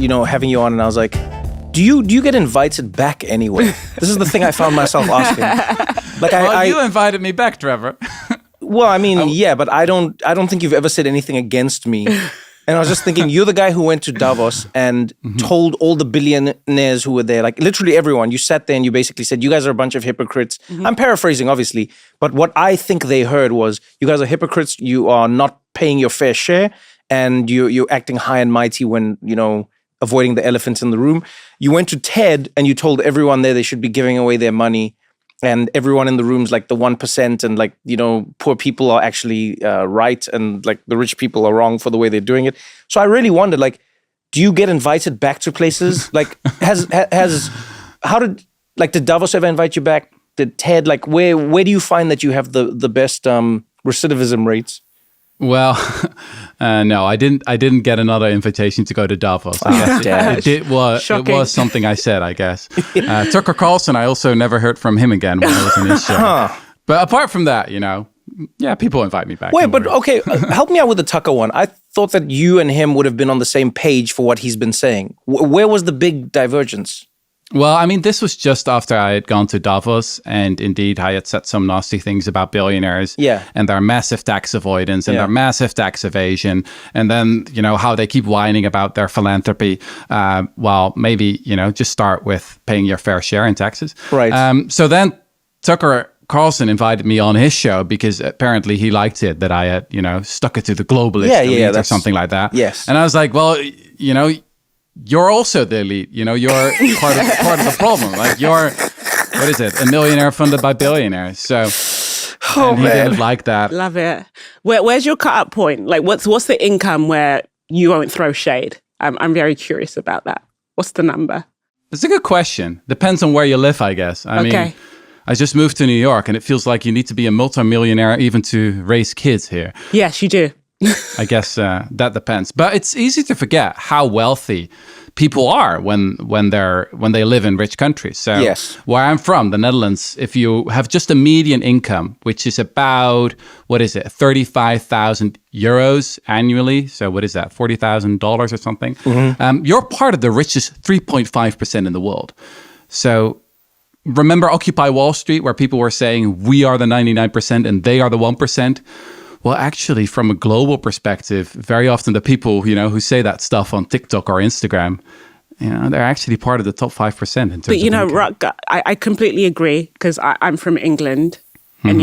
having you on, and I was like, do you get invited back anyway? This is the thing I found myself asking. Like, you invited me back, Trevor. Well, I mean, yeah, but I don't think you've ever said anything against me. And I was just thinking, you're the guy who went to Davos and told all the billionaires who were there, like literally everyone, you sat there and you basically said, you guys are a bunch of hypocrites. I'm paraphrasing, obviously. But what I think they heard was, you guys are hypocrites. You are not paying your fair share. And you're acting high and mighty when, avoiding the elephants in the room. You went to TED and you told everyone there they should be giving away their money. And everyone in the room's like the 1%, and like, poor people are actually right, and like the rich people are wrong for the way they're doing it. So I really wondered, like, do you get invited back to places? Like, did Davos ever invite you back? Did TED, like, where do you find that you have the best recidivism rates? Well, no, I didn't get another invitation to go to Davos. It was something I said, I guess. Tucker Carlson, I also never heard from him again when I was in his show. But apart from that, people invite me back. Wait, but okay, help me out with the Tucker one. I thought that you and him would have been on the same page for what he's been saying. Where was the big divergence? Well, I mean, this was just after I had gone to Davos, and indeed I had said some nasty things about billionaires and their massive tax avoidance and their massive tax evasion, and then, how they keep whining about their philanthropy. Well, maybe, just start with paying your fair share in taxes. Right. So then Tucker Carlson invited me on his show because apparently he liked it that I had, stuck it to the globalist elite or something like that. Yes. And I was like, well, you're also the elite, you're part of the problem. Like, you're, what is it? A millionaire funded by billionaires. So he didn't like that. Love it. Where's your cut up point? Like, what's the income where you won't throw shade? I'm very curious about that. What's the number? It's a good question. Depends on where you live, I guess. I mean, I just moved to New York, and it feels like you need to be a multimillionaire even to raise kids here. Yes, you do. I guess that depends. But it's easy to forget how wealthy people are when they live in rich countries. So where I'm from, the Netherlands, if you have just a median income, which is about, 35,000 euros annually. So what is that, $40,000 or something? You're part of the richest 3.5% in the world. So remember Occupy Wall Street, where people were saying we are the 99% and they are the 1%? Well, actually, from a global perspective, very often the people, who say that stuff on TikTok or Instagram, they're actually part of the top 5% in terms of income. Rutger, I completely agree, because I'm from England. And,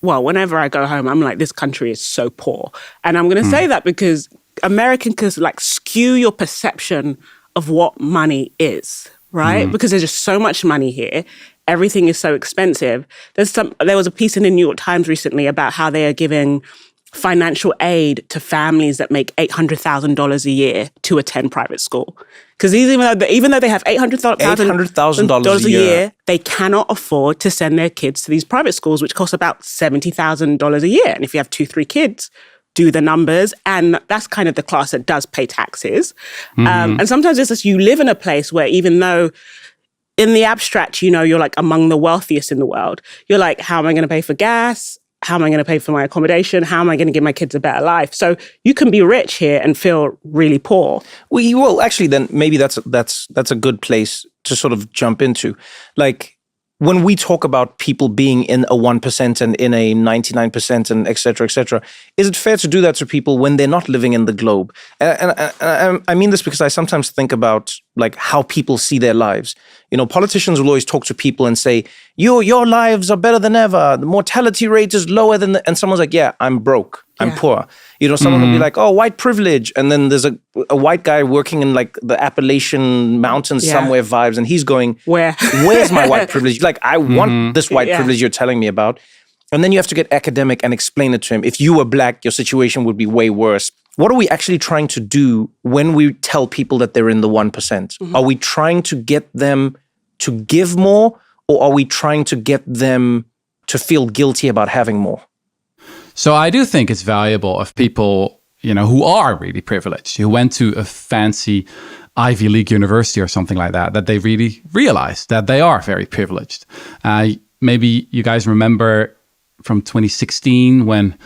whenever I go home, I'm like, this country is so poor. And I'm going to say that because Americans like skew your perception of what money is, right? Because there's just so much money here. Everything is so expensive. There was a piece in the New York Times recently about how they are giving financial aid to families that make $800,000 a year to attend private school. Because even though they have $800,000 a year, they cannot afford to send their kids to these private schools, which cost about $70,000 a year. And if you have 2-3 kids, do the numbers. And that's kind of the class that does pay taxes. And sometimes it's just you live in a place where, even though in the abstract, you're like among the wealthiest in the world, you're like, how am I going to pay for gas? How am I going to pay for my accommodation? How am I going to give my kids a better life? So you can be rich here and feel really poor. Well, actually, then maybe that's a good place to sort of jump into. Like, when we talk about people being in a 1% and in a 99% and et cetera, is it fair to do that to people when they're not living in the globe? And I mean this because I sometimes think about like how people see their lives. Politicians will always talk to people and say, your lives are better than ever. The mortality rate is lower than, and someone's like, yeah, I'm broke. I'm poor. Someone will be like, oh, white privilege. And then there's a white guy working in like the Appalachian Mountains somewhere vibes. And he's going, where's my white privilege? Like, I want this white privilege you're telling me about. And then you have to get academic and explain it to him. If you were black, your situation would be way worse. What are we actually trying to do when we tell people that they're in the 1%? Are we trying to get them to give more, or are we trying to get them to feel guilty about having more? So I do think it's valuable if people, who are really privileged, who went to a fancy Ivy League university or something like that they really realize that they are very privileged. Maybe you guys remember from 2016 when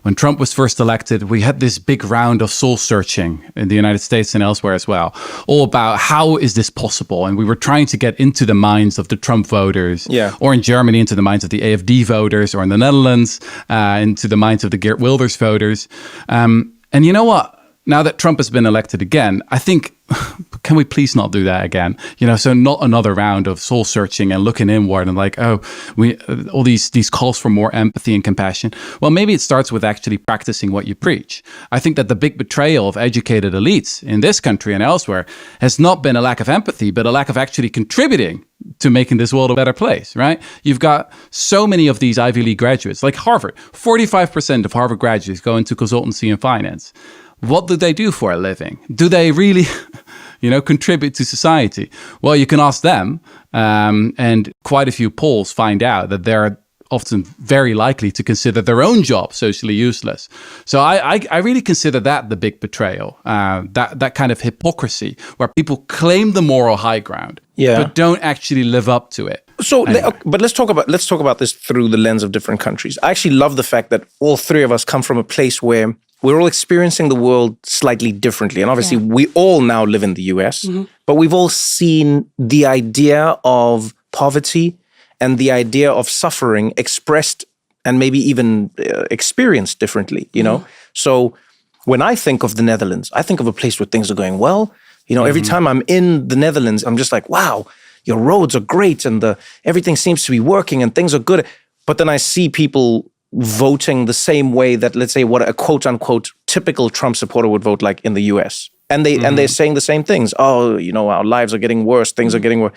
when Trump was first elected, we had this big round of soul searching in the United States and elsewhere as well, all about how is this possible? And we were trying to get into the minds of the Trump voters, or in Germany, into the minds of the AfD voters, or in the Netherlands, into the minds of the Geert Wilders voters. And you know what? Now that Trump has been elected again, I think, can we please not do that again? So not another round of soul searching and looking inward and like, all these calls for more empathy and compassion. Well, maybe it starts with actually practicing what you preach. I think that the big betrayal of educated elites in this country and elsewhere has not been a lack of empathy, but a lack of actually contributing to making this world a better place, right? You've got so many of these Ivy League graduates, like Harvard. 45% of Harvard graduates go into consultancy and finance. What do they do for a living? Do they really, contribute to society? Well, you can ask them, and quite a few polls find out that they're often very likely to consider their own job socially useless. So I really consider that the big betrayal, that kind of hypocrisy where people claim the moral high ground, but don't actually live up to it. So, but let's talk about this through the lens of different countries. I actually love the fact that all three of us come from a place where we're all experiencing the world slightly differently. And obviously, we all now live in the US, but we've all seen the idea of poverty and the idea of suffering expressed and maybe even experienced differently, So when I think of the Netherlands, I think of a place where things are going well. Every time I'm in the Netherlands, I'm just like, wow, your roads are great and everything seems to be working and things are good. But then I see people voting the same way that, let's say, what a quote unquote typical Trump supporter would vote like in the US. And they're saying the same things. Oh, our lives are getting worse. Things are getting worse.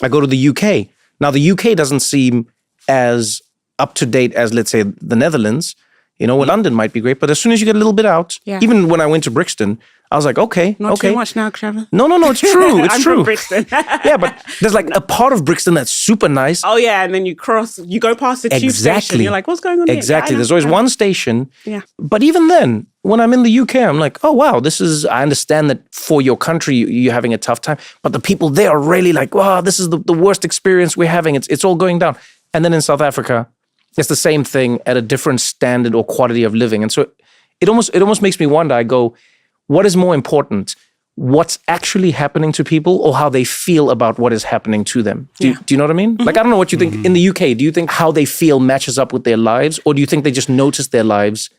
I go to the UK. Now, the UK doesn't seem as up to date as, let's say, the Netherlands. London might be great, but as soon as you get a little bit out, even when I went to Brixton, I was like, okay. Not too much now, Trevor. No, it's true. It's I'm true. from Brixton. Yeah, but there's like a part of Brixton that's super nice. Oh, yeah, and then you go past the tube station. You're like, what's going on here? Exactly. There's always one station. Yeah. But even then, when I'm in the UK, I'm like, oh, wow, I understand that for your country, you're having a tough time. But the people there are really like, wow, this is the worst experience we're having. It's all going down. And then in South Africa, it's the same thing at a different standard or quality of living. And so it almost makes me wonder, I go, what is more important? What's actually happening to people or how they feel about what is happening to them? Do you know what I mean? Like, I don't know what you think. In the UK, do you think how they feel matches up with their lives? Or do you think they just notice their lives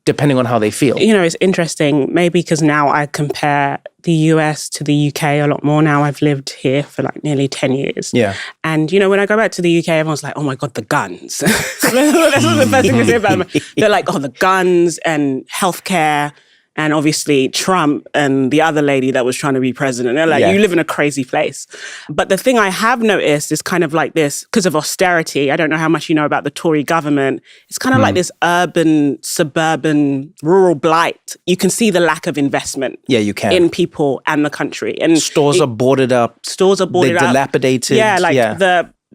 depending on how they feel? It's interesting, maybe because now I compare the US to the UK a lot more. Now I've lived here for like nearly 10 years. Yeah. And, when I go back to the UK, everyone's like, oh my God, the guns. That's what the first thing they say about me. They're like, oh, the guns and healthcare. And obviously Trump and the other lady that was trying to be president. They're like, you live in a crazy place. But the thing I have noticed is kind of like this, because of austerity, I don't know how much you know about the Tory government. It's kind of like this urban, suburban, rural blight. You can see the lack of investment you can. In people and the country. And stores are boarded up. They're dilapidated.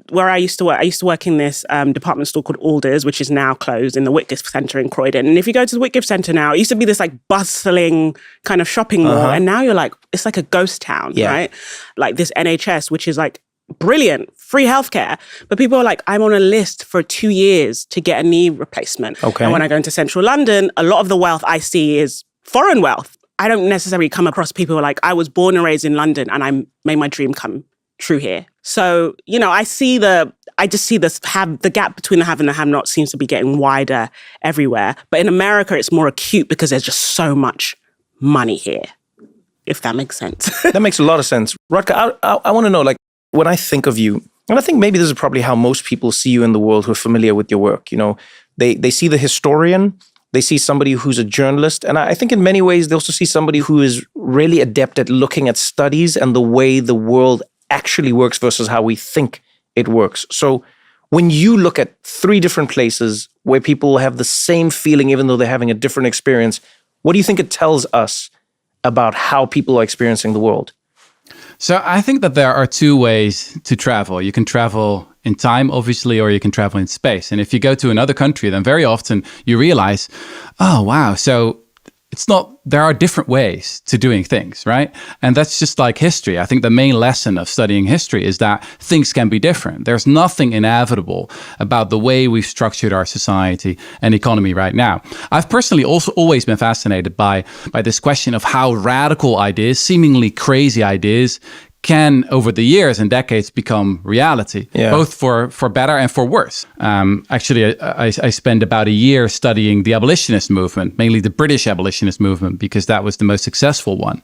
Where I used to work in this department store called Alders, which is now closed, in the Whitgift Centre in Croydon. And if you go to the Whitgift Centre now, it used to be this like bustling kind of shopping mall. And now you're like, it's like a ghost town, right? Like this NHS, which is like brilliant, free healthcare. But people are like, I'm on a list for 2 years to get a knee replacement. Okay. And when I go into central London, a lot of the wealth I see is foreign wealth. I don't necessarily come across people who are like, I was born and raised in London and I made my dream come true here. So, I just see the gap between the have and the have not seems to be getting wider everywhere. But in America, it's more acute because there's just so much money here, if that makes sense. That makes a lot of sense. Rutger, I want to know, like, when I think of you, and I think maybe this is probably how most people see you in the world who are familiar with your work. They see the historian, they see somebody who's a journalist. And I think in many ways, they also see somebody who is really adept at looking at studies and the way the world actually works versus how we think it works. So when you look at 3 different places where people have the same feeling, even though they're having a different experience, what do you think it tells us about how people are experiencing the world? So I think that there are 2 ways to travel. You can travel in time, obviously, or you can travel in space. And if you go to another country, then very often you realize, oh, wow, so there are different ways to doing things, right? And that's just like history. I think the main lesson of studying history is that things can be different. There's nothing inevitable about the way we've structured our society and economy right now. I've personally also always been fascinated by this question of how radical ideas, seemingly crazy ideas, can, over the years and decades, become reality, both for better and for worse. Actually, I spent about a year studying the abolitionist movement, mainly the British abolitionist movement, because that was the most successful one.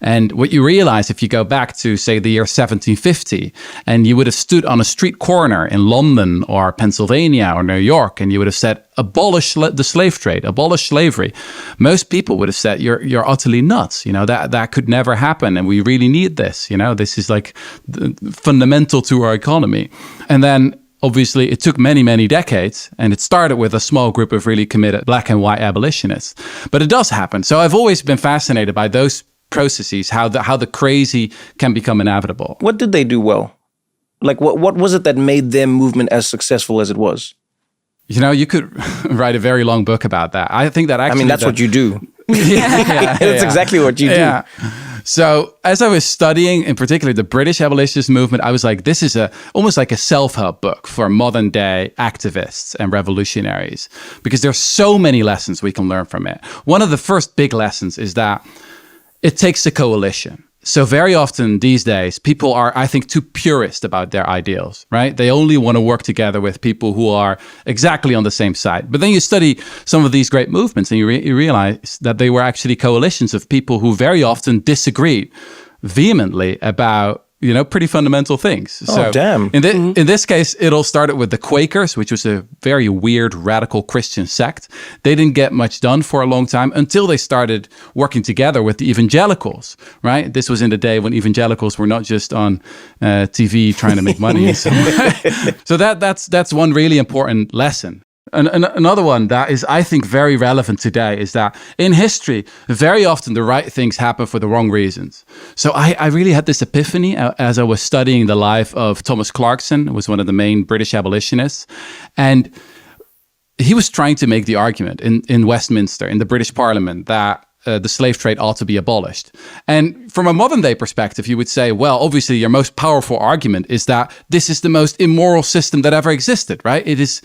And what you realize, if you go back to, say, the year 1750, and you would have stood on a street corner in London or Pennsylvania or New York, and you would have said, abolish the slave trade, abolish slavery, most people would have said, you're utterly nuts. That could never happen, and we really need this. This is like fundamental to our economy. And then obviously it took many, many decades, and it started with a small group of really committed black and white abolitionists. But it does happen. So I've always been fascinated by those processes, how the crazy can become inevitable. What did they do well? Like what was it that made their movement as successful as it was? You could write a very long book about that. I think that actually... that's what you do. That's exactly what you do. Yeah. So as I was studying, in particular, the British abolitionist movement, I was like, this is almost like a self-help book for modern day activists and revolutionaries, because there's so many lessons we can learn from it. One of the first big lessons is that it takes a coalition. So very often these days, people are, I think, too purist about their ideals, right? They only want to work together with people who are exactly on the same side. But then you study some of these great movements and you realize that they were actually coalitions of people who very often disagreed vehemently about pretty fundamental things. Oh, damn. In this case, it all started with the Quakers, which was a very weird, radical Christian sect. They didn't get much done for a long time until they started working together with the evangelicals, right? This was in the day when evangelicals were not just on TV trying to make money. So that's one really important lesson. And another one that is, I think, very relevant today is that in history, very often the right things happen for the wrong reasons. So I really had this epiphany as I was studying the life of Thomas Clarkson, who was one of the main British abolitionists. And he was trying to make the argument in Westminster, in the British Parliament, that the slave trade ought to be abolished. And from a modern day perspective, you would say, well, obviously your most powerful argument is that this is the most immoral system that ever existed, right? It is...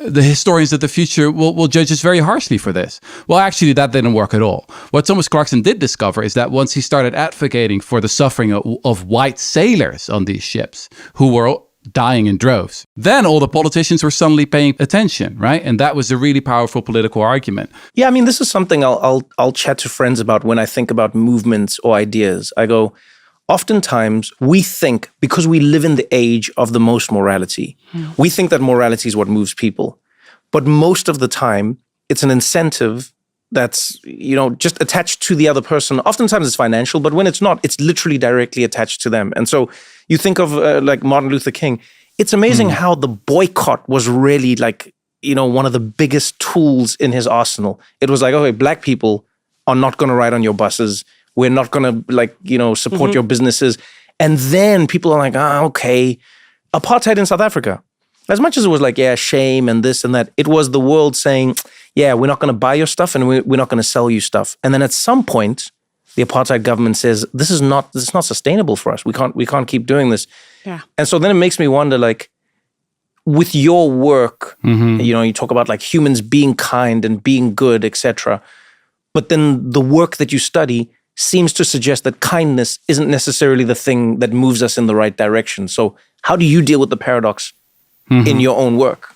The historians of the future will judge us very harshly for this. Well, actually, that didn't work at all. What Thomas Clarkson did discover is that once he started advocating for the suffering of white sailors on these ships who were dying in droves, then all the politicians were suddenly paying attention, right? And that was a really powerful political argument. Yeah, this is something I'll chat to friends about when I think about movements or ideas. I go, oftentimes we think, because we live in the age of the most morality, we think that morality is what moves people. But most of the time, it's an incentive that's, just attached to the other person. Oftentimes it's financial, but when it's not, it's literally directly attached to them. And so you think of like Martin Luther King. It's amazing how the boycott was really like, one of the biggest tools in his arsenal. It was like, okay, black people are not going to ride on your buses. We're not going to support your businesses. And then people are like, okay. Apartheid in South Africa. As much as it was like, shame and this and that, it was the world saying, we're not going to buy your stuff and we're not going to sell you stuff. And then at some point, the apartheid government says, this is not sustainable for us. We can't keep doing this. Yeah. And so then it makes me wonder, like, with your work, you talk about like humans being kind and being good, etc. But then the work that you study seems to suggest that kindness isn't necessarily the thing that moves us in the right direction. So how do you deal with the paradox in your own work?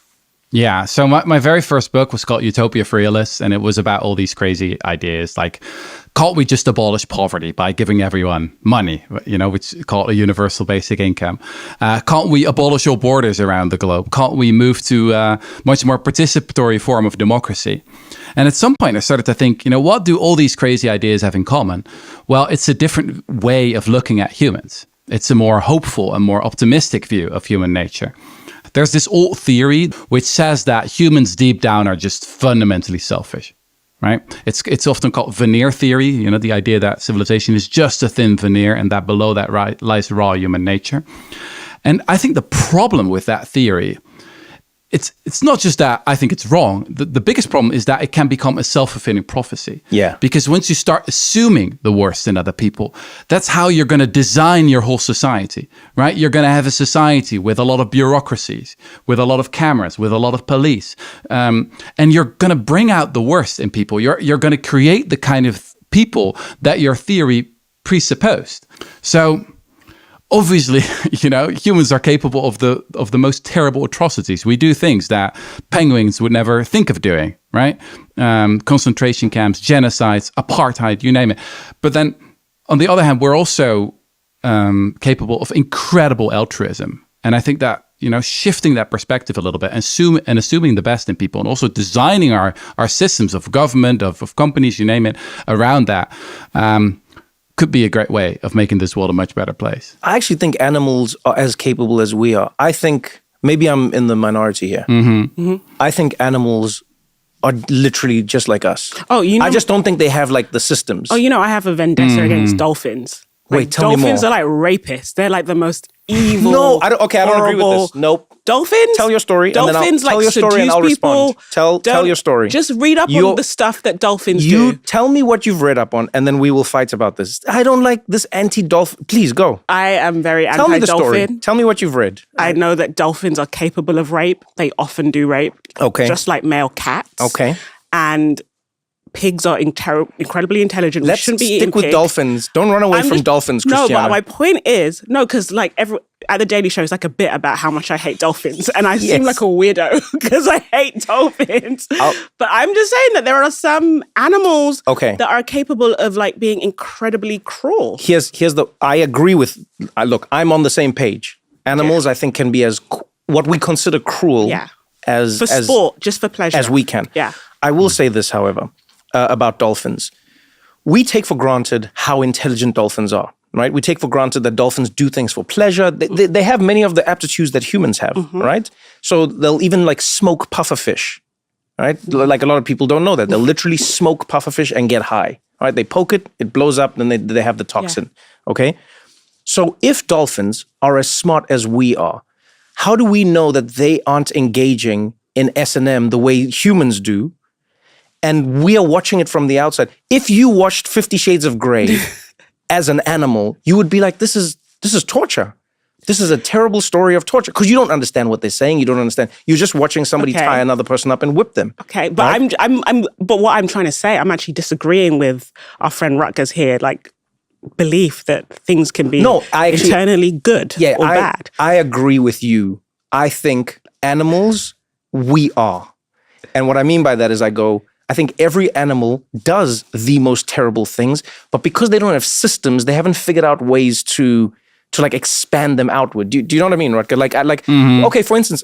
Yeah, so my very first book was called Utopia for Realists, and it was about all these crazy ideas, like, can't we just abolish poverty by giving everyone money, which is called a universal basic income? Can't we abolish all borders around the globe? Can't we move to a much more participatory form of democracy? And at some point I started to think, what do all these crazy ideas have in common? Well, it's a different way of looking at humans. It's a more hopeful and more optimistic view of human nature. There's this old theory which says that humans deep down are just fundamentally selfish, right? It's often called veneer theory, the idea that civilization is just a thin veneer and that below that lies raw human nature. And I think the problem with that theory it's not just that I think it's wrong. The biggest problem is that it can become a self-fulfilling prophecy. Yeah. Because once you start assuming the worst in other people, that's how you're going to design your whole society, right? You're going to have a society with a lot of bureaucracies, with a lot of cameras, with a lot of police. And you're going to bring out the worst in people. You're going to create the kind of people that your theory presupposed. So obviously, humans are capable of the most terrible atrocities. We do things that penguins would never think of doing, right? Concentration camps, genocides, apartheid, you name it. But then, on the other hand, we're also capable of incredible altruism. And I think that, shifting that perspective a little bit and assuming the best in people, and also designing our systems of government, of companies, you name it, around that, could be a great way of making this world a much better place. I actually think animals are as capable as we are. I think, maybe I'm in the minority here. I think animals are literally just like us. I just don't think they have like the systems. I have a vendetta against dolphins. Wait, tell me more. Dolphins are like rapists. They're like the most evil. No, I don't agree with this. Nope. Dolphins? Tell your story. Dolphins tell your story and I'll respond. Tell your story. Just read up on the stuff that dolphins do. You tell me what you've read up on and then we will fight about this. I don't like this anti-dolphin. Please go. I am very Tell me the anti-dolphin. story. Tell me what you've read. I know that dolphins are capable of rape. They often do rape. Okay. Just like male cats. Okay. And pigs are incredibly intelligent. Let's stick with dolphins. Don't run away from dolphins, Christiana. No, but my point is, because like at the Daily Show, it's like a bit about how much I hate dolphins. And I seem like a weirdo because I hate dolphins. But I'm just saying that there are some animals that are capable of like being incredibly cruel. I agree with, look, I'm on the same page. Animals, I think, can be as, what we consider cruel as... For sport, just for pleasure. As we can. Yeah. I will say this, however, about dolphins. We take for granted how intelligent dolphins are, right? We take for granted that dolphins do things for pleasure. They have many of the aptitudes that humans have, right? So they'll even like smoke pufferfish, right? Like a lot of people don't know that. They'll literally smoke pufferfish and get high, right? They poke it, it blows up, then they have the toxin, okay? So if dolphins are as smart as we are, how do we know that they aren't engaging in S&M the way humans do? And we are watching it from the outside. If you watched 50 Shades of Grey as an animal, you would be like, this is torture. This is a terrible story of torture. Because you don't understand what they're saying. You don't understand. You're just watching somebody tie another person up and whip them. Okay, but right? But what I'm trying to say, I'm actually disagreeing with our friend Rutger's here, like belief that things can be eternally good or bad. I agree with you. I think animals, we are. And what I mean by that is I think every animal does the most terrible things, but because they don't have systems, they haven't figured out ways to like expand them outward. Do you know what I mean, Rutger? Okay, for instance,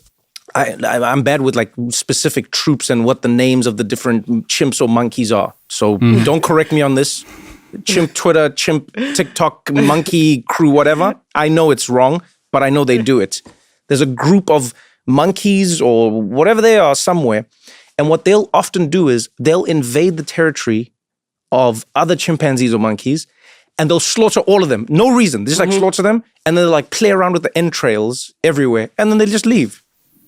I'm bad with like specific troops and what the names of the different chimps or monkeys are. So don't correct me on this. Chimp Twitter, chimp TikTok, monkey crew, whatever. I know it's wrong, but I know they do it. There's a group of monkeys or whatever they are somewhere. And what they'll often do is they'll invade the territory of other chimpanzees or monkeys and they'll slaughter all of them. No reason. They just like slaughter them and then they'll like play around with the entrails everywhere and then they just leave.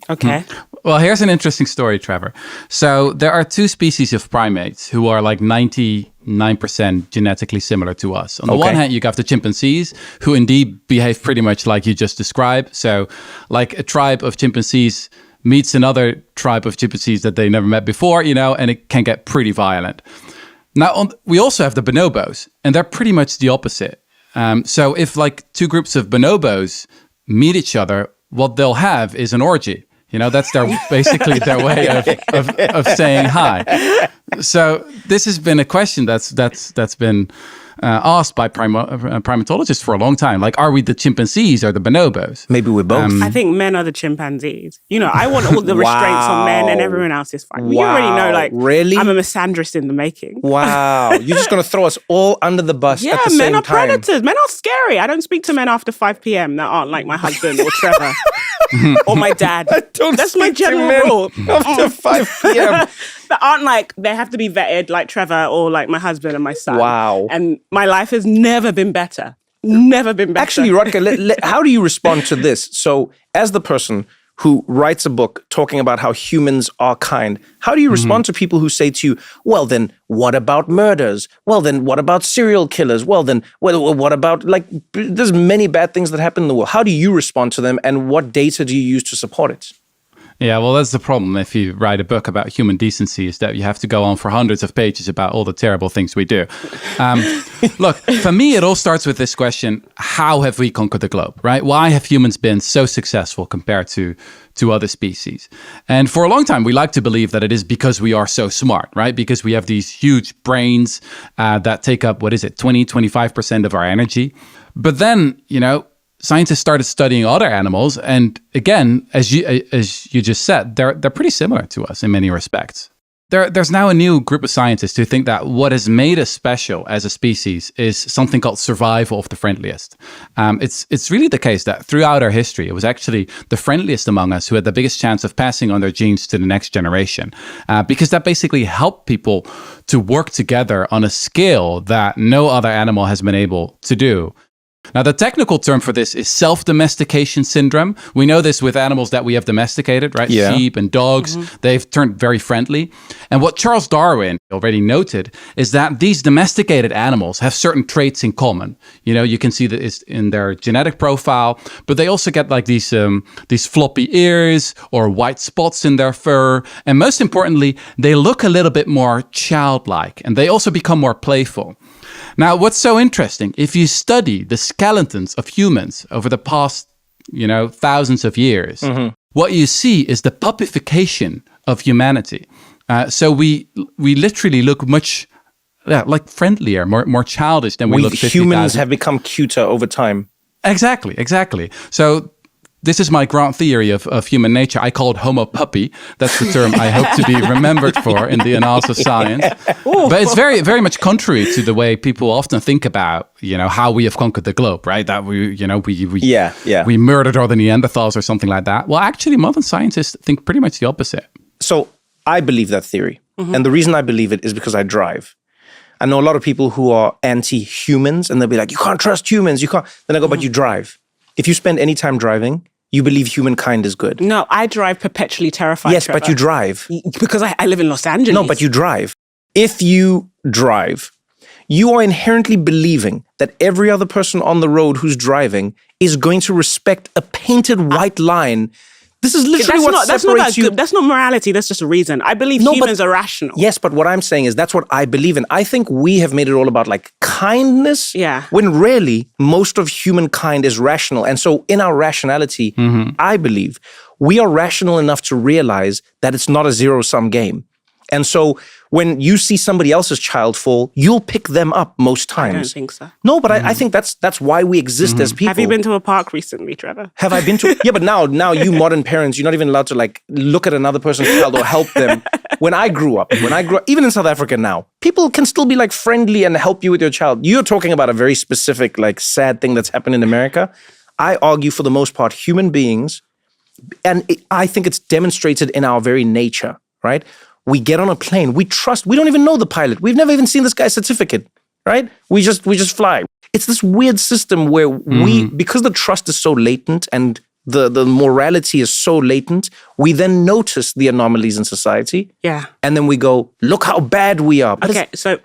Okay. Well, here's an interesting story, Trevor. So there are two species of primates who are like 99% genetically similar to us. On the one hand, you have the chimpanzees who indeed behave pretty much like you just described. So like a tribe of chimpanzees meets another tribe of chimpanzees that they never met before, and it can get pretty violent. Now, we also have the bonobos, and they're pretty much the opposite. So if like two groups of bonobos meet each other, what they'll have is an orgy. That's basically their way of saying hi. So this has been a question that's been asked by primatologists for a long time. Like, are we the chimpanzees or the bonobos? Maybe we're both. I think men are the chimpanzees. I want all the restraints on men and everyone else is fine. You already know, like, really? I'm a misandrist in the making. Wow. You're just going to throw us all under the bus at the same time. Men are predators. Men are scary. I don't speak to men after 5 p.m. that aren't like my husband or Trevor or my dad. That's my general rule. After 5 p.m. That aren't like, they have to be vetted like Trevor or like my husband and my son. Wow. And my life has never been better. Never been better. Actually, Rutger, how do you respond to this? So as the person who writes a book talking about how humans are kind, how do you respond to people who say to you, well, then what about murders? Well, then what about serial killers? Well, then what about, like, there's many bad things that happen in the world. How do you respond to them, and what data do you use to support it? Yeah, well, that's the problem if you write a book about human decency, is that you have to go on for hundreds of pages about all the terrible things we do. Look, for me, it all starts with this question: how have we conquered the globe, right? Why have humans been so successful compared to other species? And for a long time, we like to believe that it is because we are so smart, right? Because we have these huge brains that take up, 20-25% of our energy. But then, scientists started studying other animals, and again, as you just said, they're pretty similar to us in many respects. There's now a new group of scientists who think that what has made us special as a species is something called survival of the friendliest. It's really the case that throughout our history, it was actually the friendliest among us who had the biggest chance of passing on their genes to the next generation, because that basically helped people to work together on a scale that no other animal has been able to do. Now, the technical term for this is self-domestication syndrome. We know this with animals that we have domesticated, right? Yeah. Sheep and dogs, they've turned very friendly. And what Charles Darwin already noted is that these domesticated animals have certain traits in common. You can see that it's in their genetic profile, but they also get like these floppy ears or white spots in their fur. And most importantly, they look a little bit more childlike, and they also become more playful. Now, what's so interesting, if you study the skeletons of humans over the past, thousands of years, what you see is the puppification of humanity. So we literally look much like friendlier, more childish than we look 50,000. Humans have become cuter over time. Exactly. So this is my grand theory of human nature. I call it homo puppy. That's the term I hope to be remembered for in the annals of science. But it's very, very much contrary to the way people often think about, how we have conquered the globe, right? That we murdered all the Neanderthals or something like that. Well, actually, modern scientists think pretty much the opposite. So I believe that theory. And the reason I believe it is because I drive. I know a lot of people who are anti-humans, and they'll be like, you can't trust humans. You can't. Then I go, but you drive. If you spend any time driving, you believe humankind is good. No, I drive perpetually terrified. Yes, Trevor. but you drive. Because I live in Los Angeles. No, but you drive. If you drive, you are inherently believing that every other person on the road who's driving is going to respect a painted white line. This is literally what separates you. That's not morality. That's just a reason. I believe humans are rational. Yes, but what I'm saying is that's what I believe in. I think we have made it all about like kindness. Yeah. When really most of humankind is rational. And so in our rationality, I believe we are rational enough to realize that it's not a zero-sum game. And so when you see somebody else's child fall, you'll pick them up most times. I don't think so. No, but I think that's why we exist as people. Have you been to a park recently, Trevor? Have I been to? Yeah, but now you modern parents, you're not even allowed to like look at another person's child or help them. When I grew up, even in South Africa now, people can still be like friendly and help you with your child. You're talking about a very specific, like sad thing that's happened in America. I argue for the most part, human beings, and I think it's demonstrated in our very nature, right? We get on a plane, we trust, we don't even know the pilot. We've never even seen this guy's certificate, right? We just fly. It's this weird system where because the trust is so latent and the morality is so latent, we then notice the anomalies in society. Yeah. And then we go, look how bad we are. Okay, so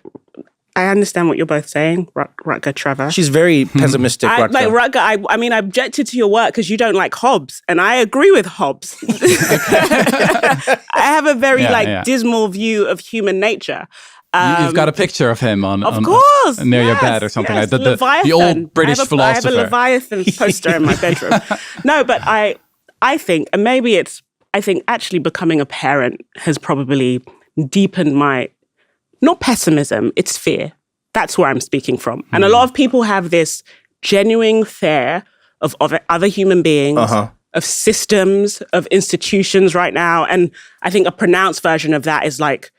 I understand what you're both saying, Rutger, Trevor. She's very pessimistic, Rutger. Like Rutger, I mean, I objected to your work because you don't like Hobbes, and I agree with Hobbes. I have a very dismal view of human nature. You've got a picture of him on course, near your bed or something like that. The old British philosopher. I have a Leviathan poster in my bedroom. No, but I think, and maybe I think actually becoming a parent has probably deepened my, not pessimism, it's fear. That's where I'm speaking from. And a lot of people have this genuine fear of other human beings, of systems, of institutions right now. And I think a pronounced version of that is like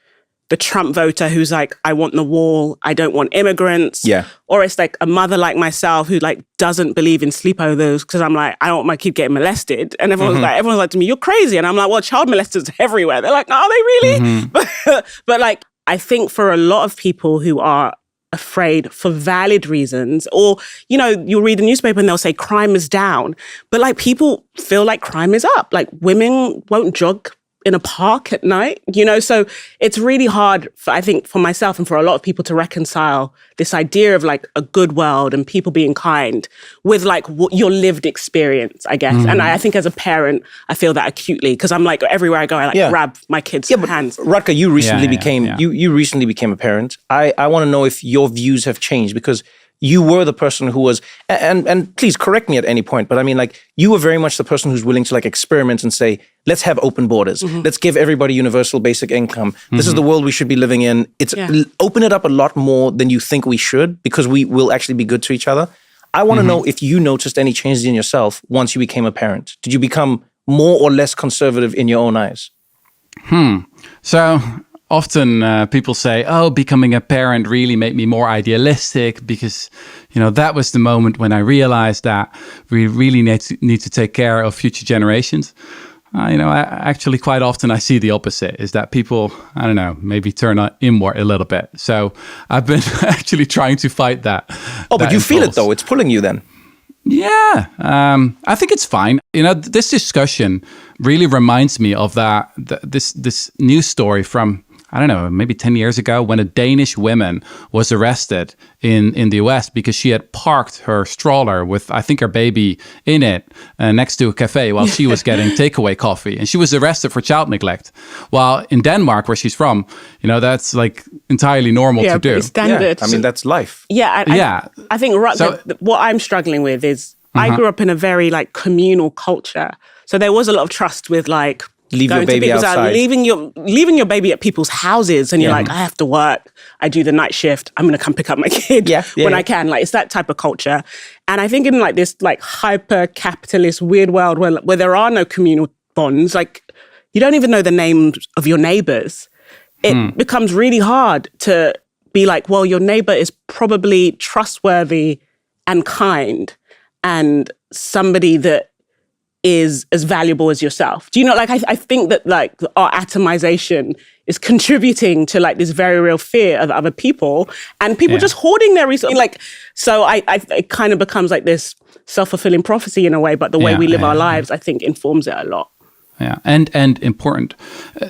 the Trump voter who's like, I want the wall, I don't want immigrants. Yeah. Or it's like a mother like myself who like doesn't believe in sleepovers because I'm like, I don't want my kid getting molested. And everyone's like to me, you're crazy. And I'm like, well, child molesters everywhere. They're like, are they really? But like, I think for a lot of people who are afraid for valid reasons. Or, you know, you'll read the newspaper and they'll say crime is down. But like people feel like crime is up. Like women won't jog in a park at night, you know? So it's really hard, I think, for myself and for a lot of people to reconcile this idea of like a good world and people being kind with like your lived experience, I guess. And I think as a parent, I feel that acutely because I'm like, everywhere I go, I like grab my kids' hands. Rutger, you recently you recently became a parent. I want to know if your views have changed because you were the person who was, and please correct me at any point, but I mean, like, you were very much the person who's willing to like experiment and say, let's have open borders. Let's give everybody universal basic income. This is the world we should be living in. It's open it up a lot more than you think we should because we will actually be good to each other. I want to know if you noticed any changes in yourself once you became a parent. Did you become more or less conservative in your own eyes? So often people say, oh, becoming a parent really made me more idealistic because, you know, that was the moment when I realized that we really need to take care of future generations. You know, actually quite often I see the opposite, is that people, I don't know, maybe turn inward a little bit. So I've been actually trying to fight that. Oh, but you feel it though, it's pulling you then. Yeah, I think it's fine. You know, this discussion really reminds me of this news story from, I don't know, maybe 10 years ago when a Danish woman was arrested in the US because she had parked her stroller with, I think, her baby in it next to a cafe while she was getting takeaway coffee. And she was arrested for child neglect. While in Denmark, where she's from, you know, that's like entirely normal to do. Standard. Yeah, I mean, that's life. I think what I'm struggling with is I grew up in a very like communal culture. So there was a lot of trust with like, leave your baby outside. Leaving your baby at people's houses and you're like, I have to work. I do the night shift. I'm going to come pick up my kid when I can. Like, it's that type of culture. And I think in like this like hyper-capitalist weird world where there are no communal bonds, like you don't even know the names of your neighbors, it becomes really hard to be like, well, your neighbor is probably trustworthy and kind and somebody that is as valuable as yourself. Do you know, like, I think that like our atomization is contributing to like this very real fear of other people and people just hoarding their resources. Like, so it kind of becomes like this self-fulfilling prophecy in a way, but the way we live our lives, I think, informs it a lot. Yeah, and important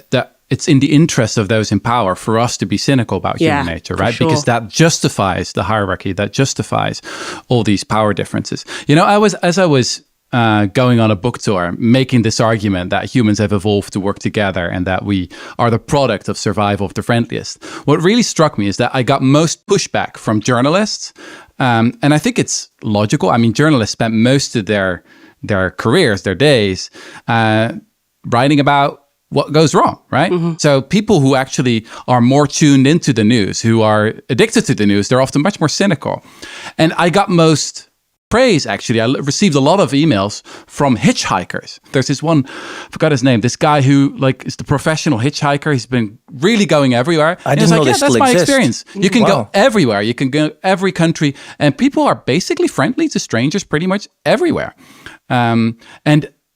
that it's in the interest of those in power for us to be cynical about human nature, right? Sure. Because that justifies the hierarchy, that justifies all these power differences. You know, as I was going on a book tour, making this argument that humans have evolved to work together and that we are the product of survival of the friendliest. What really struck me is that I got most pushback from journalists. And I think it's logical. I mean, journalists spent most of their careers, their days, writing about what goes wrong, right? So people who actually are more tuned into the news, who are addicted to the news, they're often much more cynical. And I got most praise, actually. I received a lot of emails from hitchhikers. There's this one, I forgot his name, this guy who like is the professional hitchhiker. He's been really going everywhere. I didn't know this still that's my exists. experience. You can go everywhere. You can go every country. And people are basically friendly to strangers pretty much everywhere. And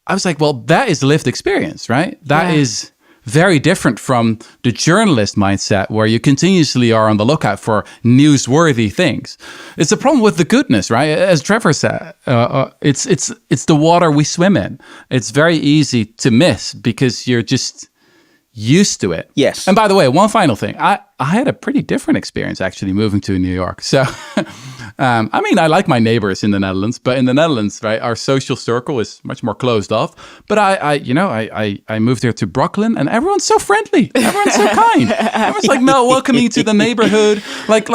I was like, well, that is lived experience, right? That is very different from the journalist mindset where you continuously are on the lookout for newsworthy things. It's a problem with the goodness, right? As Trevor said, it's the water we swim in. It's very easy to miss because you're just used to it. Yes. And by the way, one final thing. I had a pretty different experience actually moving to New York. So, I mean, I like my neighbors in the Netherlands, but in the Netherlands, right, our social circle is much more closed off. But I moved here to Brooklyn and everyone's so friendly. Everyone's so kind. Everyone's like, no, welcoming to the neighborhood. Like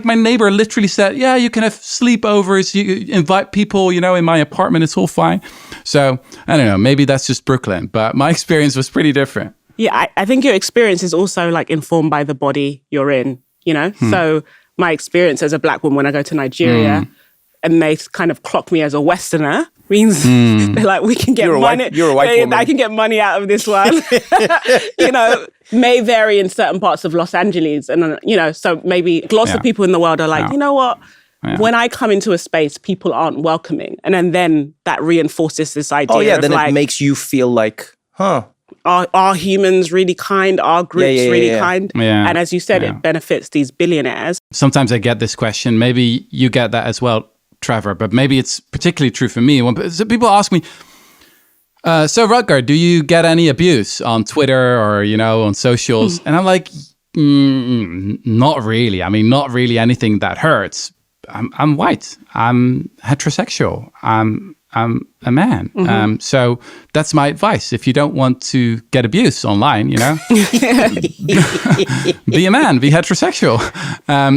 my neighbor literally said, yeah, you can have sleepovers. You invite people, you know, in my apartment. It's all fine. So I don't know, maybe that's just Brooklyn, but my experience was pretty different. Yeah, I think your experience is also like informed by the body you're in, you know? So my experience as a Black woman when I go to Nigeria and they kind of clock me as a Westerner means they're like, we can get money. You're a white woman. I can get money out of this one. You know, may vary in certain parts of Los Angeles. And, you know, so maybe lots of people in the world are like, you know what? Yeah. When I come into a space, people aren't welcoming. And then that reinforces this idea then like, it makes you feel like, are humans really kind? Are groups really kind? Yeah. And as you said, it benefits these billionaires. Sometimes I get this question. Maybe you get that as well, Trevor, but maybe it's particularly true for me. When people ask me, so Rutger, do you get any abuse on Twitter or, on socials? And I'm like, not really. I mean, not really anything that hurts. I'm white. I'm heterosexual. I'm a man. So that's my advice. If you don't want to get abuse online, be a man, be heterosexual.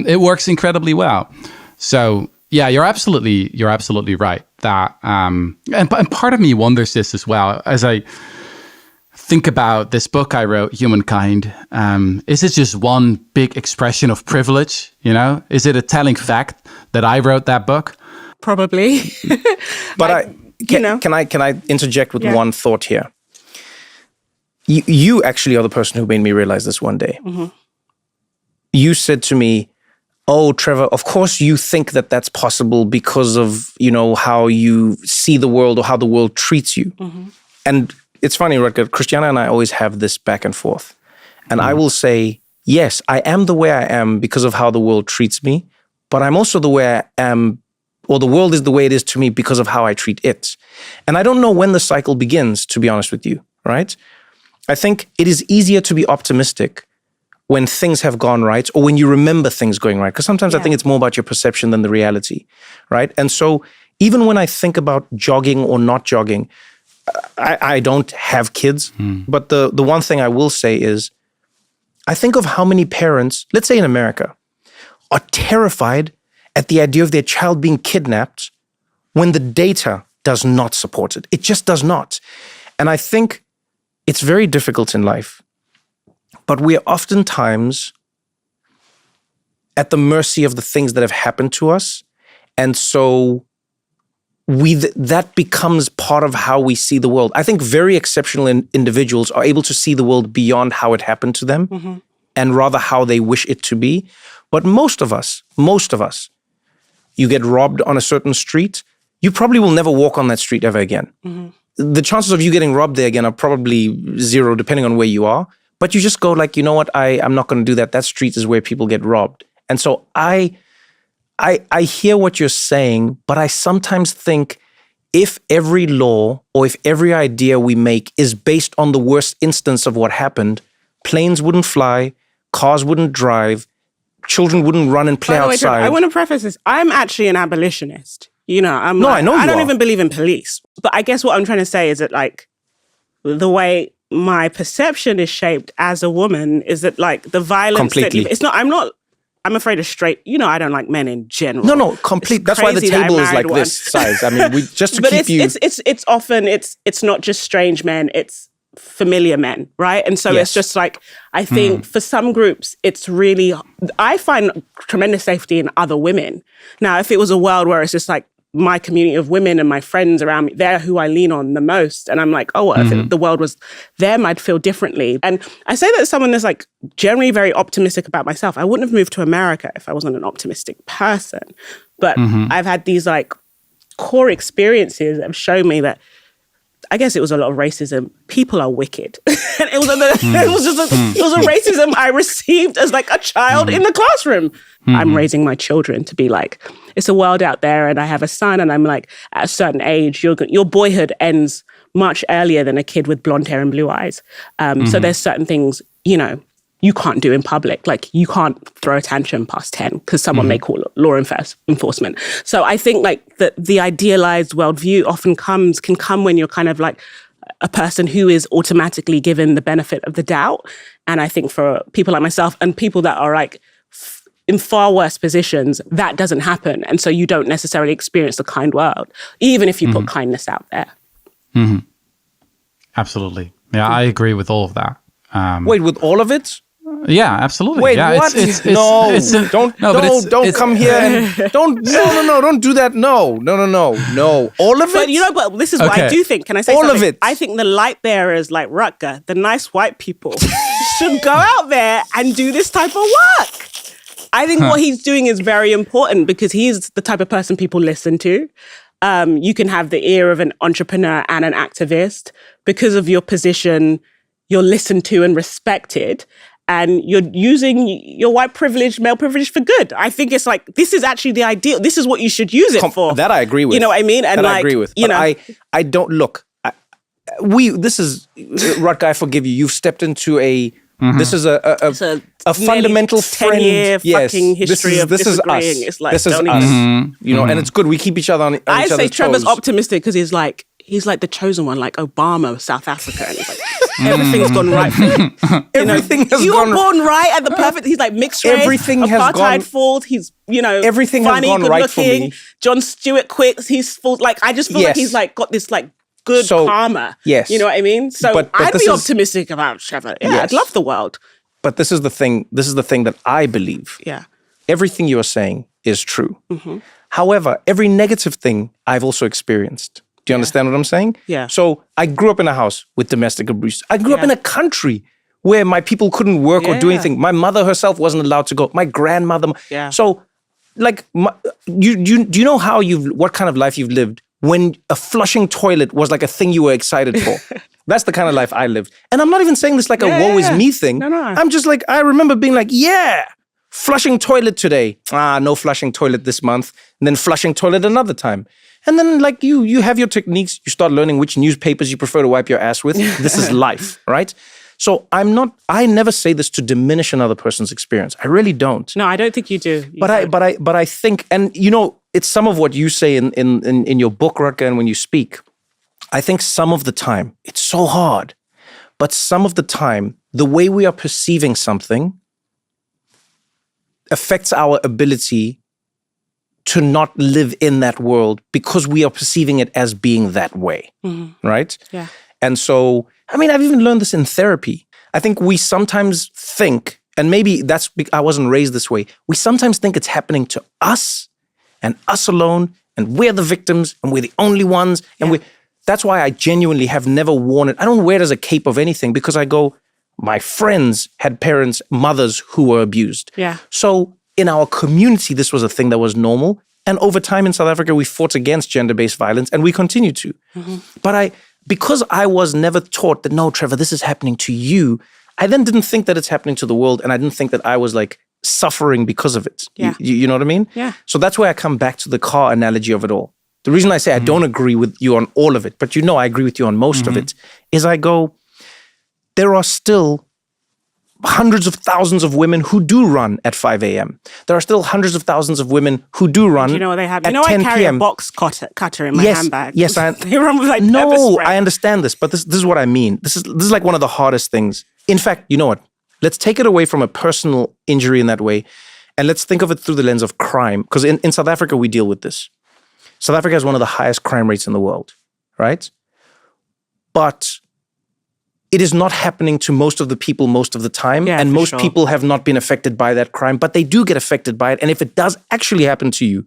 It works incredibly well. So yeah, you're absolutely right. That and part of me wonders this as well as I think about this book I wrote, Humankind. Is it just one big expression of privilege? Is it a telling fact that I wrote that book? Probably. But can I interject with one thought here? You actually are the person who made me realize this one day. You said to me, "Oh, Trevor, of course you think that that's possible because of, how you see the world or how the world treats you." And it's funny, Rutger, Christiana and I always have this back and forth. And I will say, yes, I am the way I am because of how the world treats me, but I'm also the way I am, or the world is the way it is to me because of how I treat it. And I don't know when the cycle begins, to be honest with you, right? I think it is easier to be optimistic when things have gone right or when you remember things going right. Because sometimes I think it's more about your perception than the reality, right? And so even when I think about jogging or not jogging, I don't have kids, but the one thing I will say is I think of how many parents, let's say in America, are terrified at the idea of their child being kidnapped when the data does not support it. It just does not. And I think it's very difficult in life, but we are oftentimes at the mercy of the things that have happened to us. And so that becomes part of how we see the world. I think very exceptional individuals are able to see the world beyond how it happened to them and rather how they wish it to be. But most of us, you get robbed on a certain street, you probably will never walk on that street ever again. The chances of you getting robbed there again are probably zero, depending on where you are. But you just go like, you know what, I'm not going to do that. That street is where people get robbed. And so I hear what you're saying, but I sometimes think if every law or if every idea we make is based on the worst instance of what happened, planes wouldn't fly, cars wouldn't drive, children wouldn't run and play outside. I want to preface this. I'm actually an abolitionist. I don't even believe in police. But I guess what I'm trying to say is that the way my perception is shaped as a woman is that the violence I'm afraid of straight. I don't like men in general. No, complete. That's why the table is like this size. I mean, just to keep you. It's often it's not just strange men. It's familiar men, right? And so it's just I think for some groups, it's really. I find tremendous safety in other women. Now, if it was a world where it's just my community of women and my friends around me, they're who I lean on the most. And I'm like, oh, well, if the world was them, I'd feel differently. And I say that as someone that's generally very optimistic about myself. I wouldn't have moved to America if I wasn't an optimistic person. But I've had these core experiences that have shown me that I guess it was a lot of racism. People are wicked. And it was a racism I received as a child in the classroom. I'm raising my children to be it's a world out there, and I have a son, and I'm at a certain age, your boyhood ends much earlier than a kid with blonde hair and blue eyes. So there's certain things, you can't do in public. You can't throw a tantrum past 10 because someone may call law enforcement. So I think the idealized worldview often can come when you're kind of a person who is automatically given the benefit of the doubt. And I think for people like myself and people that are in far worse positions, that doesn't happen. And so you don't necessarily experience the kind world, even if you put kindness out there. Absolutely. Yeah, I agree with all of that. Wait, with all of it? Yeah, absolutely. Wait, yeah, what? Don't come here and don't do that. No. All of it? But this is what I do think. Can I say all something? Of it. I think the light bearers like Rutger, the nice white people, should go out there and do this type of work. I think what he's doing is very important because he's the type of person people listen to. You can have the ear of an entrepreneur and an activist because of your position you're listened to and respected, and you're using your white privilege, male privilege for good. I think it's like, this is actually the ideal. This is what you should use it for. That I agree with. You know what I mean? And that I agree with. But I don't look. This is, Rutger, I forgive you. You've stepped into a, this is a fundamental friend. 10-year fucking history of this disagreeing. Is us. It's like, this is us. You know, and it's good. We keep each other on each other's toes. I say Trevor's optimistic because he's like the chosen one, like Obama, South Africa. And he's like, everything's gone right for you. Everything has you gone were born right at the perfect. He's like mixed race. Everything has apartheid gone. falls. He's everything funny, has gone good right looking. for me. John Stewart quits. He's full. Like I just feel like he's like got this like good karma. Yes, you know what I mean. So but I'd be optimistic about Trevor. Yeah, I'd love the world. But this is the thing. This is the thing that I believe. Yeah, everything you are saying is true. However, every negative thing I've also experienced. Do you understand what I'm saying? Yeah. So I grew up in a house with domestic abuse. I grew up in a country where my people couldn't work or do anything. My mother herself wasn't allowed to go. My grandmother. Yeah. So, like, do you know how what kind of life you've lived when a flushing toilet was like a thing you were excited for? That's the kind of life I lived. And I'm not even saying this like a woe is me thing. No. I'm just like, I remember being like, flushing toilet today. No flushing toilet this month. And then flushing toilet another time. And then like you have your techniques. You start learning which newspapers you prefer to wipe your ass with. This is life, right? So I never say this to diminish another person's experience. I really don't. No, I don't think you do. But I think, and you know, it's some of what you say in your book, Rutger, and when you speak. I think some of the time, it's so hard, but some of the time, the way we are perceiving something affects our ability to not live in that world because we are perceiving it as being that way, right? Yeah. And so, I mean, I've even learned this in therapy. I think we sometimes think, and maybe I wasn't raised this way, we sometimes think it's happening to us and us alone, and we're the victims, and we're the only ones, and that's why I genuinely have never worn it. I don't wear it as a cape of anything because I go, my friends had parents, mothers who were abused. Yeah. So in our community, this was a thing that was normal. And over time in South Africa, we fought against gender-based violence, and we continue to. But because I was never taught that, no, Trevor, this is happening to you, I then didn't think that it's happening to the world, and I didn't think that I was like suffering because of it. Yeah. You know what I mean? Yeah. So that's where I come back to the car analogy of it all. The reason I say I don't agree with you on all of it, but you know I agree with you on most of it, is I go, there are still hundreds of thousands of women who do run at 5 a.m. There are still hundreds of thousands of women who do run. You know what they have? At You know, 10 I carry p.m. a box cutter in my handbag. Yes, they run with like pepper spray. I understand this, but this is what I mean. This is like one of the hardest things. In fact, you know what? Let's take it away from a personal injury in that way, and let's think of it through the lens of crime. Because in South Africa, we deal with this. South Africa has one of the highest crime rates in the world, right? But it is not happening to most of the people most of the time. And most people have not been affected by that crime, but they do get affected by it. And if it does actually happen to you,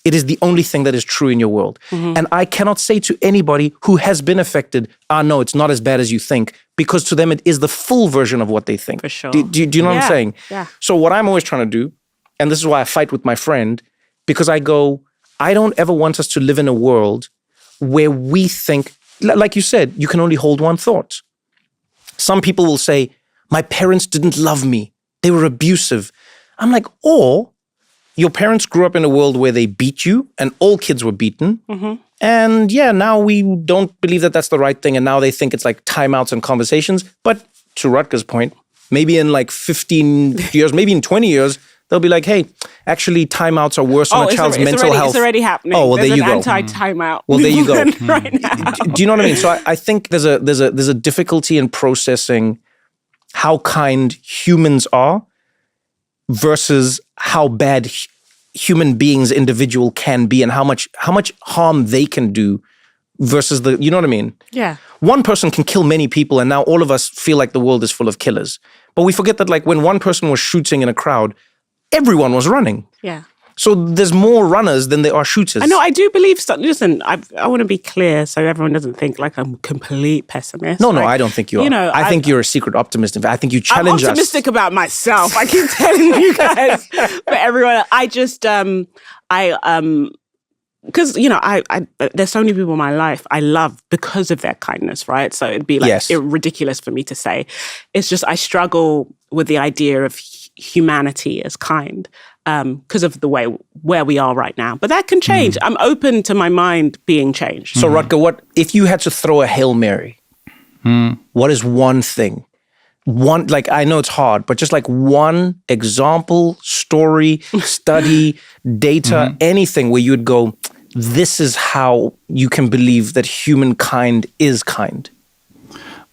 it is the only thing that is true in your world. And I cannot say to anybody who has been affected, no, it's not as bad as you think, because to them it is the full version of what they think. For sure. Do you know what I'm saying? Yeah. So what I'm always trying to do, and this is why I fight with my friend, because I go, I don't ever want us to live in a world where we think, like you said, you can only hold one thought. Some people will say, my parents didn't love me. They were abusive. I'm like, or your parents grew up in a world where they beat you and all kids were beaten. And now we don't believe that that's the right thing. And now they think it's like timeouts and conversations. But to Rutger's point, maybe in like 15 years, maybe in 20 years, they'll be like, hey, actually timeouts are worse on a child's mental health. It's already happening. Oh, well, there's there you go. Anti-timeout. Well, there you go. Right now. Do you know what I mean? So I think there's a difficulty in processing how kind humans are versus how bad human beings individual can be and how much harm they can do versus you know what I mean? Yeah. One person can kill many people and now all of us feel like the world is full of killers. But we forget that like when one person was shooting in a crowd, everyone was running. Yeah. So there's more runners than there are shooters. I know, I do believe listen, I want to be clear so everyone doesn't think like I'm a complete pessimist. No, I don't think you are. You know, I think you're a secret optimist. In fact, I think you challenge us. I'm optimistic about myself. I keep telling you guys. But everyone, I just, because, you know, I there's so many people in my life I love because of their kindness, right? So it'd be like ridiculous for me to say. It's just I struggle with the idea of humanity as kind because of the way where we are right now. But that can change. I'm open to my mind being changed. So Rutger, what if you had to throw a Hail Mary? What is one thing? One, like, I know it's hard, but just like one example, story, study, data, anything where you would go, this is how you can believe that humankind is kind.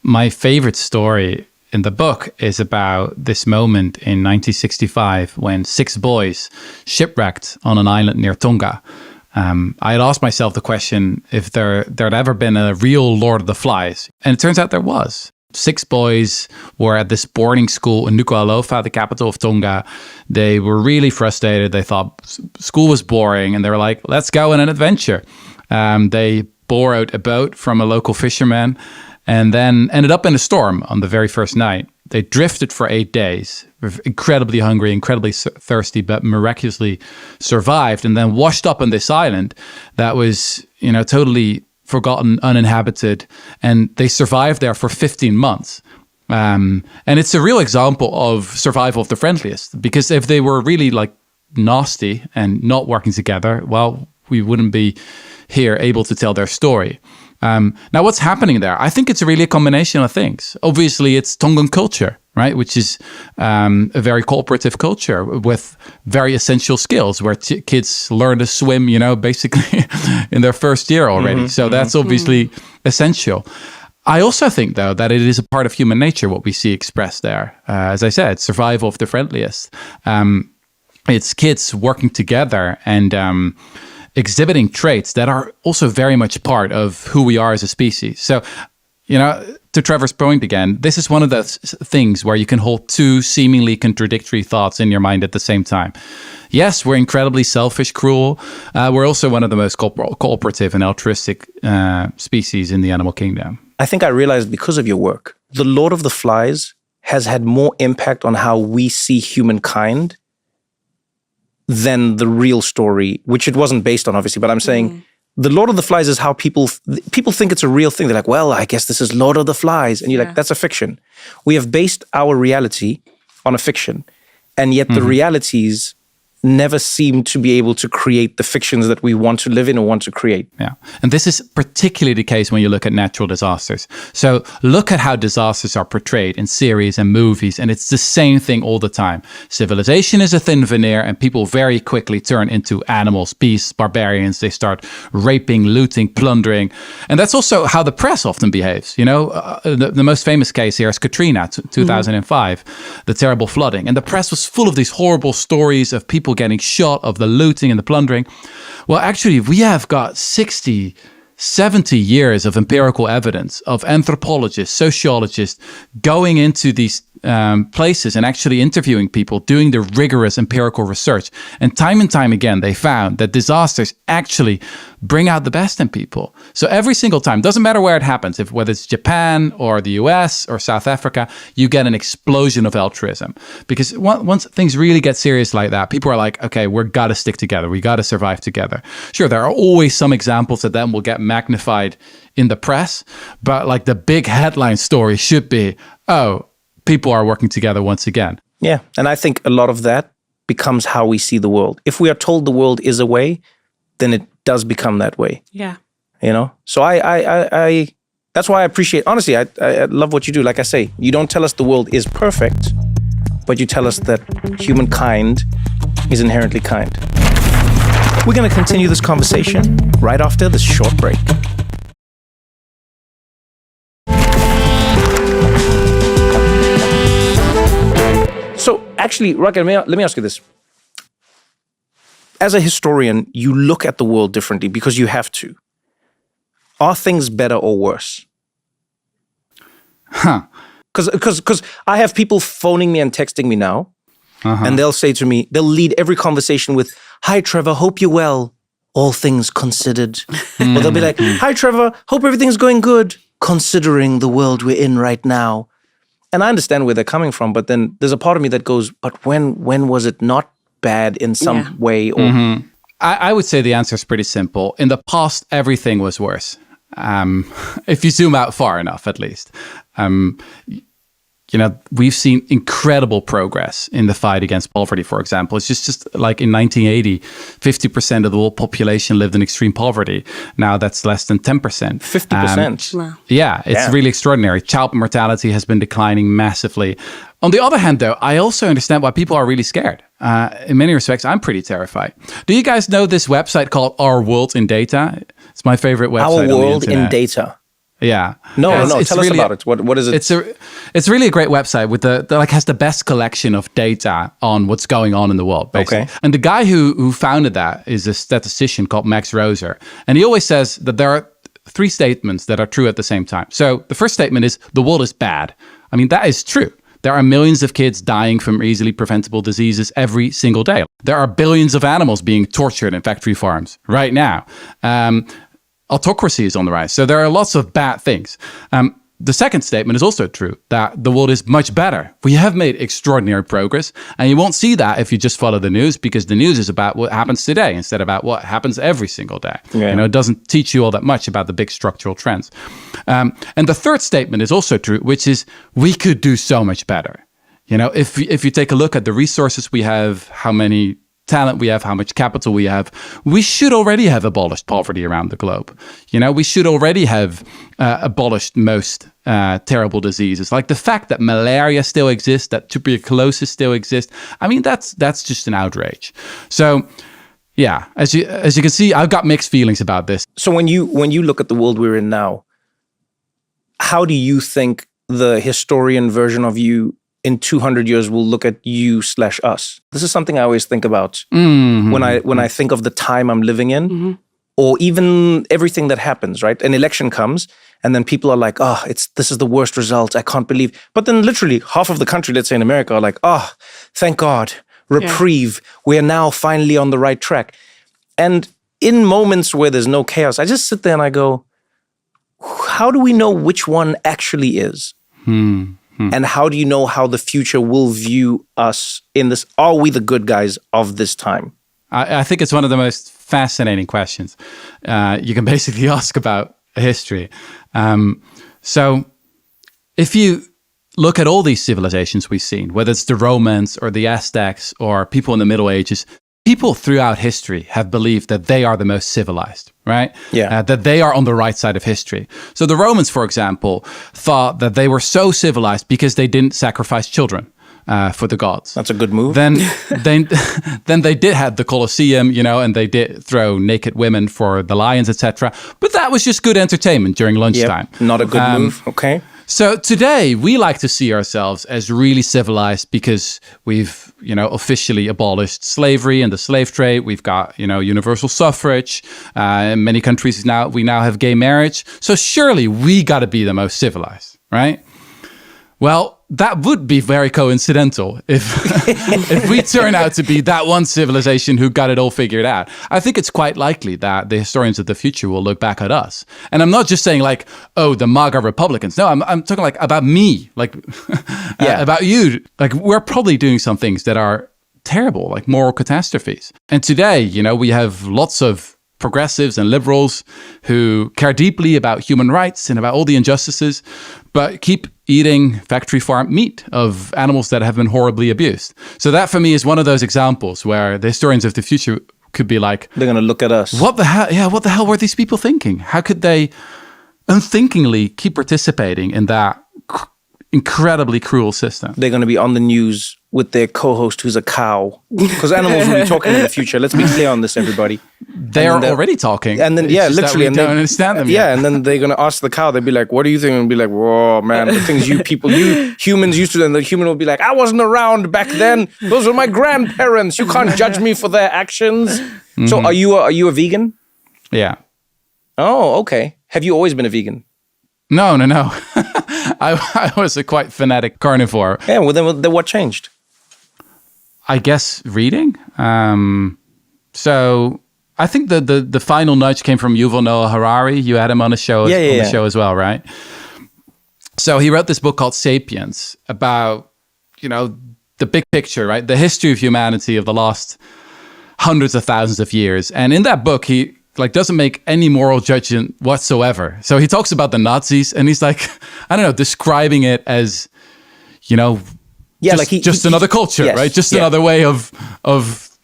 My favorite story in the book is about this moment in 1965 when 6 boys shipwrecked on an island near Tonga. I had asked myself the question if there had ever been a real Lord of the Flies, and it turns out there was. 6 boys were at this boarding school in Nuku'alofa, the capital of Tonga. They were really frustrated. They thought school was boring, and they were like, let's go on an adventure. They borrowed a boat from a local fisherman and then ended up in a storm on the very first night. They drifted for 8 days, incredibly hungry, incredibly thirsty, but miraculously survived, and then washed up on this island that was, you know, totally forgotten, uninhabited, and they survived there for 15 months. And it's a real example of survival of the friendliest, because if they were really like nasty and not working together, well, we wouldn't be here able to tell their story. Now, what's happening there? I think it's really a combination of things. Obviously, it's Tongan culture, right? Which is a very cooperative culture with very essential skills where kids learn to swim, you know, basically in their first year already. So that's obviously essential. I also think, though, that it is a part of human nature, what we see expressed there. As I said, survival of the friendliest. It's kids working together and exhibiting traits that are also very much part of who we are as a species. So, you know, to Trevor's point again, this is one of those things where you can hold 2 seemingly contradictory thoughts in your mind at the same time. Yes, we're incredibly selfish, cruel. We're also one of the most cooperative and altruistic species in the animal kingdom. I think I realized because of your work, The Lord of the Flies has had more impact on how we see humankind than the real story, which it wasn't based on, obviously. But I'm saying The Lord of the Flies is how people think it's a real thing. They're like, well, I guess this is Lord of the Flies. And you're like, that's a fiction. We have based our reality on a fiction. And yet the realities never seem to be able to create the fictions that we want to live in or want to create. Yeah. And this is particularly the case when you look at natural disasters. So look at how disasters are portrayed in series and movies, and it's the same thing all the time. Civilization is a thin veneer, and people very quickly turn into animals, beasts, barbarians. They start raping, looting, plundering. And that's also how the press often behaves. You know, the most famous case here is Katrina, 2005, the terrible flooding. And the press was full of these horrible stories of people getting shot, of the looting and the plundering. Well, actually, we have got 60, 70 years of empirical evidence of anthropologists, sociologists going into these places and actually interviewing people, doing the rigorous empirical research. And time again, they found that disasters actually bring out the best in people. So every single time, doesn't matter where it happens, whether it's Japan or the US or South Africa, you get an explosion of altruism. Because once things really get serious like that, people are like, okay, we've got to stick together. We got to survive together. Sure, there are always some examples that then will get magnified in the press, but like the big headline story should be, oh, people are working together once again. Yeah, and I think a lot of that becomes how we see the world. If we are told the world is a way, then it does become that way. Yeah. You know? So I that's why I appreciate, honestly, I love what you do. Like I say, you don't tell us the world is perfect, but you tell us that humankind is inherently kind. We're going to continue this conversation right after this short break. So actually, Rutger, let me ask you this. As a historian, you look at the world differently because you have to. Are things better or worse? Because I have people phoning me and texting me now, and they'll say to me, they'll lead every conversation with, "Hi, Trevor, hope you're well, all things considered." Or they'll be like, "Hi, Trevor, hope everything's going good, considering the world we're in right now." And I understand where they're coming from, but then there's a part of me that goes, but when was it not bad in some way? Or I would say the answer is pretty simple. In the past, everything was worse. If you zoom out far enough, at least. We've seen incredible progress in the fight against poverty, for example. It's just like in 1980, 50% of the world population lived in extreme poverty. Now that's less than 10%. 50%? Wow. Yeah, it's really extraordinary. Child mortality has been declining massively. On the other hand, though, I also understand why people are really scared. In many respects, I'm pretty terrified. Do you guys know this website called Our World in Data? It's my favorite website. Our World in Data. Yeah. No. Tell us about it. What is it? It's really a great website with has the best collection of data on what's going on in the world, basically. Okay. And the guy who founded that is a statistician called Max Roser. And he always says that there are 3 statements that are true at the same time. So the first statement is the world is bad. I mean, that is true. There are millions of kids dying from easily preventable diseases every single day. There are billions of animals being tortured in factory farms right now. Autocracy is on the rise. So there are lots of bad things. The second statement is also true, that the world is much better. We have made extraordinary progress, and you won't see that if you just follow the news, because the news is about what happens today instead of about what happens every single day. Yeah. It doesn't teach you all that much about the big structural trends. And the third statement is also true, which is we could do so much better. If you take a look at the resources we have, how many talent we have, how much capital we have, we should already have abolished poverty around the globe. We should already have abolished most terrible diseases. Like the fact that malaria still exists, that tuberculosis still exists. I mean, that's just an outrage. So, yeah, as you can see, I've got mixed feelings about this. So when you look at the world we're in now, how do you think the historian version of you in 200 years will look at you/us? This is something I always think about when I think of the time I'm living in, or even everything that happens, right? An election comes and then people are like, oh, this is the worst result. I can't believe. But then literally half of the country, let's say in America, are like, oh, thank God, reprieve. Yeah. We are now finally on the right track. And in moments where there's no chaos, I just sit there and I go, how do we know which one actually is? And how do you know how the future will view us in this? Are we the good guys of this time? I think it's one of the most fascinating questions you can basically ask about history. So if you look at all these civilizations we've seen, whether it's the Romans or the Aztecs or people in the Middle Ages, people throughout history have believed that they are the most civilized, right? Yeah. That they are on the right side of history. So the Romans, for example, thought that they were so civilized because they didn't sacrifice children for the gods. That's a good move. Then they did have the Colosseum, and they did throw naked women for the lions, etc. But that was just good entertainment during lunchtime. Yep, not a good move. Okay. So today we like to see ourselves as really civilized because we've, officially abolished slavery and the slave trade. We've got, universal suffrage. In many countries we now have gay marriage. So surely we got to be the most civilized, right? Well, that would be very coincidental if we turn out to be that one civilization who got it all figured out. I think it's quite likely that the historians of the future will look back at us. And I'm not just saying like, oh, the MAGA Republicans. No, I'm talking like about me, like about you. Like we're probably doing some things that are terrible, like moral catastrophes. And today, we have lots of progressives and liberals who care deeply about human rights and about all the injustices, but keep eating factory farm meat of animals that have been horribly abused. So that for me is one of those examples where the historians of the future could be like, they're going to look at us. What the hell? Yeah, what the hell were these people thinking? How could they unthinkingly keep participating in that incredibly cruel system? They're going to be on the news with their co-host who's a cow, because animals will be talking in the future. Let's be clear on this, everybody. They're already talking. And then, literally. And don't understand them yet. And then they're going to ask the cow, they'll be like, what do you think? And be like, whoa, man, the things you humans used to, and the human will be like, I wasn't around back then. Those were my grandparents. You can't judge me for their actions. Mm-hmm. So are you a vegan? Yeah. Oh, okay. Have you always been a vegan? No. I was a quite fanatic carnivore. Yeah, well, then what changed? I guess reading. So I think the final nudge came from Yuval Noah Harari. You had him on the show the show as well, right? So he wrote this book called Sapiens about, the big picture, right? The history of humanity of the last hundreds of thousands of years. And in that book, he like doesn't make any moral judgment whatsoever. So he talks about the Nazis, and he's like, I don't know, describing it as, you know, just another culture, yes, right? Just another way of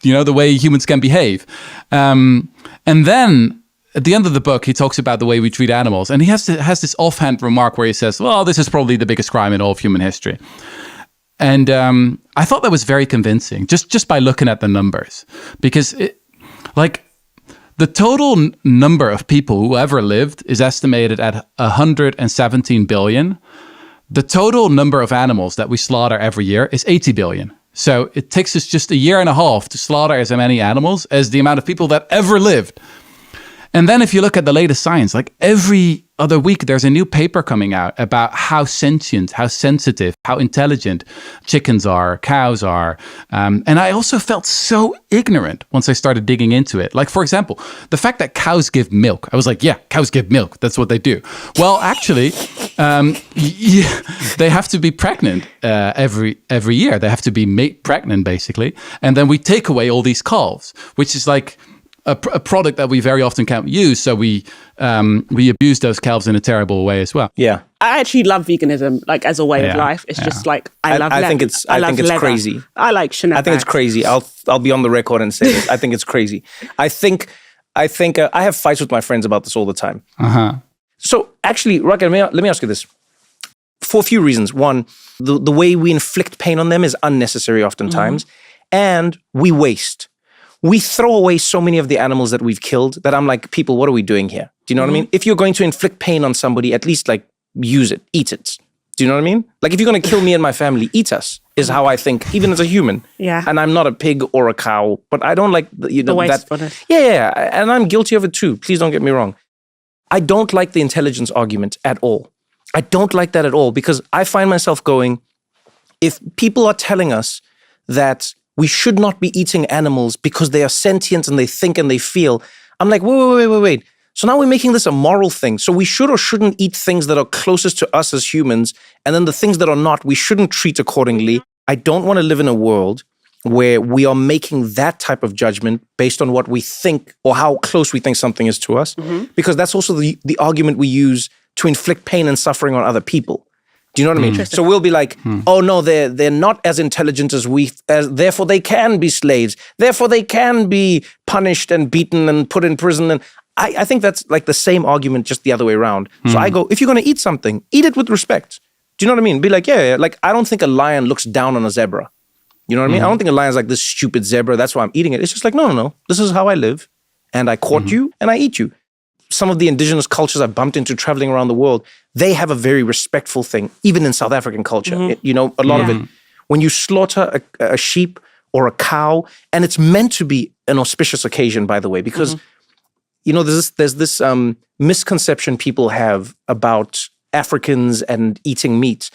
you know, the way humans can behave. And then at the end of the book, he talks about the way we treat animals, and he has this offhand remark where he says, well, this is probably the biggest crime in all of human history. And I thought that was very convincing, just by looking at the numbers, because the total number of people who ever lived is estimated at 117 billion. The total number of animals that we slaughter every year is 80 billion. So it takes us just a year and a half to slaughter as many animals as the amount of people that ever lived. And then if you look at the latest science, like every other week, there's a new paper coming out about how sentient, how sensitive, how intelligent chickens are, cows are. And I also felt so ignorant once I started digging into it. Like, for example, the fact that cows give milk. I was like, yeah, cows give milk. That's what they do. Well, actually, they have to be pregnant every year. They have to be made pregnant, basically. And then we take away all these calves, which is like a product that we very often can't use, so we abuse those calves in a terrible way as well. Yeah, I actually love veganism, like as a way of life. It's just like I love. I think it's crazy. I like Chanel. I think it's crazy. I'll be on the record and say this. I think it's crazy. I think I have fights with my friends about this all the time. So actually, Rutger, let me ask you this. For a few reasons. One, the way we inflict pain on them is unnecessary oftentimes, and we waste. We throw away so many of the animals that we've killed that I'm like, people, what are we doing here? Do you know what I mean? If you're going to inflict pain on somebody, at least like use it, eat it. Do you know what I mean? Like if you're going to kill me and my family, eat us is how I think, even as a human. Yeah. And I'm not a pig or a cow, but I don't like the wastefulness. Yeah. And I'm guilty of it too. Please don't get me wrong. I don't like the intelligence argument at all. I don't like that at all, because I find myself going, if people are telling us that we should not be eating animals because they are sentient and they think and they feel, I'm like, wait. So now we're making this a moral thing. So we should or shouldn't eat things that are closest to us as humans, and then the things that are not, we shouldn't treat accordingly. I don't want to live in a world where we are making that type of judgment based on what we think or how close we think something is to us, because that's also the argument we use to inflict pain and suffering on other people. Do you know what I mean? So we'll be like, oh no, they're not as intelligent as we, therefore they can be slaves. Therefore they can be punished and beaten and put in prison. And I think that's like the same argument, just the other way around. So I go, if you're going to eat something, eat it with respect. Do you know what I mean? Be like, yeah, like I don't think a lion looks down on a zebra. You know what I mean? I don't think a lion's like this stupid zebra, that's why I'm eating it. It's just like, no. This is how I live. And I caught you and I eat you. Some of the indigenous cultures I bumped into traveling around the world, they have a very respectful thing, even in South African culture. A lot of it. When you slaughter a sheep or a cow, and it's meant to be an auspicious occasion, by the way, because, there's this misconception people have about Africans and eating meat.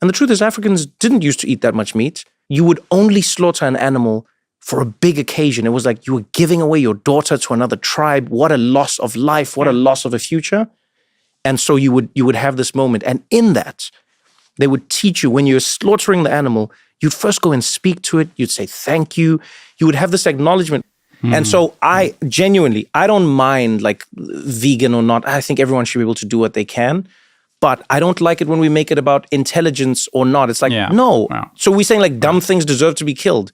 And the truth is, Africans didn't used to eat that much meat. You would only slaughter an animal for a big occasion. It was like you were giving away your daughter to another tribe. What a loss of life. What a loss of a future. And so you would have this moment. And in that, they would teach you, when you're slaughtering the animal, you'd first go and speak to it. You'd say, thank you. You would have this acknowledgement. And so I don't mind like vegan or not. I think everyone should be able to do what they can. But I don't like it when we make it about intelligence or not. It's like, no. Wow. So we're saying like dumb things deserve to be killed.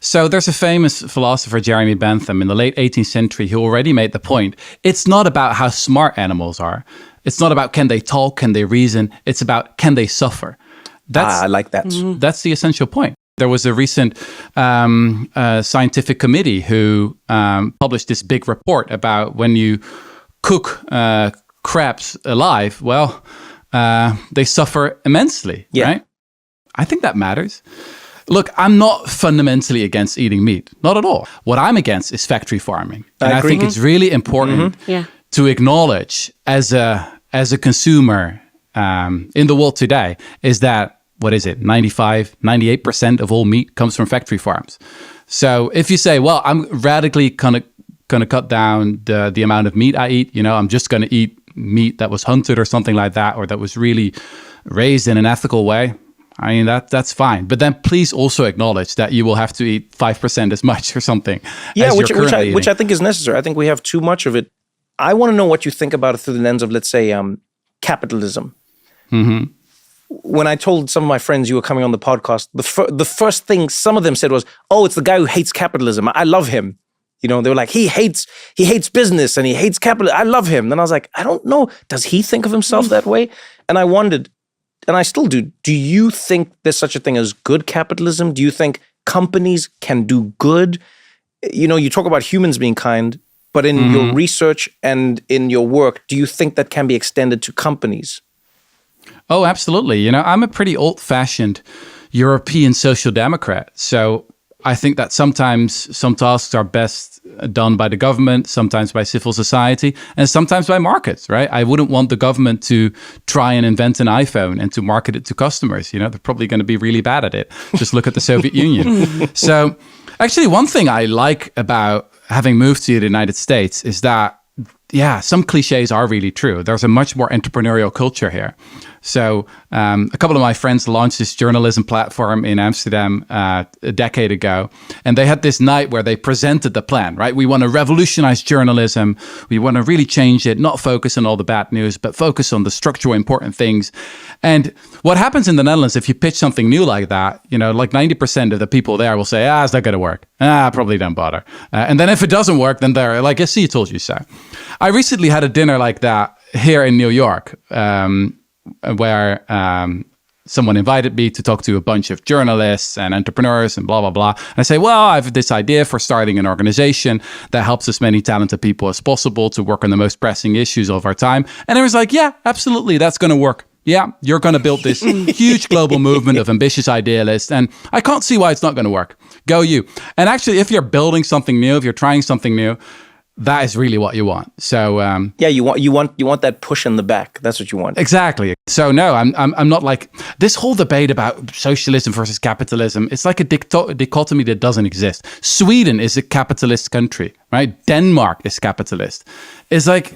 So there's a famous philosopher, Jeremy Bentham, in the late 18th century, who already made the point. It's not about how smart animals are. It's not about can they talk, can they reason. It's about can they suffer. I like that. That's the essential point. There was a recent scientific committee who published this big report about when you cook crabs alive, well, they suffer immensely, right? I think that matters. Look, I'm not fundamentally against eating meat. Not at all. What I'm against is factory farming. And I think it's really important to acknowledge as a consumer in the world today is that, 98% of all meat comes from factory farms. So if you say, well, I'm radically going to cut down the amount of meat I eat, I'm just going to eat meat that was hunted or something like that, or that was really raised in an ethical way. I mean, that's fine. But then please also acknowledge that you will have to eat 5% as much or something. Yeah, which I think is necessary. I think we have too much of it. I want to know what you think about it through the lens of, let's say, capitalism. Mm-hmm. When I told some of my friends you were coming on the podcast, the first thing some of them said was, "Oh, it's the guy who hates capitalism. I love him." You know, they were like, he hates business and he hates capital. I love him. Then I was like, I don't know. Does he think of himself that way? And I wondered, and I still do you think there's such a thing as good capitalism? Do you think companies can do good? You know, you talk about humans being kind, but in your research and in your work, do you think that can be extended to companies? Oh, absolutely. You know, I'm a pretty old-fashioned European social democrat. So I think that sometimes some tasks are best done by the government, sometimes by civil society, and sometimes by markets, right? I wouldn't want the government to try and invent an iPhone and to market it to customers. You know, they're probably going to be really bad at it. Just look at the Soviet Union. So actually, one thing I like about having moved to the United States is that, yeah, some cliches are really true. There's a much more entrepreneurial culture here. So a couple of my friends launched this journalism platform in Amsterdam a decade ago. And they had this night where they presented the plan, right? We want to revolutionize journalism. We want to really change it, not focus on all the bad news, but focus on the structural important things. And what happens in the Netherlands, if you pitch something new like that, you know, like 90% of the people there will say, it's not going to work. Probably don't bother. And then if it doesn't work, then they're like, I see, told you so. I recently had a dinner like that here in New York, where someone invited me to talk to a bunch of journalists and entrepreneurs and blah, blah, blah. And I say, well, I have this idea for starting an organization that helps as many talented people as possible to work on the most pressing issues of our time. And I was like, yeah, absolutely, that's going to work. Yeah, you're going to build this huge global movement of ambitious idealists, and I can't see why it's not going to work. Go you. And actually, if you're building something new, if you're trying something new, that is really what you want. So yeah, you want that push in the back. That's what you want. Exactly. So no, I'm not like this whole debate about socialism versus capitalism. It's like a dichotomy that doesn't exist. Sweden is a capitalist country, right? Denmark is capitalist. It's like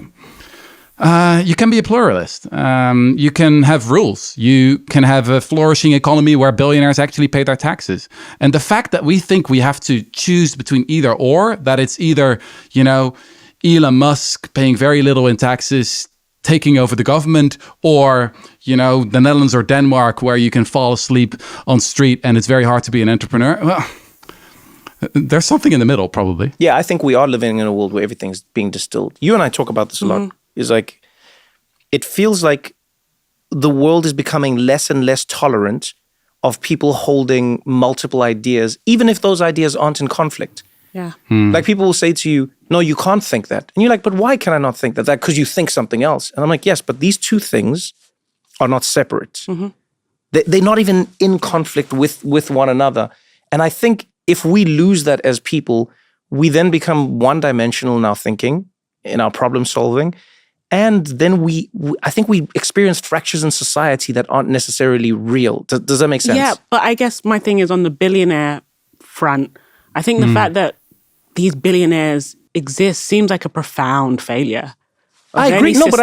you can be a pluralist. You can have rules. You can have a flourishing economy where billionaires actually pay their taxes. And the fact that we think we have to choose between either or, that it's either, you know, Elon Musk paying very little in taxes, taking over the government, or, you know, the Netherlands or Denmark where you can fall asleep on street and it's very hard to be an entrepreneur. Well, there's something in the middle, probably. Yeah, I think we are living in a world where everything's being distilled. You and I talk about this a lot. Is like, it feels like the world is becoming less and less tolerant of people holding multiple ideas, even if those ideas aren't in conflict. Yeah. Like people will say to you, no, you can't think that. And you're like, but why can I not think that? That because you think something else. And I'm like, yes, but these two things are not separate. They're not even in conflict with one another. And I think if we lose that as people, we then become one-dimensional in our thinking, in our problem solving. And then I think we experienced fractures in society that aren't necessarily real. Does that make sense? Yeah, but I guess my thing is on the billionaire front. I think the fact that these billionaires exist seems like a profound failure. I agree. No, but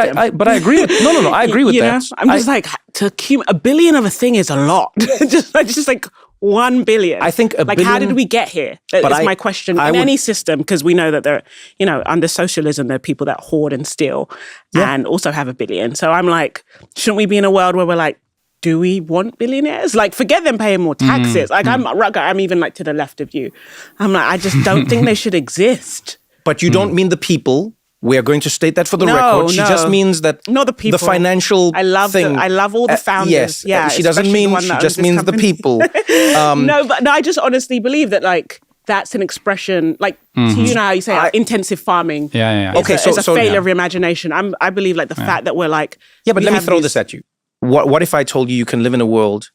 I agree with. No. I agree with that. Know? I'm just like to accumulate a billion of a thing is a lot. just like 1 billion. I think a billion. How did we get here? That's my question. In any system, because we know that there, you know, under socialism, there are people that hoard and steal and also have a billion. So I'm like, shouldn't we be in a world where we're like, do we want billionaires? Like, forget them paying more taxes. Like, I'm Rutger, I'm even like to the left of you. I'm like, I just don't think they should exist. But you don't mean the people. We are going to state that for the record. She just means that not the people. The financial I love all the founders. Yes, yeah. She doesn't mean. She just means the people. No, but I just honestly believe that like that's an expression. Like you know how you say intensive farming. Yeah. Okay, so it's a failure of imagination. I believe like the fact that we're like but let me throw this at you. What if I told you can live in a world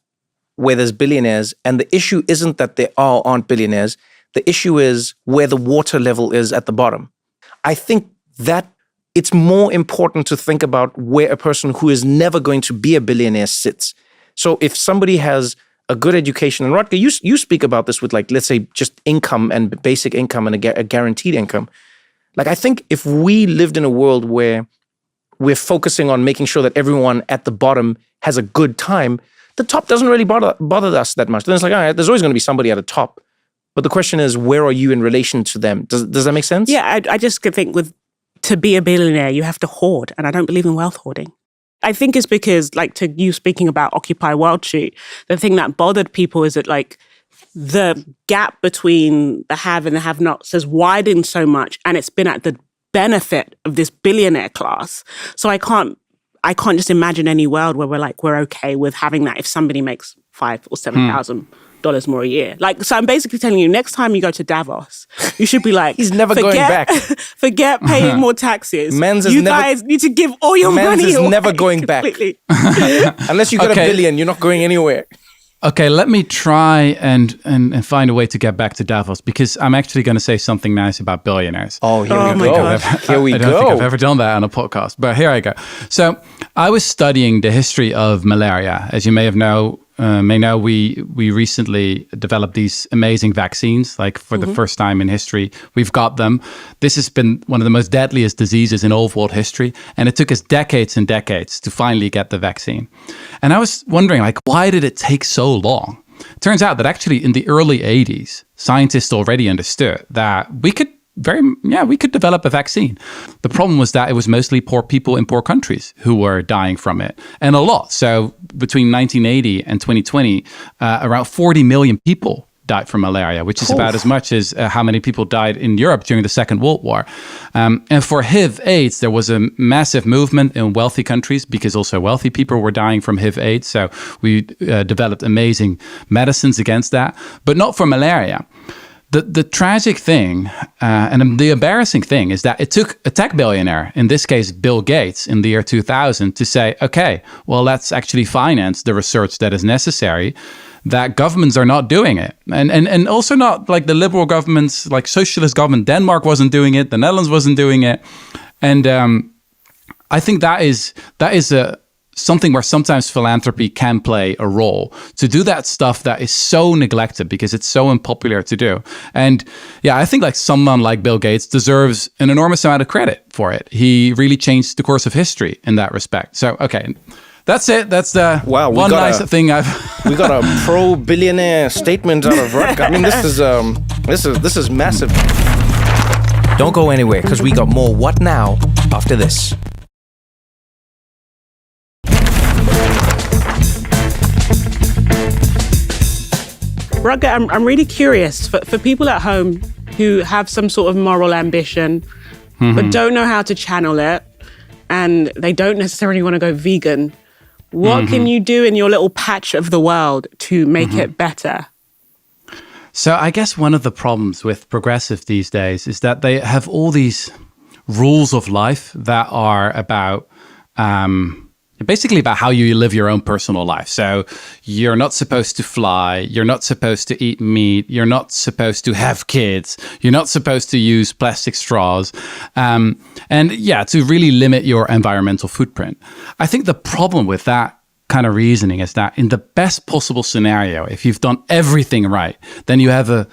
where there's billionaires and the issue isn't that there aren't billionaires. The issue is where the water level is at the bottom. I think that it's more important to think about where a person who is never going to be a billionaire sits. So if somebody has a good education, and Rutger, you speak about this with like, let's say just income and basic income and a guaranteed income. Like I think if we lived in a world where we're focusing on making sure that everyone at the bottom has a good time, the top doesn't really bother us that much. Then it's like, all right, there's always going to be somebody at the top. But the question is, where are you in relation to them? Does that make sense? Yeah, I just think to be a billionaire, you have to hoard. And I don't believe in wealth hoarding. I think it's because, like, to you speaking about Occupy Wall Street, the thing that bothered people is that, like, the gap between the have and the have-nots has widened so much, and it's been at the benefit of this billionaire class. So I can't just imagine any world where we're okay with having that if somebody makes $5,000 or $7,000 more a year. Like, so I'm basically telling you, next time you go to Davos, you should be like, he's never going back. Forget paying more taxes. You guys need to give all your money away. is never going completely. back. Unless you got $1 billion, you're not going anywhere. Okay, let me try and find a way to get back to Davos, because I'm actually going to say something nice about billionaires. Oh, here we go. I don't think I've ever done that on a podcast, but here I go. So I was studying the history of malaria. As you may know, we recently developed these amazing vaccines, like for the first time in history. We've got them. This has been one of the most deadliest diseases in all of world history. And it took us decades and decades to finally get the vaccine. And I was wondering, like, why did it take so long? It turns out that actually in the early 80s, scientists already understood that we could develop a vaccine. The problem was that it was mostly poor people in poor countries who were dying from it, and a lot. So between 1980 and 2020, around 40 million people died from malaria, which is about as much as how many people died in Europe during the Second World War. And for HIV/AIDS, there was a massive movement in wealthy countries because also wealthy people were dying from HIV/AIDS. So we developed amazing medicines against that, but not for malaria. The tragic thing and the embarrassing thing is that it took a tech billionaire, in this case Bill Gates, in the year 2000 to say, okay, well, let's actually finance the research that is necessary, that governments are not doing it. And also not like the liberal governments, like socialist government. Denmark wasn't doing it. The Netherlands wasn't doing it. And I think that is something where sometimes philanthropy can play a role, to do that stuff that is so neglected because it's so unpopular to do. And yeah, I think like someone like Bill Gates deserves an enormous amount of credit for it. He really changed the course of history in that respect. So, okay, that's it. That's the one nice thing I've... We got a pro-billionaire statement out of Rutger. I mean, this is massive. Don't go anywhere, because we got more What Now after this. Rutger, I'm really curious for people at home who have some sort of moral ambition, but don't know how to channel it, and they don't necessarily want to go vegan. What can you do in your little patch of the world to make it better? So I guess one of the problems with progressive these days is that they have all these rules of life that are about basically about how you live your own personal life. So you're not supposed to fly, you're not supposed to eat meat, you're not supposed to have kids, you're not supposed to use plastic straws, and yeah, to really limit your environmental footprint. I think the problem with that kind of reasoning is that in the best possible scenario, if you've done everything right, then you have a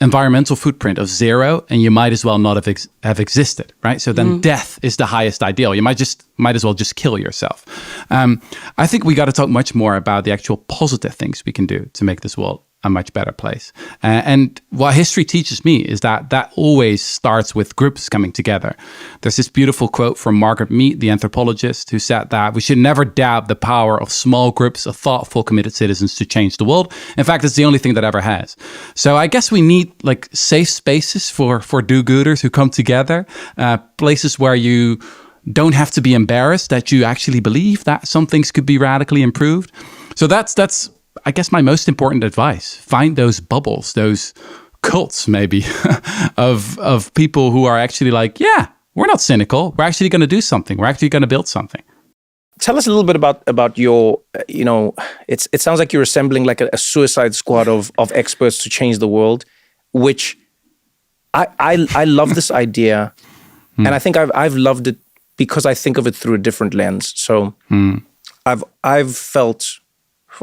environmental footprint of 0, and you might as well not have existed, right? So then death is the highest ideal. You might as well just kill yourself. I think we got to talk much more about the actual positive things we can do to make this world a much better place. And what history teaches me is that always starts with groups coming together. There's this beautiful quote from Margaret Mead, the anthropologist, who said that we should never doubt the power of small groups of thoughtful, committed citizens to change the world. In fact, it's the only thing that ever has. So I guess we need like safe spaces for do-gooders who come together, places where you don't have to be embarrassed that you actually believe that some things could be radically improved. So that's I guess my most important advice. Find those bubbles, those cults maybe of people who are actually like, yeah, we're not cynical. We're actually going to do something. We're actually going to build something. Tell us a little bit about your, it sounds like you're assembling like a suicide squad of experts to change the world, which I love this idea. And I think I've loved it because I think of it through a different lens. So I've felt,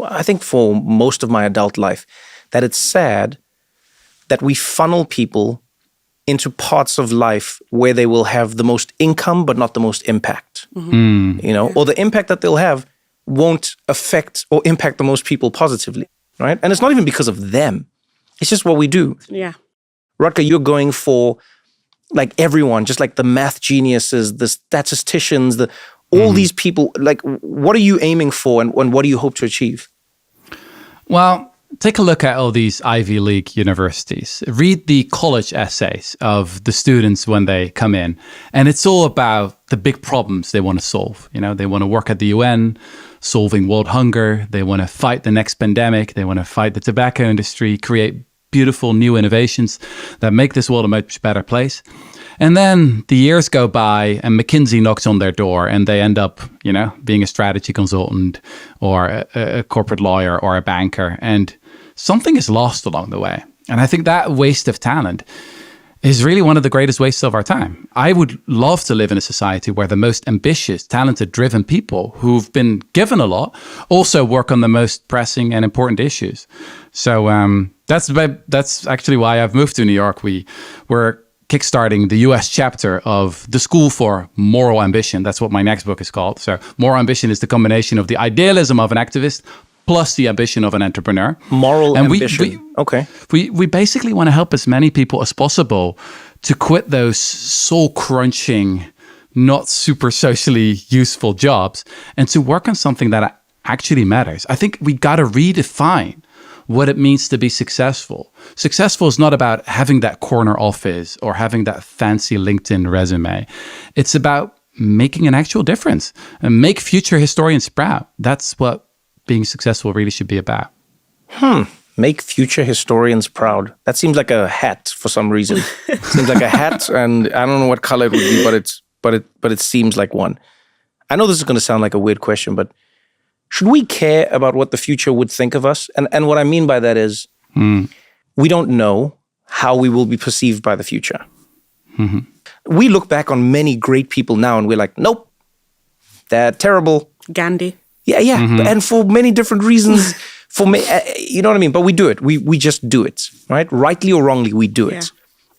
I think for most of my adult life, that it's sad that we funnel people into parts of life where they will have the most income but not the most impact. Or the impact that they'll have won't affect or impact the most people positively, right? And it's not even because of them. It's just what we do. Yeah. Rutger, you're going for like everyone, just like the math geniuses, the statisticians, all these people. Like, what are you aiming for, and what do you hope to achieve? Well, take a look at all these Ivy League universities. Read the college essays of the students when they come in. And it's all about the big problems they want to solve. They want to work at the UN, solving world hunger. They want to fight the next pandemic. They want to fight the tobacco industry, create beautiful new innovations that make this world a much better place. And then the years go by and McKinsey knocks on their door and they end up, being a strategy consultant or a corporate lawyer or a banker. And something is lost along the way. And I think that waste of talent is really one of the greatest wastes of our time. I would love to live in a society where the most ambitious, talented, driven people who've been given a lot also work on the most pressing and important issues. So that's actually why I've moved to New York. We're kickstarting the US chapter of the School for Moral Ambition. That's what my next book is called. So Moral Ambition is the combination of the idealism of an activist plus the ambition of an entrepreneur. Moral ambition. Okay. We basically want to help as many people as possible to quit those soul-crunching, not super socially useful jobs and to work on something that actually matters. I think we got to redefine what it means to be successful. Successful is not about having that corner office or having that fancy LinkedIn resume. It's about making an actual difference and make future historians proud. That's what being successful really should be about. Make future historians proud. That seems like a hat for some reason. Seems like a hat, and I don't know what color it would be, but it seems like one. I know this is going to sound like a weird question, but should we care about what the future would think of us? And what I mean by that is we don't know how we will be perceived by the future. We look back on many great people now and we're like, nope, they're terrible. Gandhi. Yeah. And for many different reasons, you know what I mean? But we do it. We just do it, right? Rightly or wrongly, we do it.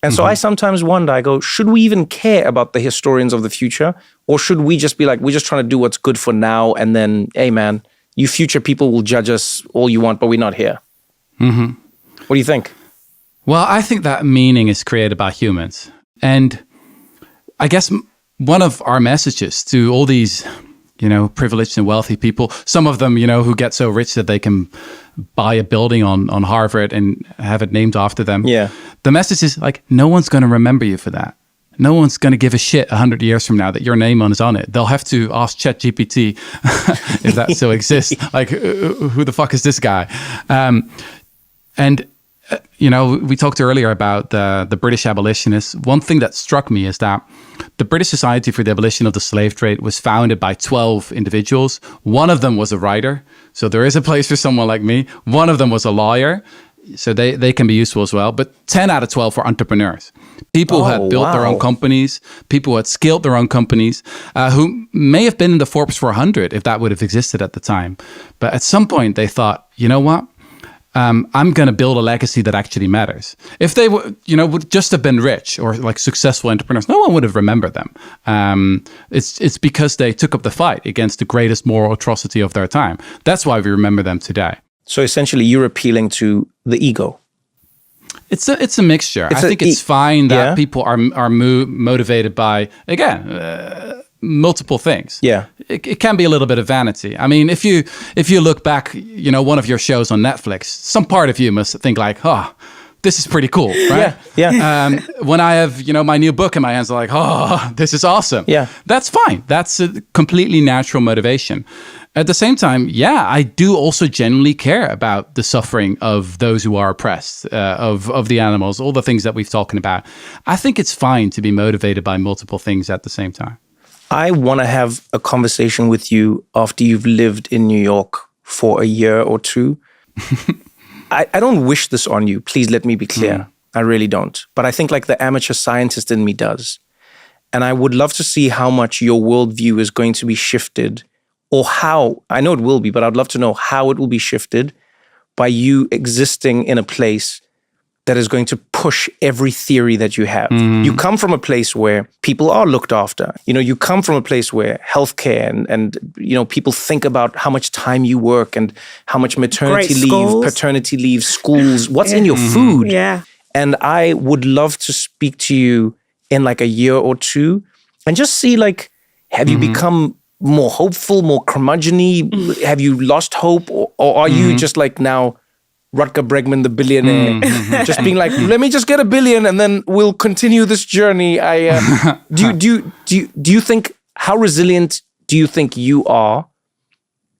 And so I sometimes wonder, I go, should we even care about the historians of the future? Or should we just be like, we're just trying to do what's good for now. And then, hey man, you future people will judge us all you want, but we're not here. What do you think? Well, I think that meaning is created by humans. And I guess one of our messages to all these privileged and wealthy people, some of them, who get so rich that they can buy a building on Harvard and have it named after them. Yeah. The message is like, no one's going to remember you for that. No one's going to give a shit 100 years from now that your name is on it. They'll have to ask ChatGPT if that still exists. Like, who the fuck is this guy? We talked earlier about the British abolitionists. One thing that struck me is that the British Society for the Abolition of the Slave Trade was founded by 12 individuals. One of them was a writer. So there is a place for someone like me. One of them was a lawyer. So they can be useful as well. But 10 out of 12 were entrepreneurs. People who had built their own companies, people who had scaled their own companies, who may have been in the Forbes 400 if that would have existed at the time. But at some point they thought, you know what? I'm going to build a legacy that actually matters. If they would just have been rich or like successful entrepreneurs, no one would have remembered them. It's because they took up the fight against the greatest moral atrocity of their time. That's why we remember them today. So essentially, you're appealing to the ego. It's a mixture. I think it's fine that people are motivated by, again, multiple things. Yeah. It can be a little bit of vanity. I mean, if you look back, one of your shows on Netflix, some part of you must think like, oh, this is pretty cool, right? Yeah. When I have, my new book in my hands, I'm like, oh, this is awesome. Yeah. That's fine. That's a completely natural motivation. At the same time, I do also genuinely care about the suffering of those who are oppressed, of the animals, all the things that we've talking about. I think it's fine to be motivated by multiple things at the same time. I want to have a conversation with you after you've lived in New York for a year or two. I don't wish this on you. Please let me be clear. I really don't. But I think like the amateur scientist in me does. And I would love to see how much your worldview is going to be shifted, or how, I know it will be, but I'd love to know how it will be shifted by you existing in a place that is going to push every theory that you have. You come from a place where people are looked after. You come from a place where healthcare and people think about how much time you work and how much maternity leave, paternity leave, schools, what's in your food. Yeah. And I would love to speak to you in like a year or two and just see like, have you become more hopeful, more curmudgeon-y? Have you lost hope? Or are you just like now Rutger Bregman, the billionaire, just being like, let me just get $1 billion and then we'll continue this journey. Do you think, how resilient do you think you are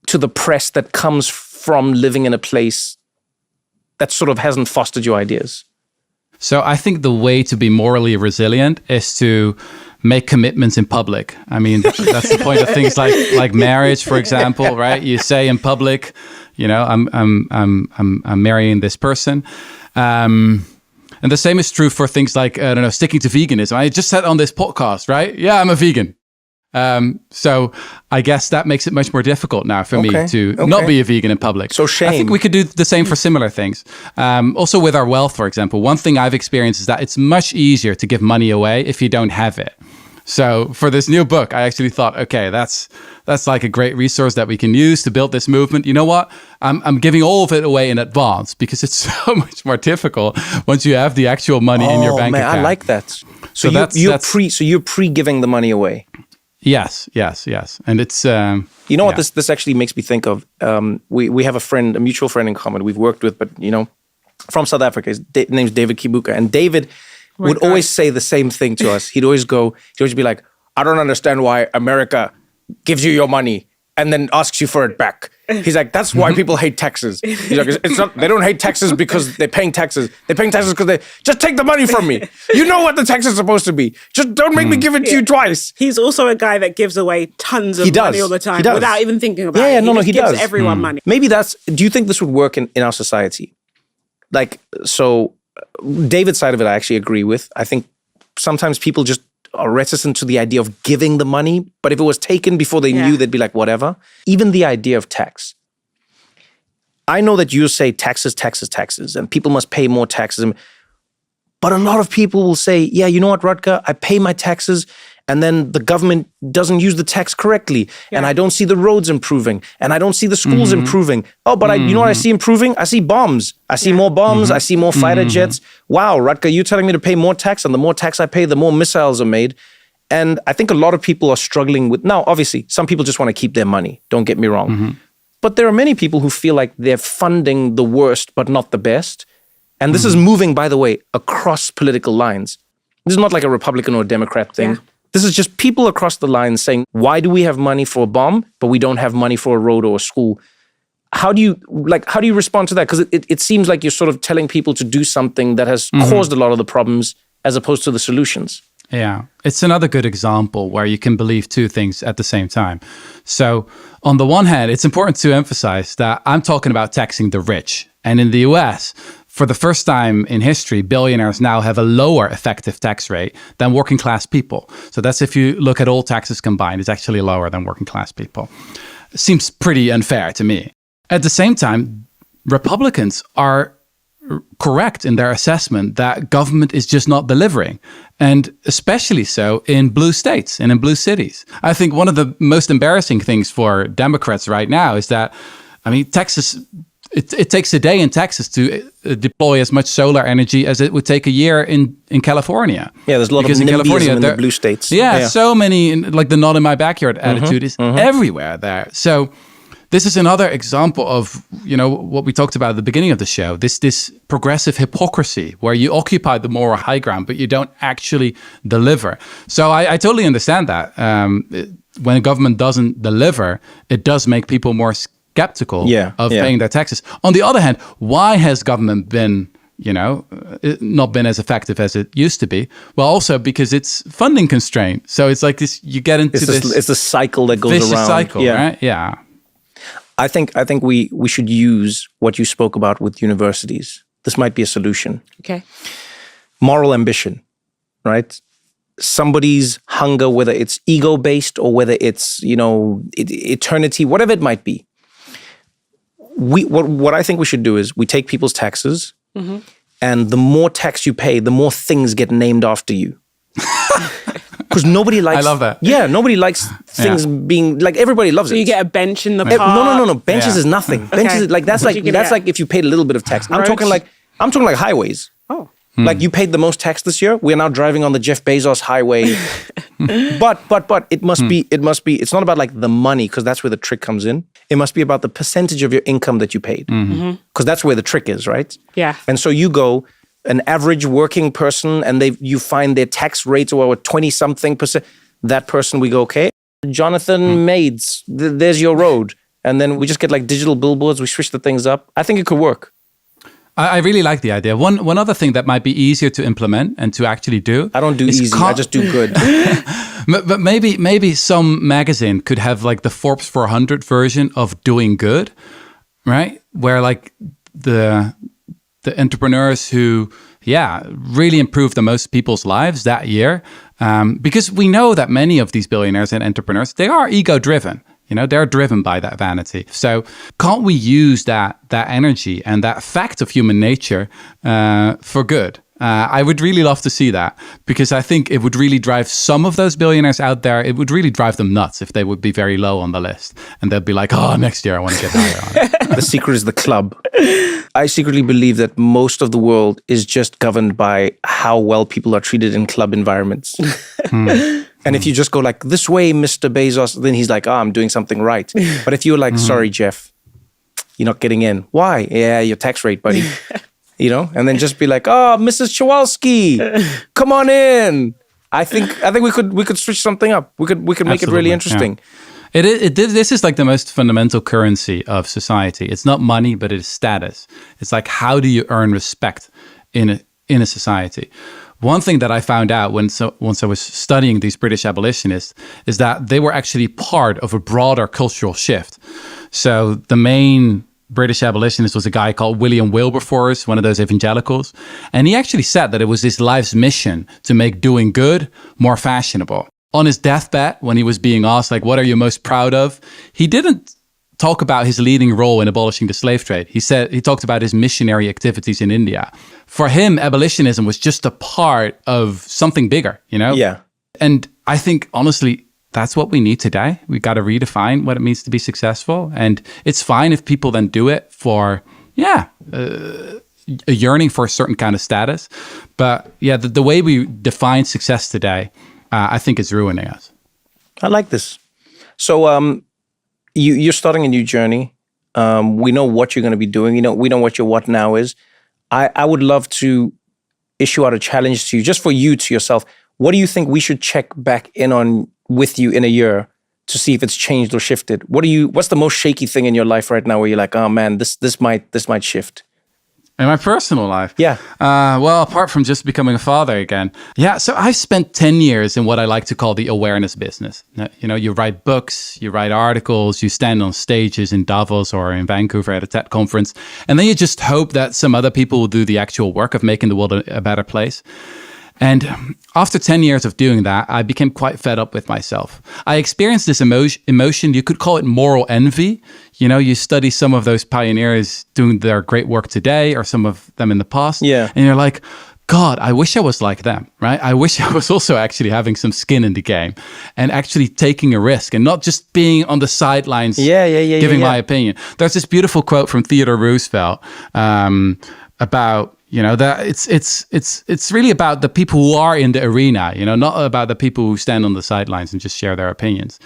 to the press that comes from living in a place that sort of hasn't fostered your ideas? So I think the way to be morally resilient is to make commitments in public. I mean, that's the point of things like marriage, for example, right? You say in public, I'm marrying this person. And the same is true for things like, sticking to veganism. I just said on this podcast, right? Yeah, I'm a vegan. So I guess that makes it much more difficult now for me to not be a vegan in public. So shame. I think we could do the same for similar things. Also with our wealth, for example, one thing I've experienced is that it's much easier to give money away if you don't have it. So for this new book, I actually thought, okay, that's like a great resource that we can use to build this movement. You know what? I'm giving all of it away in advance because it's so much more difficult once you have the actual money in your bank account. I like that. So you're pre-giving the money away. Yes. And it's... what this actually makes me think of? We have a mutual friend in common we've worked with, but, from South Africa. His name's David Kibuka. And David would always say the same thing to us. He'd always be like, I don't understand why America gives you your money and then asks you for it back. He's like, that's why people hate taxes. He's like, it's not, they don't hate taxes because they're paying taxes. They're paying taxes because they just take the money from me. You know what the tax is supposed to be. Just don't make me give it to you twice. He's also a guy that gives away tons of money all the time without even thinking about it. He gives does. everyone money. Maybe do you think this would work in our society? Like, so David's side of it, I actually agree with. I think sometimes people just are reticent to the idea of giving the money, but if it was taken before they knew, they'd be like, whatever. Even the idea of tax. I know that you say taxes, and people must pay more taxes. But a lot of people will say, yeah, you know what, Rutger, I pay my taxes, and then the government doesn't use the tax correctly, and I don't see the roads improving, and I don't see the schools improving. Oh, but you know what I see improving? I see bombs. I see more bombs. I see more fighter jets. Wow, Rutger, you're telling me to pay more tax, and the more tax I pay, the more missiles are made. And I think a lot of people are struggling with, now, obviously, some people just want to keep their money. Don't get me wrong. But there are many people who feel like they're funding the worst, but not the best. And this is moving, by the way, across political lines. This is not like a Republican or a Democrat thing. This is just people across the line saying, why do we have money for a bomb, but we don't have money for a road or a school? How do you respond to that? Because it seems like you're sort of telling people to do something that has caused a lot of the problems as opposed to the solutions. Yeah, it's another good example where you can believe two things at the same time. So on the one hand, it's important to emphasize that I'm talking about taxing the rich. And in the US, for the first time in history, billionaires now have a lower effective tax rate than working class people. So that's, if you look at all taxes combined, it's actually lower than working class people. It seems pretty unfair to me. At the same time, Republicans are correct in their assessment that government is just not delivering, and especially so in blue states and in blue cities. I think one of the most embarrassing things for Democrats right now is that, Texas, it takes a day in Texas to deploy as much solar energy as it would take a year in California. Yeah, there's a lot of NIMBYism in the blue states. Yeah, so many, like the not in my backyard attitude is everywhere there. So this is another example of, what we talked about at the beginning of the show, this progressive hypocrisy where you occupy the moral high ground, but you don't actually deliver. So I totally understand that. When a government doesn't deliver, it does make people more skeptical of paying their taxes. On the other hand, why has government been, not been as effective as it used to be? Well, also because it's funding constrained. So it's like this, you get into it's the cycle that goes vicious around. Cycle, right? Yeah. I think we should use what you spoke about with universities. This might be a solution. Okay. Moral ambition, right? Somebody's hunger, whether it's ego-based or whether it's, eternity, whatever it might be. What I think we should do is we take people's taxes And the more tax you pay, the more things get named after you. Because nobody likes... I love that. Yeah, nobody likes things being... Like, everybody loves it. So you get a bench in the park? No. Benches is nothing. Benches is like... That's like if you paid a little bit of tax. I'm talking like highways. Oh. Like, you paid the most tax this year. We're now driving on the Jeff Bezos highway. But it must be... It's not about like the money, because that's where the trick comes in. It must be about the percentage of your income that you paid. Because that's where the trick is, right? Yeah. And so you go... An average working person, and you find their tax rates were 20-something%. That person, we go, okay, Jonathan Maids, there's your road. And then we just get like digital billboards. We switch the things up. I think it could work. I really like the idea. One other thing that might be easier to implement and to actually do. I don't do easy. I just do good. But maybe some magazine could have like the Forbes 400 version of doing good, right? Where like the entrepreneurs who, really improved the most people's lives that year. Because we know that many of these billionaires and entrepreneurs, they are ego-driven. You know, they're driven by that vanity. So can't we use that energy and that fact of human nature for good? I would really love to see that, because I think it would really drive some of those billionaires out there. It would really drive them nuts if they would be very low on the list. And they'd be like, oh, next year I want to get higher on it. The secret is the club. I secretly believe that most of the world is just governed by how well people are treated in club environments. And if you just go like, this way, Mr. Bezos, then he's like, I'm doing something right. But if you're like, sorry, Jeff, you're not getting in. Why? Yeah, your tax rate, buddy. You know, and then just be like, oh, Mrs. Chowalski, come on in. I think we could switch something up. We could make it really interesting. Yeah. This is like the most fundamental currency of society. It's not money, but it is status. It's like, how do you earn respect in a society? One thing that I found out once I was studying these British abolitionists is that they were actually part of a broader cultural shift. So the main British abolitionist was a guy called William Wilberforce, one of those evangelicals. And he actually said that it was his life's mission to make doing good more fashionable. On his deathbed, when he was being asked, like, what are you most proud of? He didn't talk about his leading role in abolishing the slave trade. He talked about his missionary activities in India. For him, abolitionism was just a part of something bigger, you know? Yeah. And I think, honestly, that's what we need today. We got to redefine what it means to be successful. And it's fine if people then do it for, a yearning for a certain kind of status. But the way we define success today, I think is ruining us. I like this. So you're starting a new journey. We know what you're going to be doing. We know what your what now is. I would love to issue out a challenge to you, just for you, to yourself. What do you think we should check back in on with you in a year to see if it's changed or shifted? What's the most shaky thing in your life right now where you're like, oh man, this might shift? In my personal life? Yeah. Well, apart from just becoming a father again. Yeah, so I've spent 10 years in what I like to call the awareness business. You know, you write books, you write articles, you stand on stages in Davos or in Vancouver at a TED conference, and then you just hope that some other people will do the actual work of making the world a better place. And after 10 years of doing that, I became quite fed up with myself. I experienced this emotion, you could call it moral envy. You know, you study some of those pioneers doing their great work today, or some of them in the past. Yeah. And you're like, God, I wish I was like them, right? I wish I was also actually having some skin in the game and actually taking a risk and not just being on the sidelines giving my opinion. There's this beautiful quote from Theodore Roosevelt about, you know, that it's really about the people who are in the arena, you know, not about the people who stand on the sidelines and just share their opinions.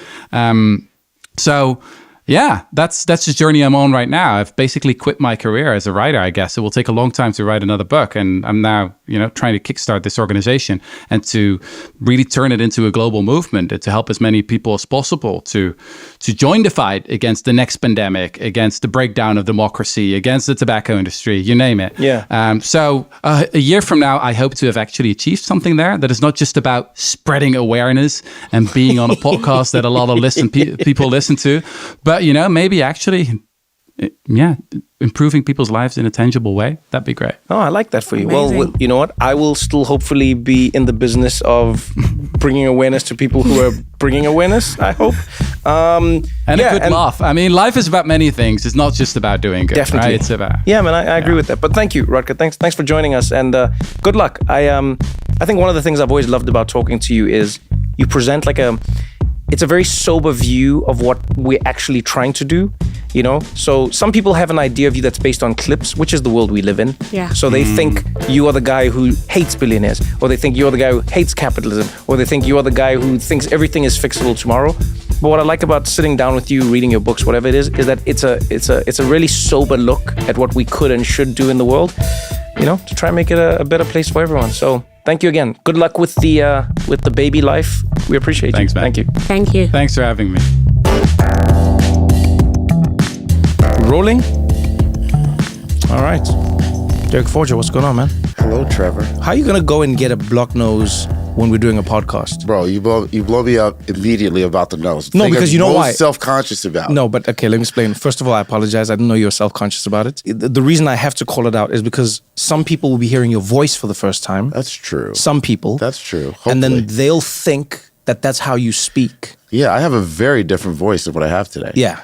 So yeah, that's the journey I'm on right now. I've basically quit my career as a writer, I guess. It will take a long time to write another book. And I'm now, you know, trying to kickstart this organization and to really turn it into a global movement and to help as many people as possible to join the fight against the next pandemic, against the breakdown of democracy, against the tobacco industry, you name it. Yeah. So a year from now, I hope to have actually achieved something there that is not just about spreading awareness and being on a podcast that a lot of people listen to, but, you know, maybe actually improving people's lives in a tangible way, that'd be great. Oh, I like that for you. Amazing. Well, you know what? I will still hopefully be in the business of bringing awareness to people who are bringing awareness, I hope. And a good laugh. I mean, life is about many things. It's not just about doing good. Definitely. Right? It's about... Yeah, man, I agree with that. But thank you, Rutger. Thanks for joining us, and good luck. I think one of the things I've always loved about talking to you is you present it's a very sober view of what we're actually trying to do, you know? So some people have an idea of you that's based on clips, which is the world we live in. Yeah. So they think you are the guy who hates billionaires, or they think you're the guy who hates capitalism, or they think you are the guy who thinks everything is fixable tomorrow. But what I like about sitting down with you, reading your books, whatever it is that it's a really sober look at what we could and should do in the world, you know, to try and make it a better place for everyone. So thank you again. Good luck with the baby life. We appreciate Thanks, you. man. Thank you. Thank you. Thanks for having me. Rolling. All right. Derek Forger, what's going on, man? Hello, Trevor. How are you going to go and get a block nose when we're doing a podcast? Bro, you blow me up immediately about the nose. No, because you know why? Self-conscious about. No, but okay, let me explain. First of all, I apologize. I didn't know you were self-conscious about it. The reason I have to call it out is because some people will be hearing your voice for the first time. That's true. Some people. That's true. Hopefully. And then they'll think that that's how you speak. Yeah, I have a very different voice than what I have today. Yeah.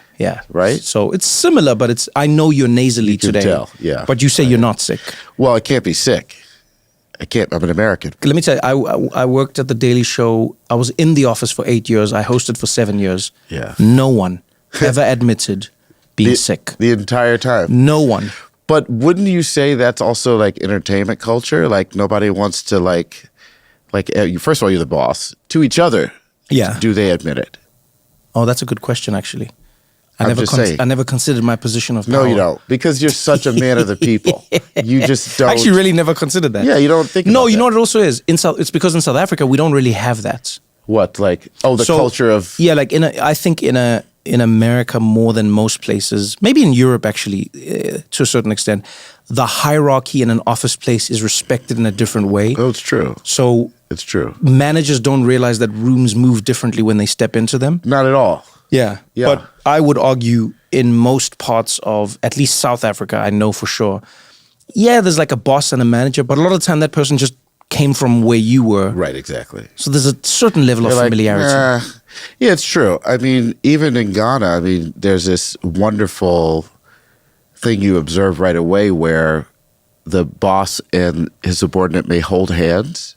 Right? So it's similar, but I know you're nasally You can today. tell, yeah. But you say you're not sick. Well, I can't be sick. I'm an American. Let me tell you, I worked at the Daily Show. I was in the office for 8 years. I hosted for 7 years. Yeah. No one ever admitted being sick. The entire time. No one. But wouldn't you say that's also like entertainment culture? Like nobody wants to first of all, you're the boss. To each other, Yeah. do they admit it? Oh, that's a good question, actually. I never considered my position of power. No, you don't. Because you're such a man of the people. You just don't. I actually really never considered that. Yeah, you don't think No, about you know that. what it also is? It's because in South Africa, we don't really have that. What, like, the culture of... Yeah, like I think in America more than most places, maybe in Europe actually, to a certain extent, the hierarchy in an office place is respected in a different way. Oh, it's true. So It's true. managers don't realize that rooms move differently when they step into them. Not at all. Yeah. But I would argue in most parts of at least South Africa, I know for sure, yeah, there's like a boss and a manager, but a lot of the time that person just came from where you were. Right, exactly. So there's a certain level of familiarity. Yeah, it's true. I mean, even in Ghana, there's this wonderful thing you observe right away where the boss and his subordinate may hold hands,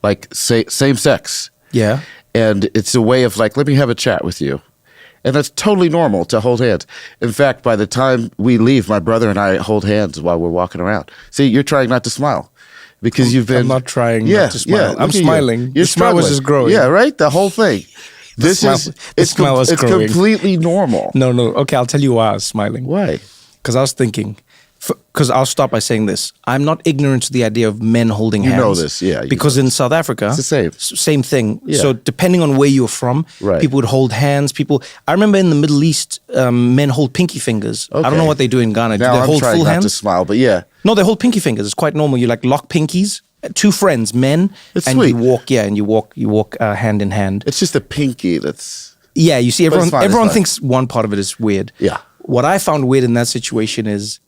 like same sex. Yeah. And it's a way of like, let me have a chat with you. And that's totally normal to hold hands. In fact, by the time we leave, my brother and I hold hands while we're walking around. See, you're trying not to smile because you've been... I'm not trying not to smile. I'm smiling. You're the smile was just growing. Yeah, right? The whole thing. It's completely normal. No. Okay, I'll tell you why I was smiling. Why? Because I was thinking... Because I'll start by saying this. I'm not ignorant to the idea of men holding hands. You know this, yeah. Because in South Africa... It's the same. Same thing. Yeah. So depending on where you're from, people would hold hands. I remember in the Middle East, men hold pinky fingers. Okay. I don't know what they do in Ghana. Now do they hold I'm trying full not hands? to smile, but yeah. No, they hold pinky fingers. It's quite normal. You like lock pinkies. Two friends, men. It's and sweet. you walk hand in hand. It's just a pinky that's... Yeah, you see, it's fine, everyone thinks one part of it is weird. Yeah. What I found weird in that situation is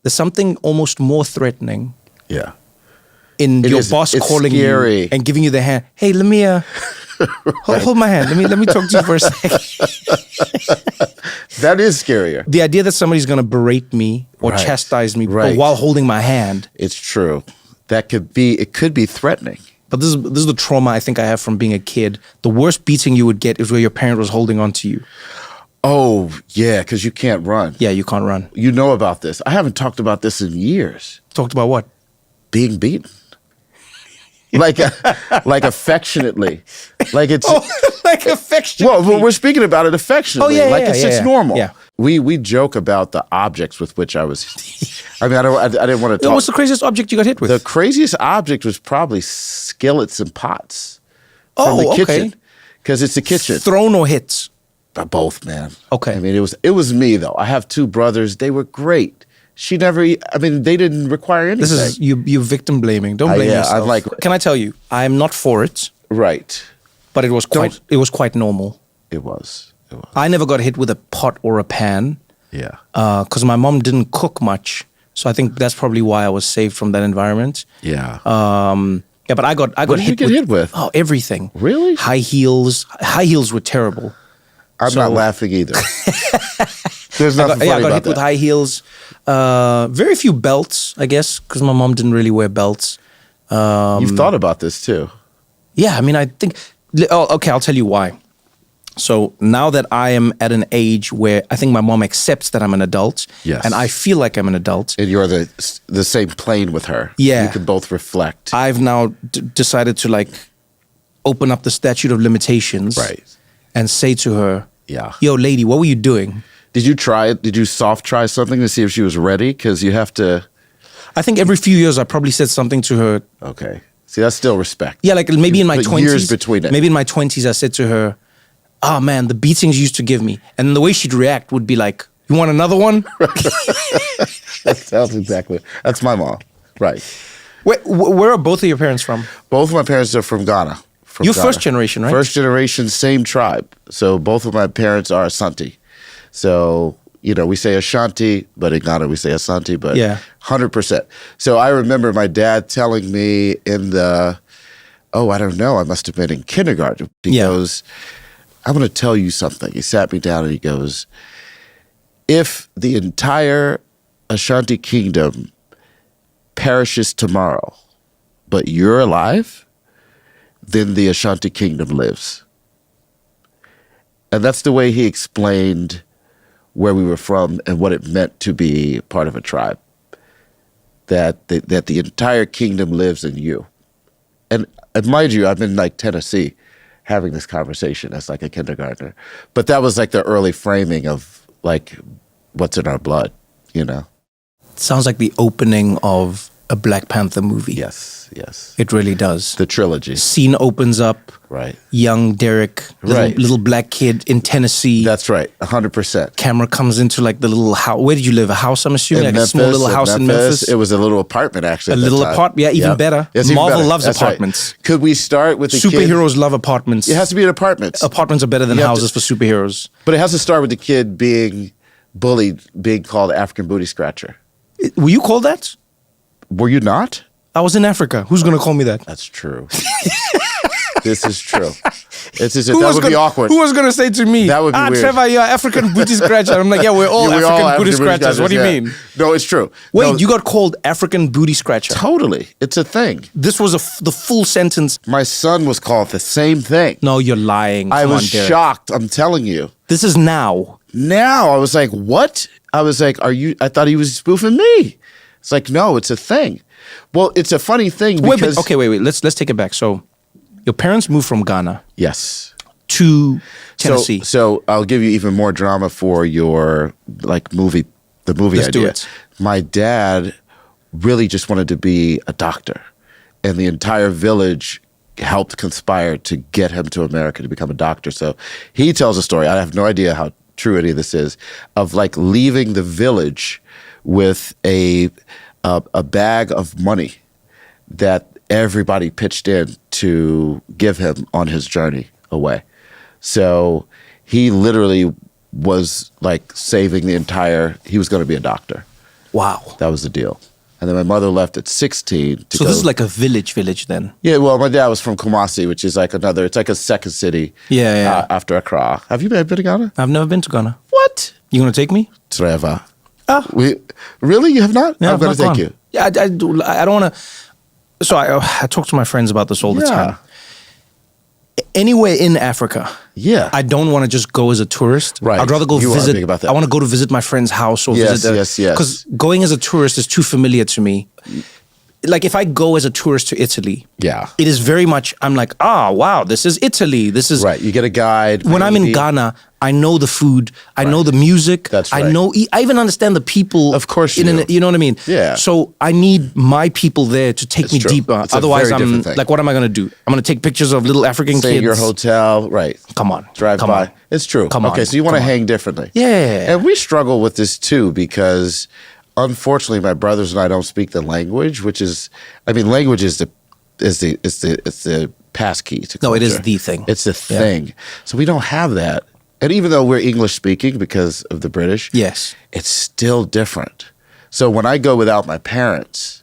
there's something almost more threatening Yeah. in your boss It's calling scary. you and giving you the hand. Hey, let me hold my hand. Let me talk to you for a second. That is scarier. The idea that somebody's going to berate me or Right. chastise me Right. while holding my hand. It's true. It could be threatening. But this is the trauma I think I have from being a kid. The worst beating you would get is where your parent was holding on to you. Oh, yeah, because you can't run. Yeah, you can't run. You know about this. I haven't talked about this in years. Talked about what? Being beaten. Like affectionately. Like it's... like affectionately. Well, we're speaking about it affectionately. Oh, yeah, it's yeah, just yeah. normal. Yeah. We joke about the objects with which I was... I didn't want to talk... What's the craziest object you got hit with? The craziest object was probably skillets and pots from the kitchen. Because it's a kitchen. Thrown or hits? Both, man. Okay. I mean, it was me, though. I have two brothers. They were great. They didn't require anything. This is you victim blaming. Don't blame yourself. Can I tell you, I'm not for it. Right. But it was quite normal. It was. I never got hit with a pot or a pan. Yeah. Because my mom didn't cook much. So I think that's probably why I was saved from that environment. Yeah. Yeah, but I got What did you get hit with? Oh, everything. Really? High heels. High heels were terrible. I'm not laughing either. There's nothing funny I got about hit with that. high heels. Very few belts, I guess, because my mom didn't really wear belts. You've thought about this too. Yeah, I mean, I think. Oh, okay, I'll tell you why. So now that I am at an age where I think my mom accepts that I'm an adult, Yes. and I feel like I'm an adult, And you're the same plane with her. Yeah. You can both reflect. I've now decided to like open up the statute of limitations, Right. and say to her, Yeah. "Yo, lady, what were you doing?" Did you try it? Did you soft try something to see if she was ready? Because you have to. I think every few years I probably said something to her. Okay. See, that's still respect. Yeah, like maybe in my Put 20s. years between it. Maybe in my 20s I said to her, "Oh man, the beatings you used to give me." And the way she'd react would be like, "You want another one?" That sounds exactly. That's my mom. Right. Where are both of your parents from? Both of my parents are from Ghana. You're first generation, right? First generation, same tribe. So both of my parents are Asante. So, we say Ashanti, but in Ghana we say Asante, but Yeah. 100%. So I remember my dad telling me in I don't know, I must have been in kindergarten. He goes, "I'm going to tell you something." He sat me down and he goes, "If the entire Ashanti kingdom perishes tomorrow, but you're alive, then the Ashanti kingdom lives." And that's the way he explained where we were from and what it meant to be part of a tribe. That the entire kingdom lives in you. And mind you, I'm in like Tennessee having this conversation as like a kindergartner. But that was like the early framing of like what's in our blood, Sounds like the opening of a Black Panther movie. Yes. It really does. The trilogy. Scene opens up. Right. Young Derek, little black kid in Tennessee. That's right. 100%. Camera comes into like the little house. Where did you live? A house, I'm assuming? In Like a small little house in Memphis? It was a little apartment, actually. A little apartment. Yeah, even better. Yes, even Marvel better. loves That's apartments. Right. Could we start with the Superheroes love apartments. Kid? It has to be an apartment. Apartments are better than houses for superheroes. But it has to start with the kid being bullied, being called African booty scratcher. Were you called that? Were you not? I was in Africa. Who's going to call me that? That's true. This is true. That would be awkward. Who was going to say to me, that would be weird. Trevor, you're African booty scratcher. I'm like, yeah, we're all African booty scratchers. What do you mean? No, it's true. Wait, you got called African booty scratcher? Totally. It's a thing. This was the full sentence. My son was called the same thing. No, you're lying. I was shocked. I'm telling you. This is now. Now, I was like, what? I was like, I thought he was spoofing me. It's like, no, it's a thing. Well, it's a funny thing because... Wait. Let's take it back. So, your parents moved from Ghana. Yes. To Tennessee. So I'll give you even more drama for your movie, the movie Let's idea. do it. My dad really just wanted to be a doctor, and the entire village helped conspire to get him to America to become a doctor. So he tells a story. I have no idea how true any of this is, of like leaving the village with a bag of money that everybody pitched in to give him on his journey away. So he literally was like saving he was going to be a doctor. Wow. That was the deal. And then my mother left at 16 to So this is like a village then? Yeah, well, my dad was from Kumasi, which is like it's like a second city after Accra. Have you been to Ghana? I've never been to Ghana. What? You going to take me? Trevor. Ah. Really? You have not? Yeah, I'm going to take you. Yeah, I don't want to. So I talk to my friends about this all the time. Anywhere in Africa, I don't want to just go as a tourist. Right. I'd rather go You are visit. big about that. I want to go to visit my friend's house or visit. Yes. Because going as a tourist is too familiar to me. Like if I go as a tourist to Italy, it is very much. I'm like, wow, this is Italy. This is right. You get a guide. When I'm in Ghana, I know the food. I know the music. That's right. I even understand the people. Of course you do. You know what I mean? Yeah. So I need my people there to take me deeper. It's Otherwise, a very I'm different thing. like, what am I going to do? I'm going to take pictures of little African Stay kids. at your hotel. Right. Come on. Drive Come by. on. It's true. Come on. Okay, so you want to hang differently. Yeah. And we struggle with this too because unfortunately my brothers and I don't speak the language, which is, language is the pass key to culture. No, it is the thing. It's the thing. So we don't have that And even though we're English speaking because of the British, yes, it's still different. So when I go without my parents,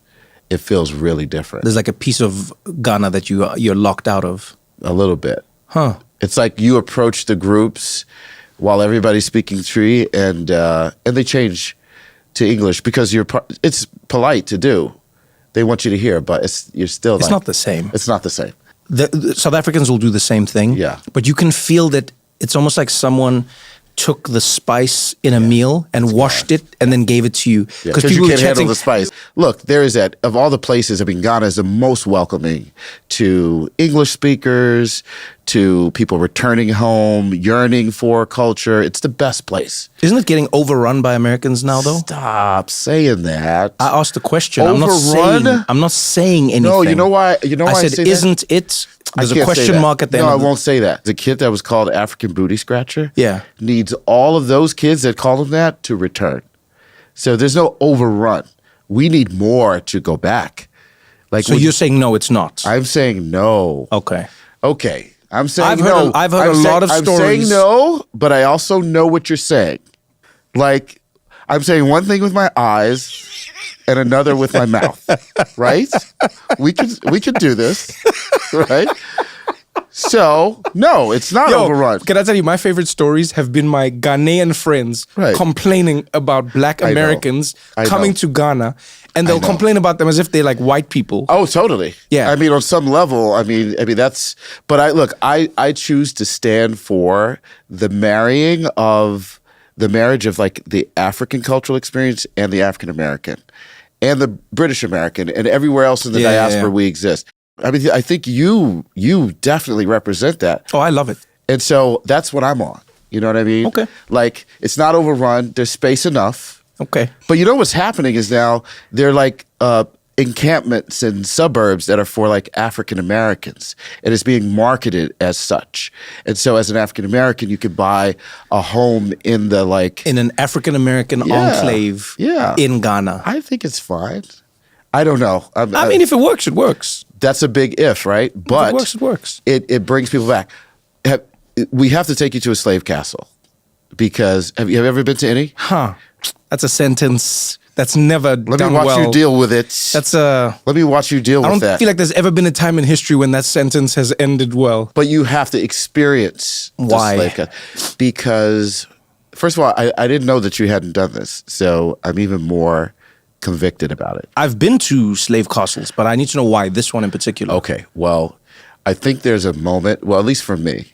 it feels really different. There's like a piece of Ghana that you're locked out of. A little bit. Huh. It's like you approach the groups while everybody's speaking Tree, and they change to English because it's polite to do. They want you to hear, but you're still. It's not the same. It's not the same. The South Africans will do the same thing. Yeah. But you can feel that it's almost like someone took the spice in a meal and washed it and then gave it to you. Because you can't handle the spice. Look, there is that, of all the places, I mean, Ghana is the most welcoming to English speakers, to people returning home, yearning for culture. It's the best place. Isn't it getting overrun by Americans now, though? Stop saying that. I asked the question. Overrun? I'm not saying anything. No, you know why? You know why I said, isn't it? There's a question mark at the end. No, I won't say that. The kid that was called African Booty Scratcher needs all of those kids that call him that to return. So there's no overrun. We need more to go back. So you're saying no, it's not? I'm saying no. Okay. I'm saying I've heard a lot of stories. I'm saying no, but I also know what you're saying. Like, I'm saying one thing with my eyes and another with my mouth, right? We could do this, right? So, no, it's not overrun. Can I tell you, my favorite stories have been my Ghanaian friends complaining about Black Americans coming to Ghana, and they'll complain about them as if they're like white people. Oh, totally. Yeah. I mean, on some level, I mean that's. But I choose to stand for the marriage of like the African cultural experience and the African American, and the British American, and everywhere else in the diaspora we exist. I mean, I think you definitely represent that. Oh, I love it. And so that's what I'm on. You know what I mean? Okay. Like, it's not overrun. There's space enough. Okay. But you know what's happening is now they're like encampments and suburbs that are for like African Americans, and it's being marketed as such. And so as an African American, you could buy a home in an African American enclave in Ghana. I think it's fine. I don't know. I mean, if it works, it works. That's a big if, right? But if it works, it works. It brings people back. We have to take you to a slave castle, because have you ever been to any? That's a sentence that's never done well. Let me watch you deal with it. Let me watch you deal with that. I don't feel like there's ever been a time in history when that sentence has ended well. But you have to experience the slave castle. Because, first of all, I didn't know that you hadn't done this, so I'm even more convicted about it. I've been to slave castles, but I need to know why this one in particular. Okay, well, I think there's a moment, well, at least for me,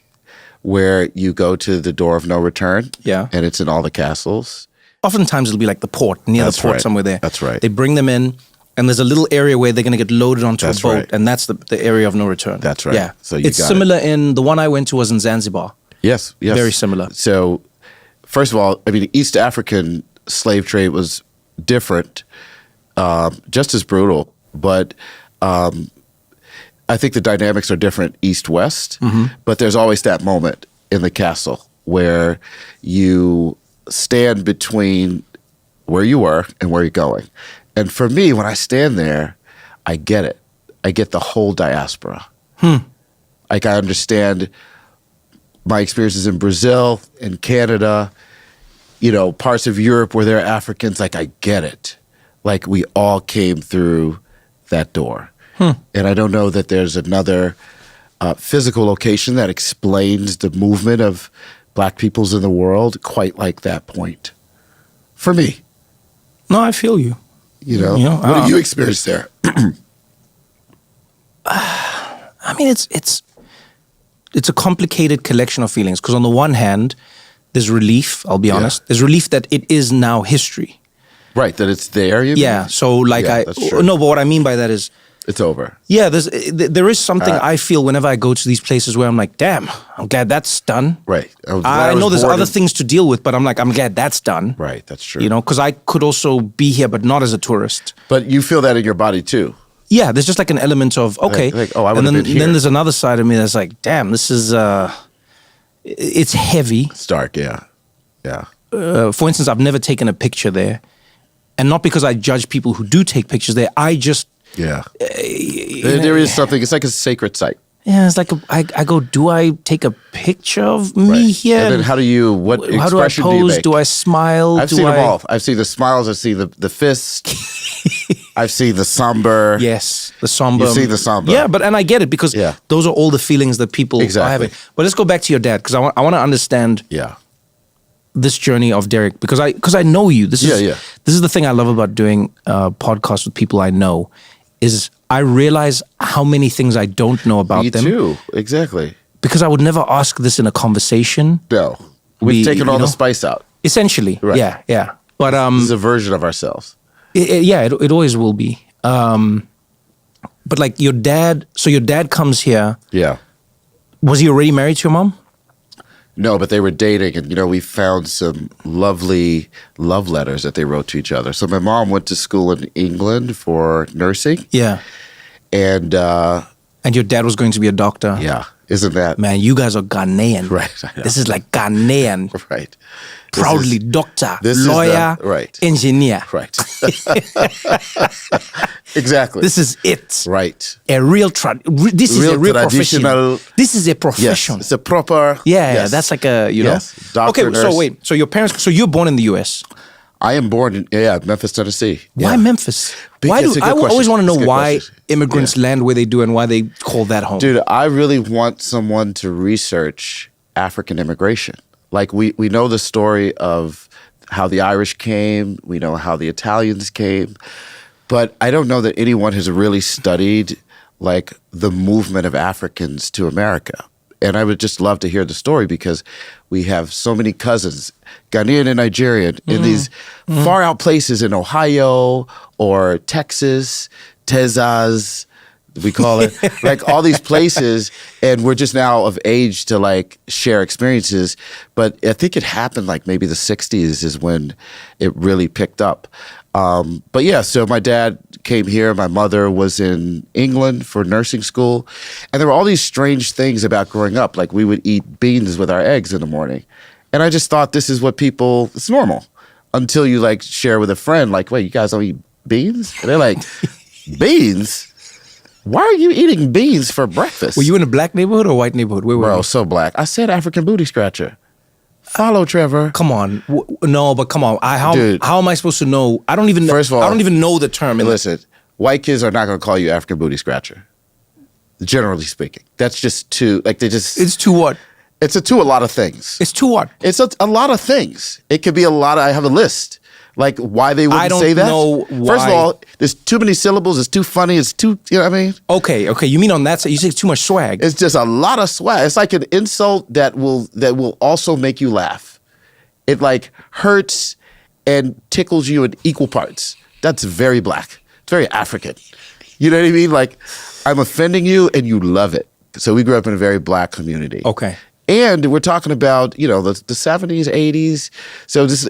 where you go to the door of no return. Yeah. And it's in all the castles. Oftentimes it'll be like the port, near the port somewhere there. That's right. They bring them in, and there's a little area where they're going to get loaded onto a boat, and that's the area of no return. That's right. Yeah. So it's similar in, the one I went to was in Zanzibar. Yes. Very similar. So, first of all, I mean, East African slave trade was different, just as brutal, but I think the dynamics are different east-west, but there's always that moment in the castle where you stand between where you were and where you're going. And for me, when I stand there, I get it. I get the whole diaspora. Like, I understand my experiences in Brazil, in Canada, parts of Europe where there are Africans. Like, I get it. Like, we all came through that door. And I don't know that there's another physical location that explains the movement of Black peoples in the world quite like that point. For me. No, I feel you. What do you experience there? I mean, it's a complicated collection of feelings, because on the one hand, there's relief, I'll be honest. There's relief that it is now history. Right, that it's there, you mean? Yeah, so like that's true. No, but what I mean by that is, it's over. Yeah, there is something I feel whenever I go to these places where I'm like, damn, I'm glad that's done. Right. I know there's other things to deal with, but I'm glad that's done. Right, that's true. Because I could also be here, but not as a tourist. But you feel that in your body too. Yeah, there's just like an element of, okay. I would have been here. Then there's another side of me that's like, damn, this is, it's heavy. It's dark, yeah. For instance, I've never taken a picture there. And not because I judge people who do take pictures there. I just... Yeah. There is something, it's like a sacred site. Yeah, it's like I go, do I take a picture of me here? And then how do you expression I do you pose? make? Do I smile? I've seen them all. I've seen the smiles. I've seen the fist. I've seen the somber. Yes, the somber. You see the somber. Yeah, and I get it because those are all the feelings that people are having. But let's go back to your dad because I want to understand this journey of Derek because I know you. This is the thing I love about doing podcasts with people I know is I realize how many things I don't know about them. Me too, exactly. Because I would never ask this in a conversation. No, we've taken all the spice out. Essentially, right. yeah. But this is a version of ourselves. It always will be. But like your dad comes here. Yeah. Was he already married to your mom? No, but they were dating, and we found some lovely love letters that they wrote to each other. So my mom went to school in England for nursing. Yeah. And your dad was going to be a doctor. Yeah. Isn't that? Man, you guys are Ghanaian. Right. This is like Ghanaian. Right. Proudly doctor, lawyer, engineer. Right. Exactly. This is it. Right. This is a real profession. This is a profession. Yes, it's a proper. Yeah, that's like a, doctor, okay, nurse. so wait. So your parents, so you're born in the U.S.? I am born in, Memphis, Tennessee. Why Memphis? I always want to know why immigrants land where they do and why they call that home. Dude, I really want someone to research African immigration. Like we know the story of how the Irish came. We know how the Italians came. But I don't know that anyone has really studied like the movement of Africans to America. And I would just love to hear the story because we have so many cousins, Ghanaian and Nigerian, in these far out places in Ohio or Texas, Texas, we call it, like all these places. And we're just now of age to like share experiences. But I think it happened like maybe the 60s is when it really picked up. But yeah, so my dad came here. My mother was in England for nursing school. And there were all these strange things about growing up. Like we would eat beans with our eggs in the morning. And I just thought this is what it's normal. Until you like share with a friend, like, wait, you guys don't eat beans? And they're like, beans? Why are you eating beans for breakfast? Were you in a black neighborhood or white neighborhood? Where were you? Bro, so black. I said African booty scratcher. Follow Trevor. Come on, no, but come on. How am I supposed to know? I don't even. First of all, I don't even know the term. Listen, white kids are not going to call you African booty scratcher. Generally speaking, that's just too like they just. It's too what? It's a lot of things. It's too what? It's a lot of things. It could be a lot of. I have a list. Like why they wouldn't say that. I don't know why. First of all, there's too many syllables. It's too funny. It's too. You know what I mean? Okay. You mean on that side? You say it's too much swag. It's just a lot of swag. It's like an insult that will also make you laugh. It like hurts and tickles you in equal parts. That's very black. It's very African. You know what I mean? Like I'm offending you and you love it. So we grew up in a very black community. Okay. And we're talking about, the 70s, 80s. So this,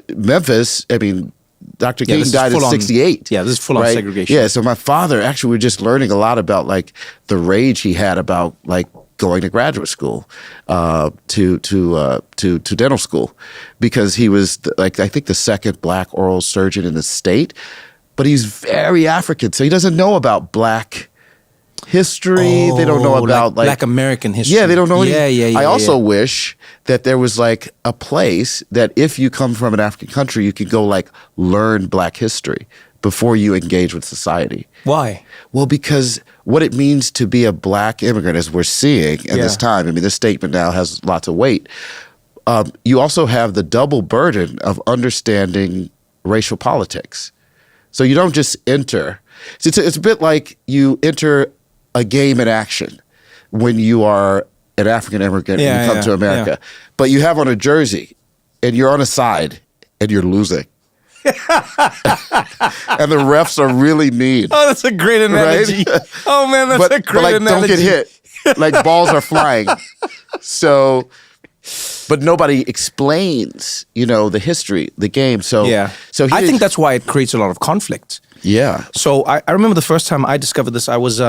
Memphis, I mean, Dr. King died in 68. Yeah, this is full on segregation. Yeah, so my father, actually, we were just learning a lot about like the rage he had about like going to graduate school, to dental school, because he was like, I think the second black oral surgeon in the state, but he's very African. So he doesn't know about black history. They don't know about like Black American history. Yeah, they don't know. Yeah. I also wish that there was like a place that if you come from an African country, you could go like learn black history before you engage with society. Why? Well, because what it means to be a black immigrant, as we're seeing in this time, I mean, this statement now has lots of weight. You also have the double burden of understanding racial politics. So you don't just enter. It's a bit like you enter a game in action when you are an African immigrant and you come to America. Yeah. But you have on a jersey and you're on a side and you're losing. And the refs are really mean. Oh, that's a great analogy. Right? Oh, man, that's a great analogy. Don't get hit. Like balls are flying. So, but nobody explains, the history, the game. So, I think that's why it creates a lot of conflict. Yeah. So I remember the first time I discovered this, I was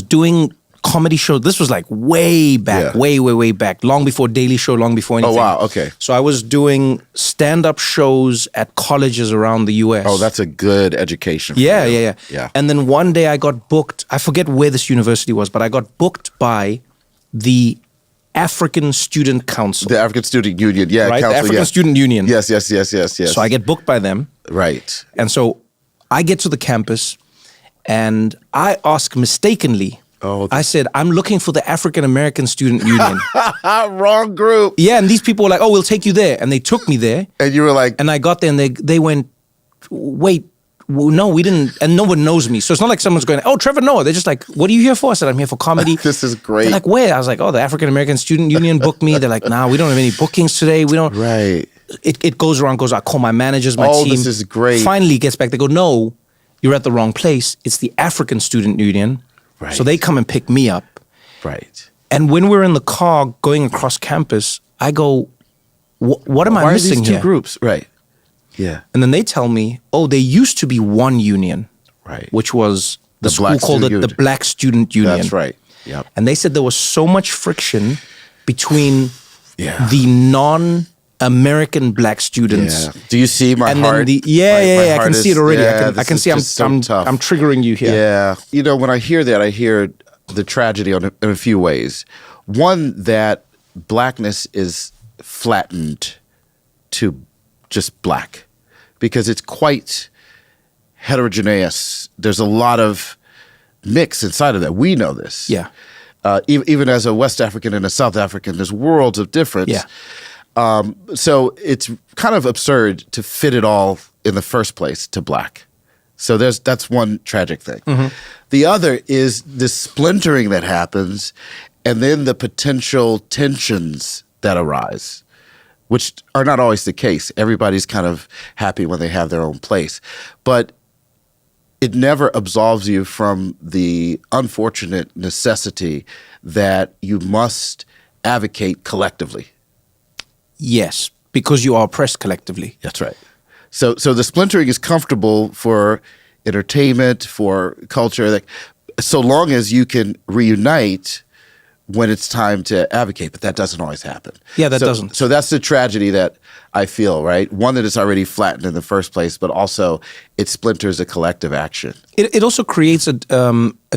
doing comedy show. This was like way back, way back, long before Daily Show, long before anything. Oh, wow. Okay. So I was doing stand-up shows at colleges around the U.S. Oh, that's a good education. Yeah. And then one day I got booked. I forget where this university was, but I got booked by the African Student Council. The African Student Union, right? Council, the African Student Union. Yes. So I get booked by them. Right. And so I get to the campus and I ask mistakenly, I said, I'm looking for the African American Student Union. Wrong group. Yeah, and these people were like, oh, we'll take you there. And they took me there. And you were like... And I got there and they went, wait, no, we didn't. And no one knows me. So it's not like someone's going, oh, Trevor Noah. They're just like, what are you here for? I said, I'm here for comedy. This is great. They're like, where? I was like, oh, the African American Student Union booked me. They're like, nah, we don't have any bookings today. We don't. Right. It goes around, I call my managers, my team. This is great. Finally gets back. They go, no, you're at the wrong place. It's the African Student Union. Right. So they come and pick me up. Right. And when we're in the car going across campus, I go, what am I Why missing are these two here? groups? Right. Yeah. And then they tell me, oh, there used to be one union. Right. Which was the school Black called Student the Black Student Union. That's right. Yep. And they said there was so much friction between the non-American Black students. Yeah. Do you see my and heart? Then My I heart can see it already. I can see I'm tough. I'm triggering you here. Yeah. You know, when I hear that, I hear the tragedy in a few ways. One, that blackness is flattened to just black because it's quite heterogeneous. There's a lot of mix inside of that. We know this. Yeah. Even as a West African and a South African, there's worlds of difference. Yeah. So it's kind of absurd to fit it all in the first place to black. So that's one tragic thing. Mm-hmm. The other is the splintering that happens and then the potential tensions that arise, which are not always the case. Everybody's kind of happy when they have their own place. But it never absolves you from the unfortunate necessity that you must advocate collectively. Yes, because you are oppressed collectively. That's right. So the splintering is comfortable for entertainment, for culture, like, so long as you can reunite when it's time to advocate, but that doesn't always happen. Yeah, that doesn't. So that's the tragedy that I feel, right? One, that it's already flattened in the first place, but also it splinters a collective action. It also creates a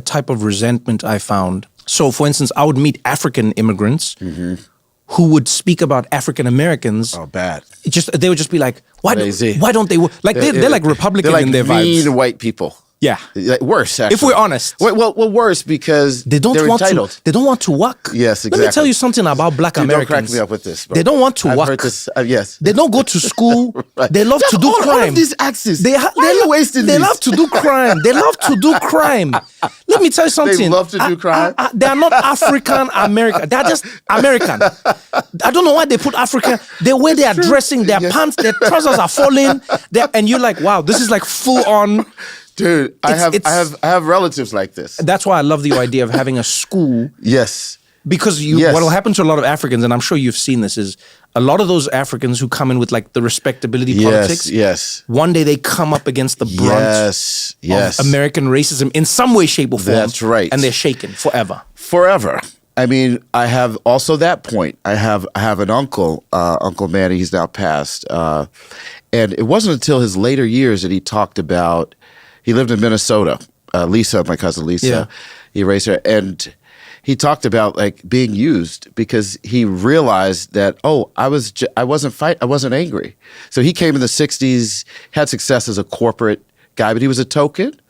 type of resentment, I found. So, for instance, I would meet African immigrants who would speak about African Americans. Oh, bad. They would just be like, why don't they work? Like they're like Republican they're like in their vibes. mean white people. Yeah. Like worse, actually. If we're honest. Well, worse because they're entitled. They don't want to work. Yes, exactly. Let me tell you something about Black Americans. Don't crack me up with this, bro. They don't want to I've work. Heard this, yes. They don't go to school. Right. They love to do crime. All of these axes. Why are you wasting these? They love to do crime. They love to do crime. Let me tell you something. They love to do crime? They are not African American. They are just American. I don't know why they put African. The way they are dressing, their pants, their trousers are falling. And you're like, wow, this is like full on. Dude, I have relatives like this. That's why I love the idea of having a school. Yes. Because what will happen to a lot of Africans, and I'm sure you've seen this, is a lot of those Africans who come in with like the respectability politics. Yes. One day they come up against the brunt of American racism in some way, shape, or form. That's right. And they're shaken forever. Forever. I mean, I have also that point. I have an uncle, Uncle Manny. He's now passed, and it wasn't until his later years that he talked about. He lived in Minnesota. Lisa, my cousin Lisa, he raised her, and he talked about like being used because he realized that I wasn't angry. So he came in the '60s, had success as a corporate guy, but he was a token.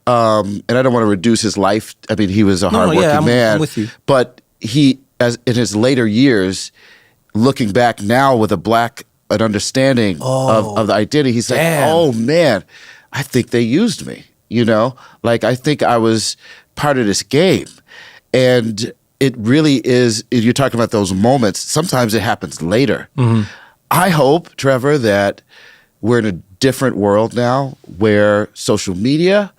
And I don't want to reduce his life. I mean, he was a hardworking man. I'm with you. But he, as in his later years, looking back now with an understanding of the identity, he's like, oh man, I think they used me, like I think I was part of this game. And it really is, you're talking about those moments, sometimes it happens later. Mm-hmm. I hope, Trevor, that we're in a different world now where social media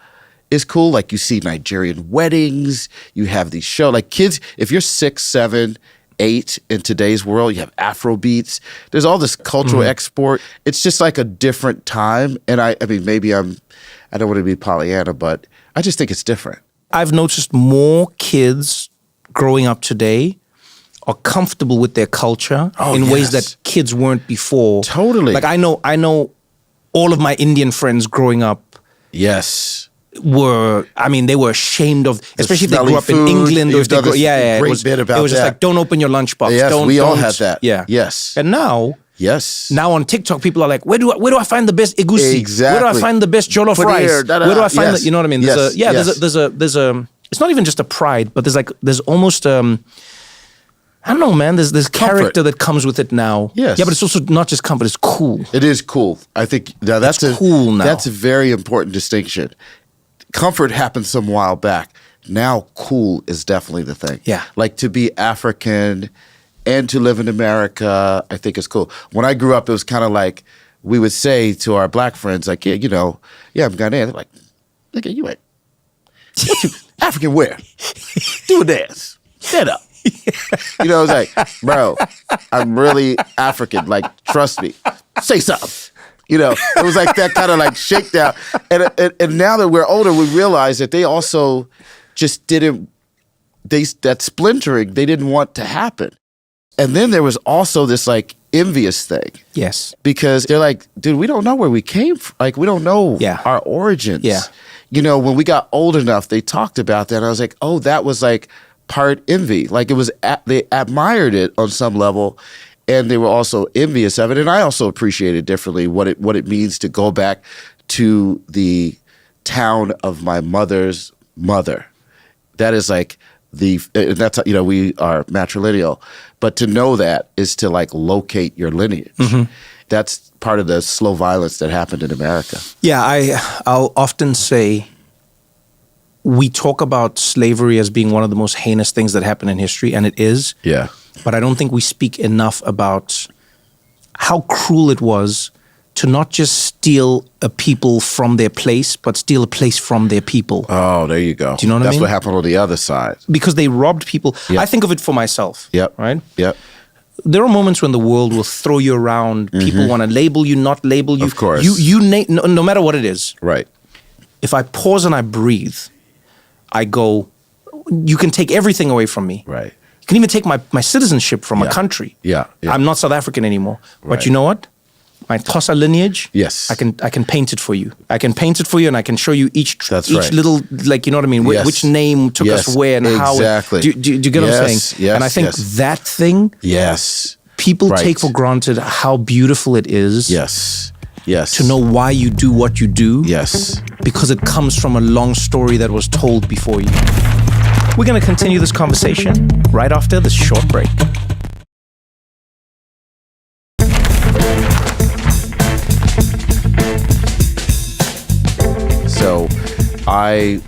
is cool. Like you see Nigerian weddings, you have these shows, like kids, if you're 6, 7, 8 in today's world, you have Afro beats. There's all this cultural export. It's just like a different time. And I mean, maybe I don't want to be Pollyanna, but I just think it's different. I've noticed more kids growing up today are comfortable with their culture in ways that kids weren't before. Totally. Like I know all of my Indian friends growing up. Yes. They were ashamed of, especially if they grew up food. in England or if they grew, Great bit about it was just that. like, don't open your lunchbox. Yes, we all had that. Yeah. Yes. And now on TikTok, people are like, where do I find the best egusi? Exactly. Where do I find the best jollof rice? Where do I find you know what I mean? There's a it's not even just a pride, but there's almost I don't know, man. There's character that comes with it now. Yes. Yeah, but it's also not just comfort. It's cool. It is cool. I think that's cool now. That's a very important distinction. Comfort happened some while back. Now, cool is definitely the thing. Yeah. Like to be African and to live in America, I think is cool. When I grew up, it was kind of like we would say to our black friends, like, I'm Ghanaian. They're like, look at you, African where? Do a dance. Stand up. It's like, bro, I'm really African. Like, trust me. Say something. It was like that kind of like shakedown. And now that we're older, we realize that they also just that splintering, they didn't want to happen. And then there was also this like envious thing. Yes. Because they're like, dude, we don't know where we came from. Like, we don't know our origins. Yeah. When we got old enough, they talked about that. And I was like, oh, that was like part envy. Like it was, they admired it on some level. And they were also envious of it. And I also appreciated differently what it means to go back to the town of my mother's mother. That is like that's, we are matrilineal. But to know that is to like locate your lineage. Mm-hmm. That's part of the slow violence that happened in America. Yeah, I'll often say we talk about slavery as being one of the most heinous things that happened in history, and it is. Yeah. But I don't think we speak enough about how cruel it was to not just steal a people from their place, but steal a place from their people. Oh, there you go. Do you know what I mean? That's what happened on the other side. Because they robbed people. Yep. I think of it for myself. Yep. Right? Yep. There are moments when the world will throw you around. Mm-hmm. People want to label you, not label you. Of course. No matter what it is. Right. If I pause and I breathe, I go, you can take everything away from me. Right. You can even take my citizenship from a country. Yeah. I'm not South African anymore. Right. But you know what? My Xhosa lineage, yes, I can paint it for you. I can paint it for you, and I can show you each right. little, like, you know what I mean? Yes. Which name took us where and how. Exactly. Do you get what I'm saying? Yes. And I think that thing, people take for granted how beautiful it is. Yes. To know why you do what you do. Yes. Because it comes from a long story that was told before you. We're going to continue this conversation right after this short break. So I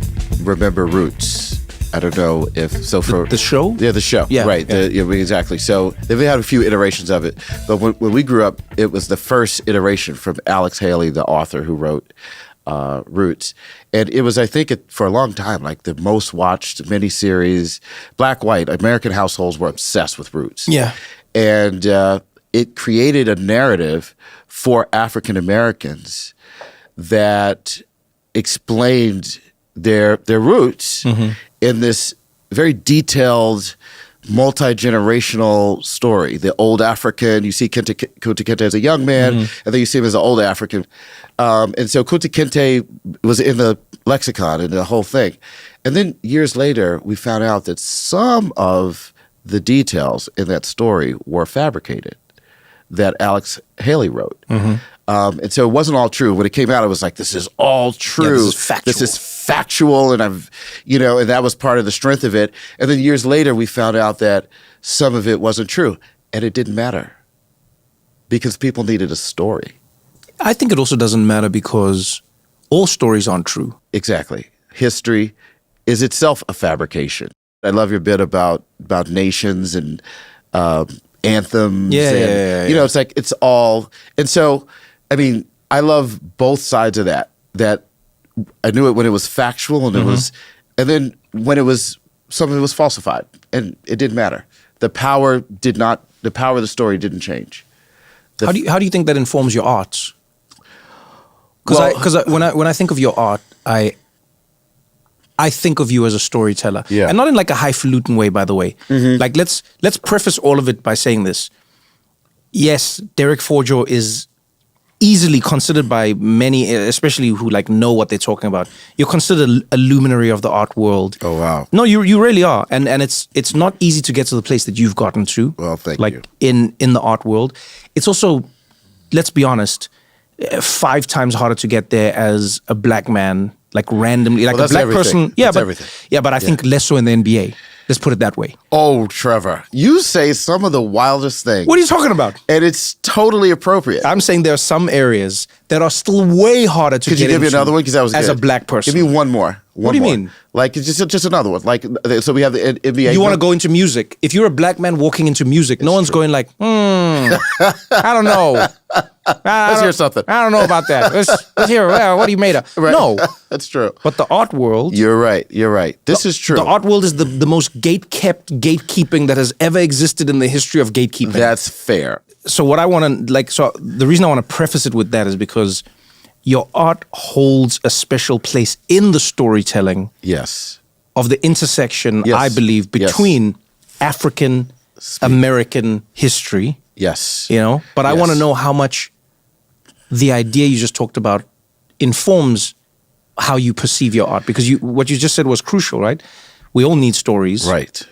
remember Roots. I don't know if so for the show. Yeah, the show. Yeah, right. Yeah. Exactly. So they've had a few iterations of it, but when we grew up, it was the first iteration from Alex Haley, the author who wrote Roots, and it was, I think, for a long time, like the most watched miniseries. Black-white American households were obsessed with Roots. Yeah, and it created a narrative for African Americans that explained their roots in this very detailed, multi-generational story. The old African, you see Kunta Kinte as a young man, and then you see him as an old African. And so Kunta Kinte was in the lexicon and the whole thing. And then years later, we found out that some of the details in that story were fabricated, that Alex Haley wrote. And so it wasn't all true. When it came out, it was like, this is all true. Yeah, this is factual. And and that was part of the strength of it. And then years later, we found out that some of it wasn't true. And it didn't matter because people needed a story. I think it also doesn't matter because all stories aren't true. Exactly. History is itself a fabrication. I love your bit about nations and anthems. Yeah. It's like it's all. And so, I mean, I love both sides of that. That I knew it when it was factual and it was, and then when it was something that was falsified, and it didn't matter. The power of the story didn't change. How do you think that informs your art? Because when I think of your art, I think of you as a storyteller. Yeah. And not in like a highfalutin way, by the way. Like let's preface all of it by saying this. Yes, Derek Forjo is easily considered by many, especially who like know what they're talking about. You're considered a luminary of the art world. Oh wow! No, you really are, and it's not easy to get to the place that you've gotten to. Well, thank you. Like in the art world, it's also, let's be honest, 5 times harder to get there as a black man, like randomly, like a black person. Yeah, that's but everything. Yeah, but I think less so in the NBA. Let's put it that way. Oh, Trevor, you say some of the wildest things. What are you talking about? And it's totally appropriate. I'm saying there are some areas that are still way harder to get into. Could you give me another one? Because that was as good. a black person. Give me one more. What do you mean? Like just another one. Like so, we have the NBA. You want to go into music? If you're a black man walking into music, no one's going like, I don't know. Let's hear something. I don't know about that. Let's hear. Well, what are you made of? Right. No, that's true. But the art world. You're right. This is true. The art world is the most gatekeeping that has ever existed in the history of gatekeeping. That's fair. So what I want to so the reason I want to preface it with that is because your art holds a special place in the storytelling. Yes. Of the intersection, yes. I believe, between African American history. Yes. You know, but I want to know how much the idea you just talked about informs how you perceive your art, because what you just said was crucial, right? We all need stories. Right.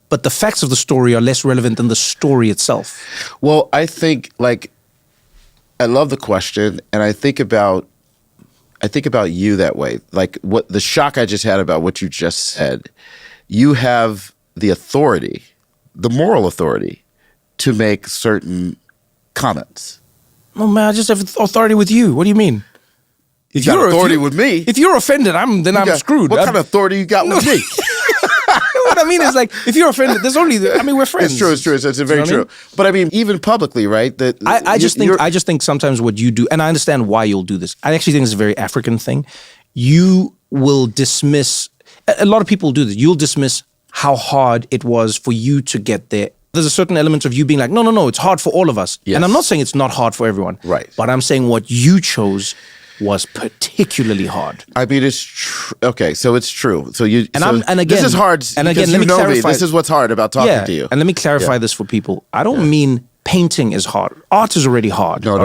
But the facts of the story are less relevant than the story itself. Well, I think I love the question, and I think about you that way. Like what the shock I just had about what you just said. You have the authority, the moral authority, to make certain comments. No, man, I just have authority with you. What do you mean? If you're authority with me. If you're offended, I'm screwed. What kind of authority you got with me? What I mean is, like, if you're offended, there's only. We're friends. It's true. It's very true. But I mean, even publicly, right? I just think sometimes what you do, and I understand why you'll do this. I actually think it's a very African thing. You will dismiss. A lot of people do this. You'll dismiss how hard it was for you to get there. There's a certain element of you being like, no, it's hard for all of us. Yes. And I'm not saying it's not hard for everyone. Right. But I'm saying what you chose was particularly hard. I mean, it's true. Okay, so it's true. So you and again, this is hard. And again, let me clarify. This is what's hard about talking to you. And let me clarify this for people. I don't mean painting is hard. Art is already hard. No.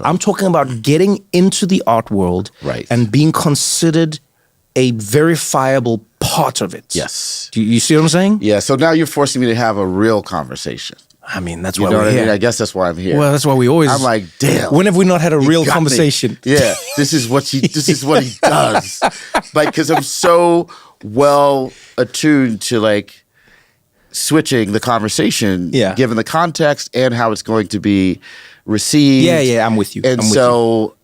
I'm talking about getting into the art world, right, and being considered a verifiable part of it. Yes. Do you see what I'm saying? Yeah. So now you're forcing me to have a real conversation. I mean, that's why we're here. I mean? I guess that's why I'm here. Well, that's why we always. I'm like, damn. When have we not had a real conversation? Yeah, this is what he does. Like, because I'm so well attuned to like switching the conversation, given the context and how it's going to be received. Yeah, I'm with you. And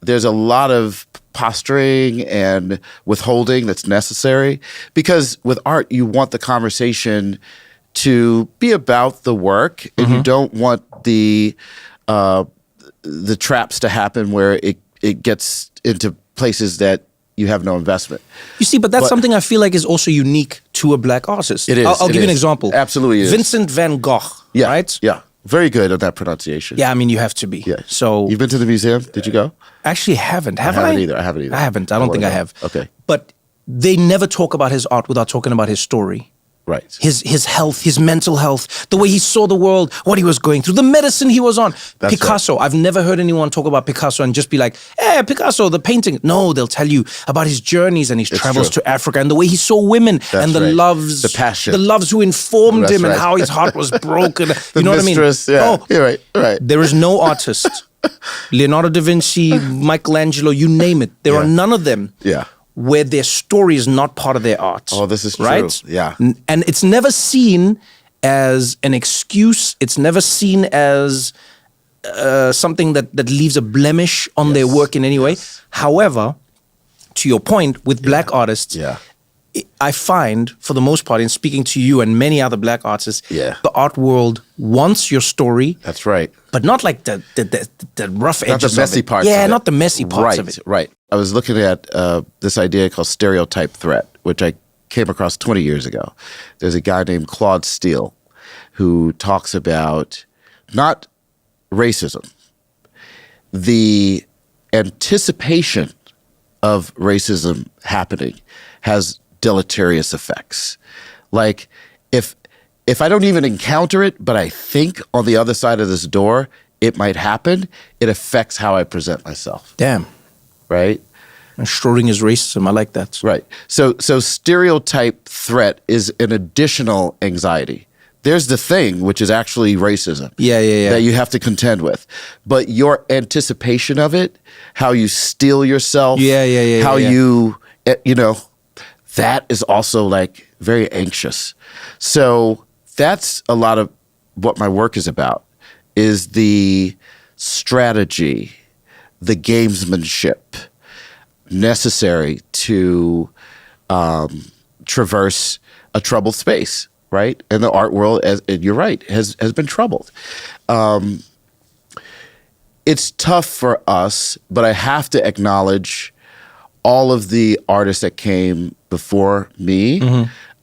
there's a lot of posturing and withholding that's necessary, because with art, you want the conversation to be about the work, and you don't want the traps to happen where it gets into places that you have no investment. You see, but that's something I feel like is also unique to a black artist. It is. I'll give you an example. Absolutely, it is. Vincent van Gogh. Yeah, right? Yeah, very good at that pronunciation. Yeah, I mean, you have to be. Yeah. So you've been to the museum? Did you go? Actually, haven't. I haven't either. I haven't. I don't think I have. Okay. But they never talk about his art without talking about his story. Right. His health, his mental health, the way he saw the world, what he was going through, the medicine he was on. That's Picasso. Right. I've never heard anyone talk about Picasso and just be like, Picasso, the painting. No, they'll tell you about his journeys and his travels to Africa and the way he saw women and the loves. The passion. The loves who informed him and how his heart was broken. You know what I mean? Yeah. Oh, you're right. There is no artist, Leonardo da Vinci, Michelangelo, you name it. There are none of them. Yeah. Where their story is not part of their art. Oh, this is true. Right? Yeah. And it's never seen as an excuse. It's never seen as something that leaves a blemish on their work in any way. However, to your point, with black artists, I find, for the most part, in speaking to you and many other black artists, the art world wants your story. That's right. But not like the rough edges not the messy of it. parts Yeah, of it. not the messy parts of it. Right. I was looking at this idea called stereotype threat, which I came across 20 years ago. There's a guy named Claude Steele who talks about not racism, the anticipation of racism happening has deleterious effects. Like if I don't even encounter it, but I think on the other side of this door it might happen, it affects how I present myself. Damn. Right? And Schrodinger's racism, I like that. Right. So stereotype threat is an additional anxiety. There's the thing, which is actually racism. Yeah. That you have to contend with. But your anticipation of it, how you steel yourself, how you know, that is also like very anxious. So that's a lot of what my work is about, is the strategy, the gamesmanship necessary to traverse a troubled space, right? And the art world, and you're right, has been troubled. It's tough for us, but I have to acknowledge all of the artists that came before me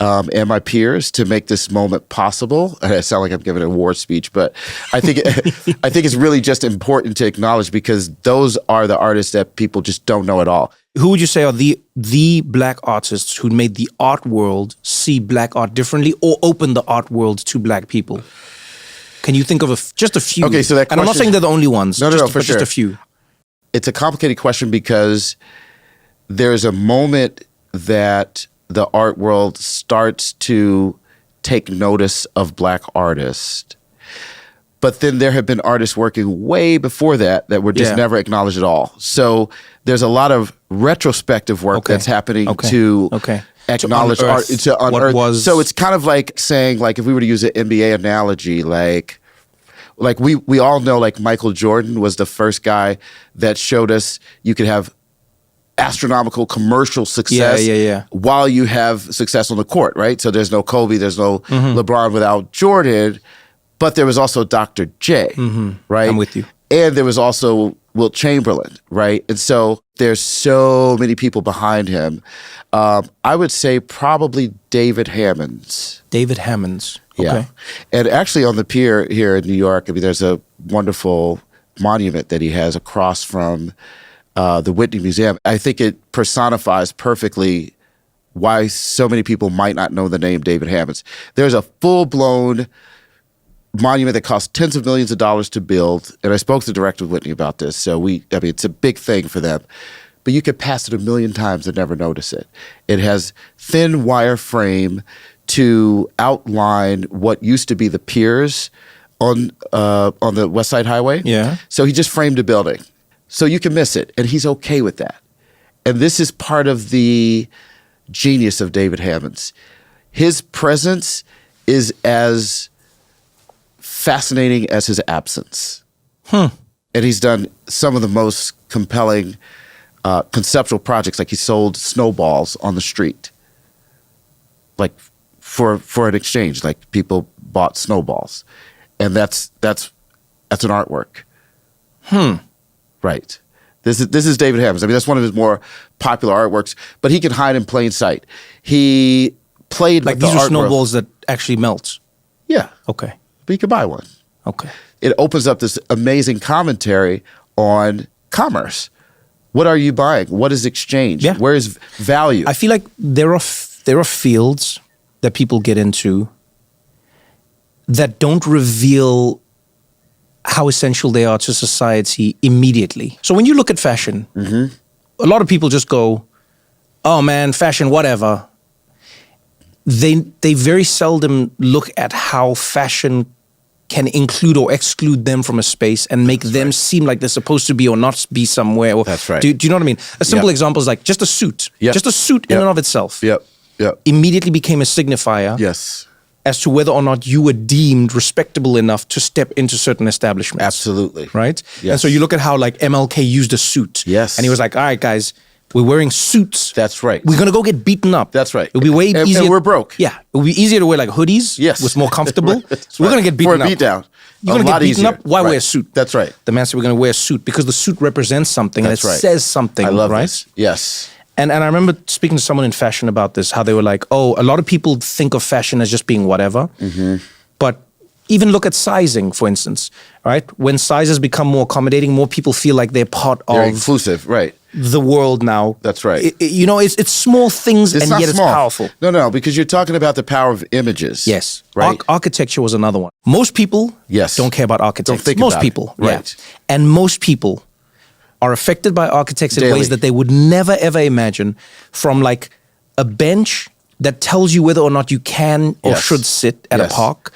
and my peers to make this moment possible. I sound like I'm giving an award speech, but I think it's really just important to acknowledge, because those are the artists that people just don't know at all. Who would you say are the black artists who made the art world see black art differently, or open the art world to black people? Can you think of just a few? Okay, so that question, and I'm not saying they're the only ones. No, for sure. Just a few. It's a complicated question because there's a moment that the art world starts to take notice of black artists. But then there have been artists working way before that were just never acknowledged at all. So there's a lot of retrospective work that's happening to acknowledge art, to unearth. So it's kind of like saying, like, if we were to use an NBA analogy, like we all know, like, Michael Jordan was the first guy that showed us you could have astronomical commercial success while you have success on the court, right? So there's no Kobe, there's no LeBron without Jordan, but there was also Dr. J, right? I'm with you. And there was also Wilt Chamberlain, right? And so there's so many people behind him. I would say probably David Hammons. David Hammons. Okay. Yeah. And actually on the pier here in New York, I mean, there's a wonderful monument that he has across from the Whitney Museum. I think it personifies perfectly why so many people might not know the name David Hammons. There's a full-blown monument that cost tens of millions of dollars to build, and I spoke to the director of Whitney about this. So it's a big thing for them. But you could pass it a million times and never notice it. It has thin wire frame to outline what used to be the piers on the West Side Highway. Yeah. So he just framed a building. So you can miss it, and he's okay with that. And this is part of the genius of David Hammons. His presence is as fascinating as his absence. And he's done some of the most compelling conceptual projects, like he sold snowballs on the street, like for an exchange, like people bought snowballs, and that's an artwork. Right. This is David Hammons. I mean, that's one of his more popular artworks, but he can hide in plain sight. He played like with these the are art snowballs that actually melt. Yeah. Okay. But you can buy one. Okay. It opens up this amazing commentary on commerce. What are you buying? What is exchange? Yeah. Where is value? I feel like there are fields that people get into that don't reveal how essential they are to society immediately. So when you look at fashion, a lot of people just go, oh man, fashion, whatever. They very seldom look at how fashion can include or exclude them from a space and make them seem like they're supposed to be or not be somewhere. Or, That's right. Do you know what I mean? A simple example is like just a suit. Just a suit in and of itself. Immediately became a signifier. Yes. As to whether or not you were deemed respectable enough to step into certain establishments. Absolutely. Right? Yes. And so you look at how like MLK used a suit. Yes. And he was like, all right, guys, we're wearing suits. That's right. We're going to go get beaten up. That's right. It'll be way easier. And we're broke. Yeah. It'll be easier to wear like hoodies. Yes. It's more comfortable. Right. We're going to get beaten up. For a beat down. You're going to get beaten easier. up. Why right. wear a suit? That's right. The man said we're going to wear a suit because the suit represents something. That's and it right. says something. I love right? this. Yes. And I remember speaking to someone in fashion about this, how they were like, oh, a lot of people think of fashion as just being whatever. But even look at sizing, for instance, right? When sizes become more accommodating, more people feel like they're part of... They're inclusive, right. the world now. That's right. It's small things, and yet small. it's powerful. No, because you're talking about the power of images. Yes. Right? Architecture was another one. Most people don't care about architects. Don't think most about people. it. Right. Yeah. And most people are affected by architects in Daily. ways that they would never, ever imagine, from like a bench that tells you whether or not you can or should sit at a park,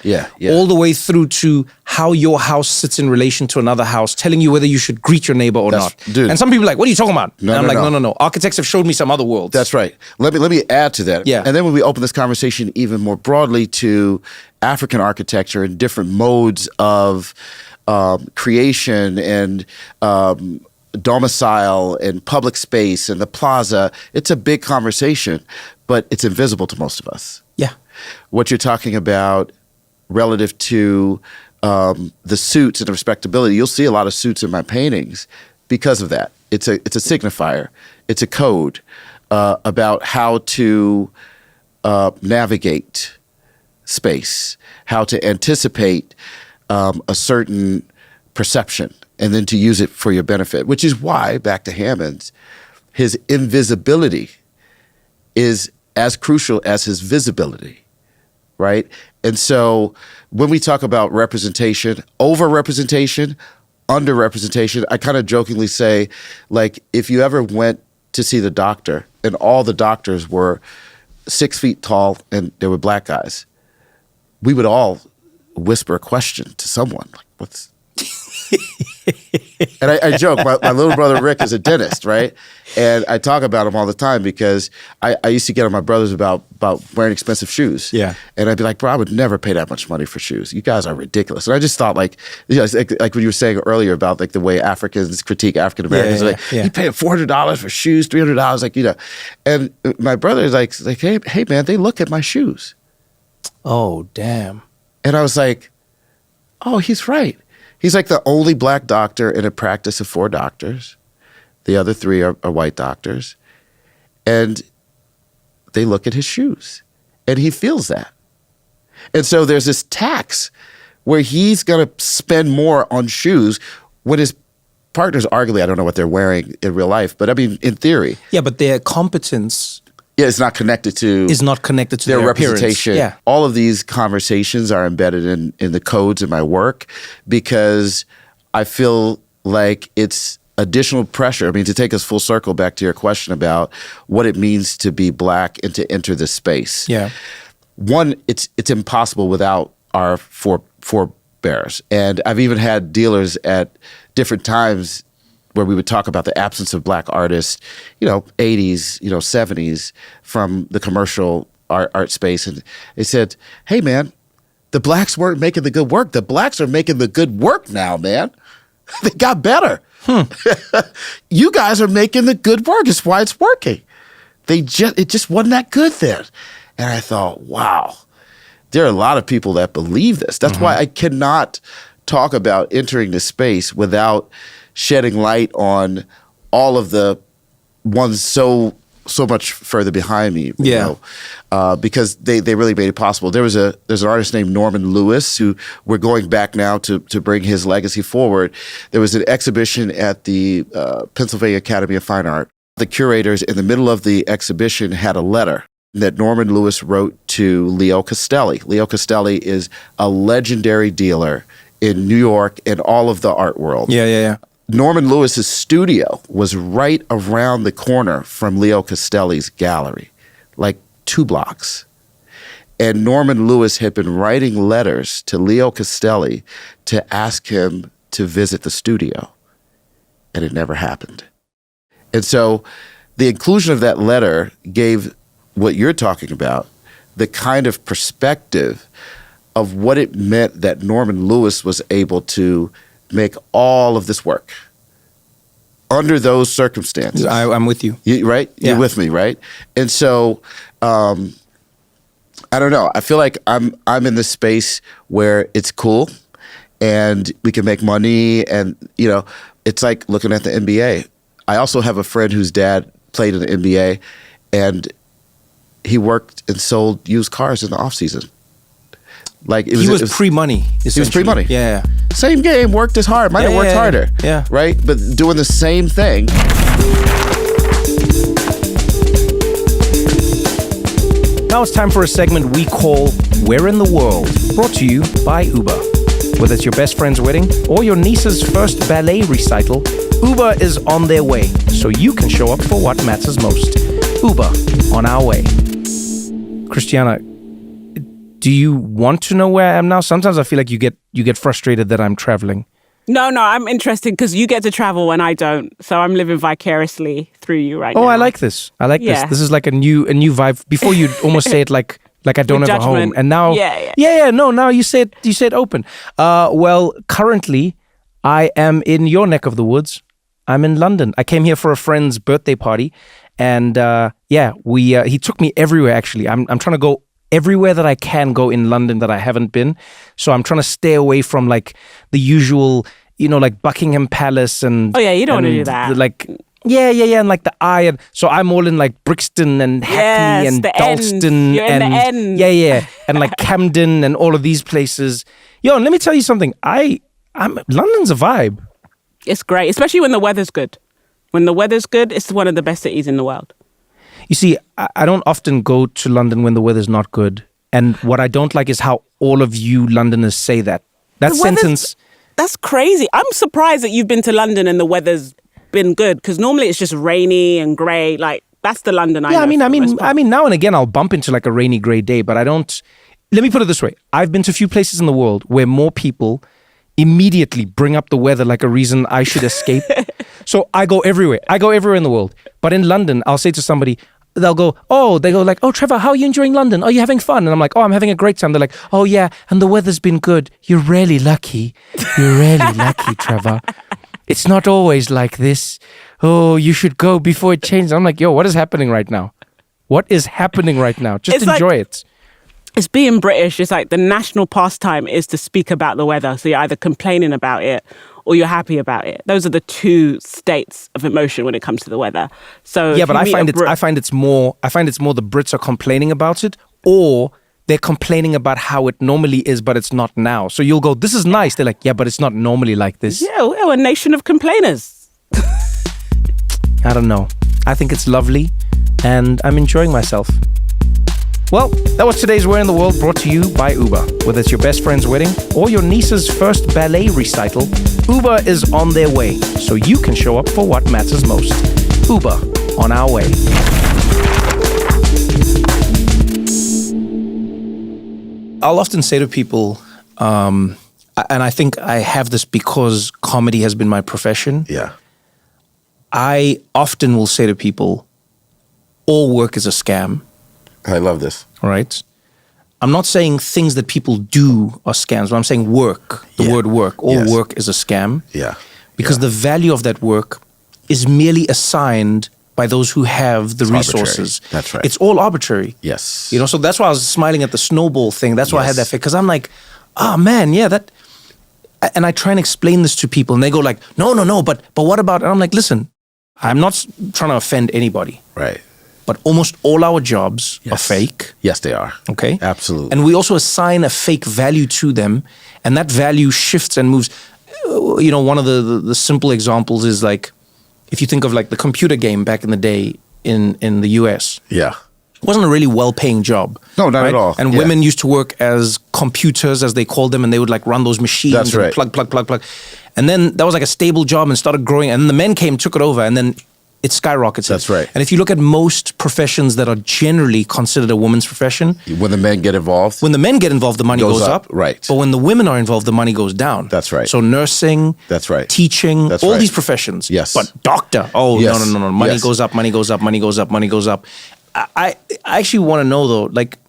all the way through to how your house sits in relation to another house, telling you whether you should greet your neighbor or not. Dude. And some people are like, what are you talking about? No, and I'm no, like, no. no. Architects have showed me some other worlds. That's right. Let me add to that. Yeah. And then when we open this conversation even more broadly to African architecture and different modes of creation and domicile and public space and the plaza, it's a big conversation, but it's invisible to most of us. Yeah. What you're talking about relative to the suits and the respectability, you'll see a lot of suits in my paintings because of that. It's a signifier. It's a code about how to navigate space, how to anticipate a certain perception, and then to use it for your benefit, which is why, back to Hammond's, his invisibility is as crucial as his visibility, right? And so when we talk about representation, over-representation, under-representation, I kind of jokingly say, like, if you ever went to see the doctor and all the doctors were 6 feet tall and they were black guys, we would all whisper a question to someone, like, what's... And I joke, my little brother Rick is a dentist, right? And I talk about him all the time because I used to get on my brothers about wearing expensive shoes. Yeah. And I'd be like, bro, I would never pay that much money for shoes. You guys are ridiculous. And I just thought like what you were saying earlier about like the way Africans critique African Americans. You pay $400 for shoes, $300, like, you know. And my brother is like, hey man, they look at my shoes. Oh, damn. And I was like, oh, he's right. He's like the only black doctor in a practice of 4 doctors. The other 3 are white doctors. And they look at his shoes. And he feels that. And so there's this tax where he's going to spend more on shoes when his partners, arguably, I don't know what they're wearing in real life, but I mean, in theory. Yeah, but their competence... Yeah, it's not connected to... Is not connected to their representation. Yeah. All of these conversations are embedded in the codes in my work because I feel like it's additional pressure. I mean, to take us full circle back to your question about what it means to be black and to enter this space. Yeah. One, it's impossible without our forebears. And I've even had dealers at different times where we would talk about the absence of black artists, 80s, 70s from the commercial art space. And they said, hey, man, the blacks weren't making the good work. The blacks are making the good work now, man. They got better. You guys are making the good work. It's why it's working. It just wasn't that good then. And I thought, wow, there are a lot of people that believe this. That's why I cannot talk about entering this space without shedding light on all of the ones so much further behind me, you know, because they really made it possible. There's an artist named Norman Lewis who we're going back now to bring his legacy forward. There was an exhibition at the Pennsylvania Academy of Fine Art. The curators in the middle of the exhibition had a letter that Norman Lewis wrote to Leo Castelli. Leo Castelli is a legendary dealer in New York and all of the art world. Yeah. Norman Lewis's studio was right around the corner from Leo Castelli's gallery, like 2 blocks. And Norman Lewis had been writing letters to Leo Castelli to ask him to visit the studio. And it never happened. And so the inclusion of that letter gave what you're talking about, the kind of perspective of what it meant that Norman Lewis was able to make all of this work under those circumstances. I'm with you. Right? Yeah. You're with me, right? And so, I don't know. I feel like I'm in this space where it's cool and we can make money and, it's like looking at the NBA. I also have a friend whose dad played in the NBA and he worked and sold used cars in the off season. Like he was pre-money. He was pre-money. Yeah. Same game, worked as hard. Might have worked harder. Yeah. Right? But doing the same thing. Now it's time for a segment we call Where in the World, brought to you by Uber. Whether it's your best friend's wedding or your niece's first ballet recital, Uber is on their way, so you can show up for what matters most. Uber, on our way. Christiana, do you want to know where I am now? Sometimes I feel like you get frustrated that I'm traveling. No, I'm interested because you get to travel when I don't. So I'm living vicariously through you right now. Oh, I like this. This. This is like a new vibe. Before you'd almost say it like I don't have a home. And now now you say it open. Well, currently I am in your neck of the woods. I'm in London. I came here for a friend's birthday party, and he took me everywhere actually. I'm trying to go everywhere that I can go in London that I haven't been. So I'm trying to stay away from like the usual, like Buckingham Palace and... Oh yeah, you don't want to do that. And like the Eye. And so I'm all in like Brixton and Hackney and Dalston. You're in the end. Yeah. And like Camden and all of these places. Yo, and let me tell you something. London's a vibe. It's great, especially when the weather's good. When the weather's good, it's one of the best cities in the world. You see, I don't often go to London when the weather's not good. And what I don't like is how all of you Londoners say that. That sentence... That's crazy. I'm surprised that you've been to London and the weather's been good, because normally it's just rainy and grey. Like, that's the London I know. I mean, now and again I'll bump into like a rainy, grey day, but I don't... Let me put it this way. I've been to a few places in the world where more people immediately bring up the weather like a reason I should escape. So I go everywhere. I go everywhere in the world. But in London, I'll say to somebody... They go, oh, Trevor, how are you enjoying London? Are you having fun? And I'm like, oh, I'm having a great time. They're like, oh, yeah, and the weather's been good. You're really lucky. You're really lucky, Trevor. It's not always like this. Oh, you should go before it changes. I'm like, yo, what is happening right now? What is happening right now? Just enjoy it. It's being British. It's like the national pastime is to speak about the weather. So you're either complaining about it or you're happy about it. Those are the two states of emotion when it comes to the weather. So yeah, but I find it's more the Brits are complaining about it, or they're complaining about how it normally is, but it's not now. So you'll go, this is nice. They're like, yeah, but it's not normally like this. Yeah, we're a nation of complainers. I don't know. I think it's lovely, and I'm enjoying myself. Well, that was today's Where in the World, brought to you by Uber. Whether it's your best friend's wedding or your niece's first ballet recital, Uber is on their way, so you can show up for what matters most. Uber, on our way. I'll often say to people, and I think I have this because comedy has been my profession. Yeah. I often will say to people, all work is a scam. I love this. Right? I'm not saying things that people do are scams, but I'm saying work, the word work. All work is a scam. Yeah. Because the value of that work is merely assigned by those who have the resources. Arbitrary. That's right. It's all arbitrary. Yes. So that's why I was smiling at the snowball thing. That's why I had that face. Because I'm like, oh man, yeah, that... And I try and explain this to people, and they go like, no, but what about... And I'm like, listen, I'm not trying to offend anybody. Right. But almost all our jobs are fake. Yes, they are. Okay? Absolutely. And we also assign a fake value to them, and that value shifts and moves. One of the simple examples is like, if you think of like the computer game back in the day in the US. Yeah. It wasn't a really well-paying job. No, not at all. And women used to work as computers, as they called them, and they would like run those machines. That's right. And plug. And then that was like a stable job and started growing. And then the men came, took it over, and then it skyrockets. That's right. And if you look at most professions that are generally considered a woman's profession, when the men get involved, the money goes up. Right. But when the women are involved, the money goes down. That's right. So nursing, that's right. Teaching, that's all right. these professions. Yes. But doctor, no. Money goes up. I actually want to know though, like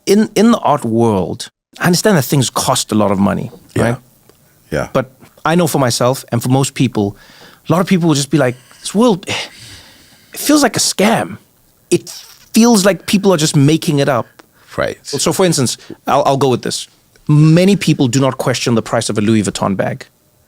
in the art world, I understand that things cost a lot of money, right? Yeah. But I know for myself and for most people, a lot of people will just be like, this world, it feels like a scam. It feels like people are just making it up. Right. So for instance, I'll go with this. Many people do not question the price of a Louis Vuitton bag.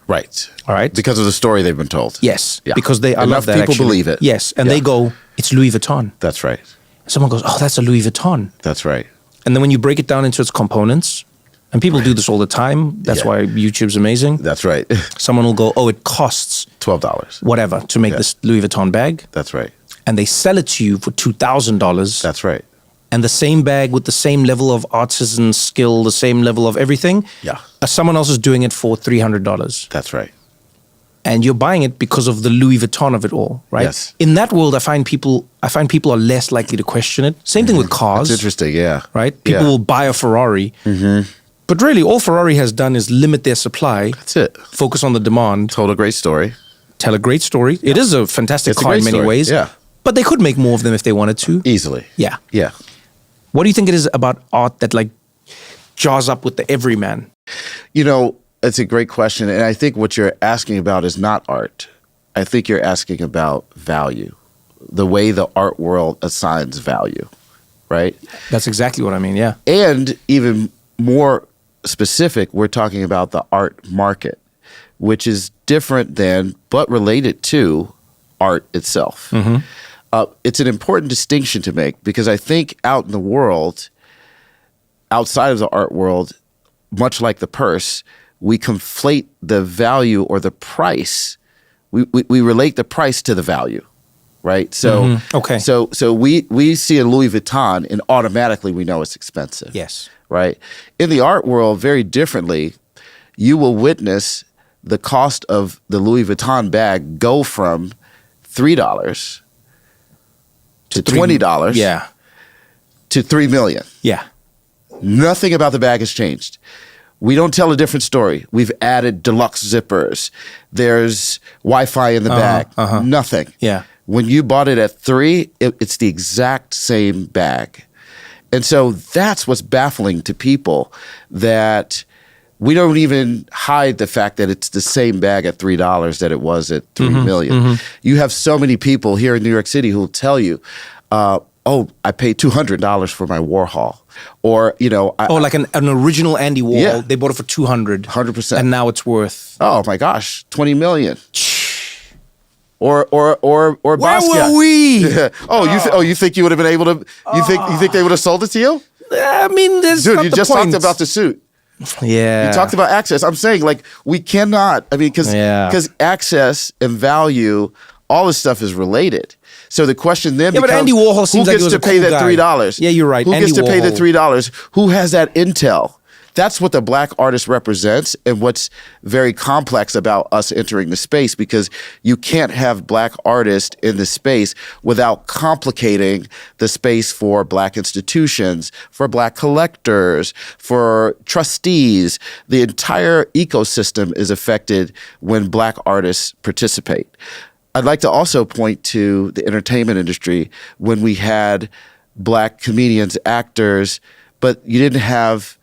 Right. All right. Because of the story they've been told. Yes. Yeah. Because I love that people actually. believe it. Yes. And they go, it's Louis Vuitton. That's right. Someone goes, oh, that's a Louis Vuitton. That's right. And then when you break it down into its components, And people do this all the time. That's why YouTube's amazing. That's right. Someone will go, oh, it costs $12. whatever to make this Louis Vuitton bag. That's right. And they sell it to you for $2,000. That's right. And the same bag with the same level of artisan skill, the same level of everything. Yeah. Someone else is doing it for $300. That's right. And you're buying it because of the Louis Vuitton of it all, right? Yes. In that world, I find people are less likely to question it. Same thing with cars. That's interesting, yeah. Right? People will buy a Ferrari. But really, all Ferrari has done is limit their supply. That's it. Focus on the demand. Told a great story. Tell a great story. Yeah. It is a fantastic car in many ways. Yeah. But they could make more of them if they wanted to. Easily. Yeah. Yeah. What do you think it is about art that like jars up with the everyman? You know, it's a great question. And I think what you're asking about is not art. I think you're asking about value, the way the art world assigns value, right? That's exactly what I mean, yeah. And even more specific, we're talking about the art market, which is different than, but related to, art itself. It's an important distinction to make because I think out in the world, outside of the art world, much like the purse, we conflate the value or the price. We relate the price to the value, right? So Okay. So we see a Louis Vuitton and automatically we know it's expensive. Yes. Right? In the art world, very differently, you will witness the cost of the Louis Vuitton bag go from $3 to $20 Yeah. to $3 million. Yeah. Nothing about the bag has changed. We don't tell a different story. We've added deluxe zippers. There's Wi-Fi in the bag. Nothing. Yeah. When you bought it at $3, it's the exact same bag. And so that's what's baffling to people, that we don't even hide the fact that it's the same bag at $3 that it was at $3 million. You have so many people here in New York City who will tell you, oh, I paid $200 for my Warhol. Or, you know, like an original Andy Warhol. Yeah. They bought it for $200. 100%. And now it's worth, oh my gosh, 20 million. Or where Basquiat. were we? You think you would have been able to? You think they would have sold it to you? I mean, there's Dude, not you the just point. talked about the suit. Yeah. You talked about access. I'm saying, like, we cannot. I mean, because access and value, all this stuff is related. So the question then becomes, but Andy Warhol seems who like he gets was to a pay cool that guy. $3? Yeah, you're right. Who Andy gets to pay the Warhol. $3? Who has that intel? That's what the Black artist represents, and what's very complex about us entering the space, because you can't have Black artists in the space without complicating the space for Black institutions, for Black collectors, for trustees. The entire ecosystem is affected when Black artists participate. I'd like to also point to the entertainment industry when we had Black comedians, actors, but you didn't have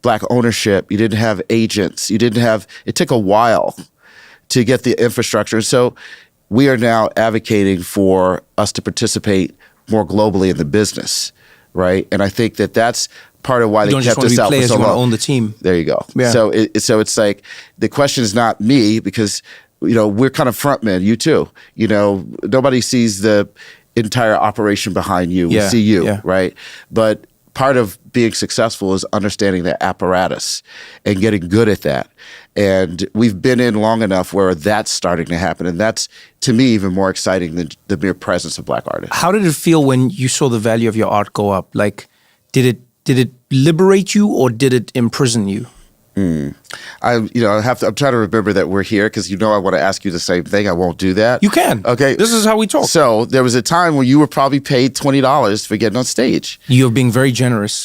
Black ownership, you didn't have agents, it took a while to get the infrastructure. So we are now advocating for us to participate more globally in the business, right? And I think that that's part of why they kept us out for so long. You want to own the team. There you go. Yeah. So it's like, the question is not me, because, you know, we're kind of frontmen, you too. You know, nobody sees the entire operation behind you. We see you, right? But part of being successful is understanding the apparatus and getting good at that. And we've been in long enough where that's starting to happen. And that's, to me, even more exciting than the mere presence of Black artists. How did it feel when you saw the value of your art go up? Like, did it liberate you or did it imprison you? I'm trying to remember that we're here, because I want to ask you the same thing. I won't do that. You can. Okay. This is how we talk. So there was a time when you were probably paid $20 for getting on stage. You're being very generous.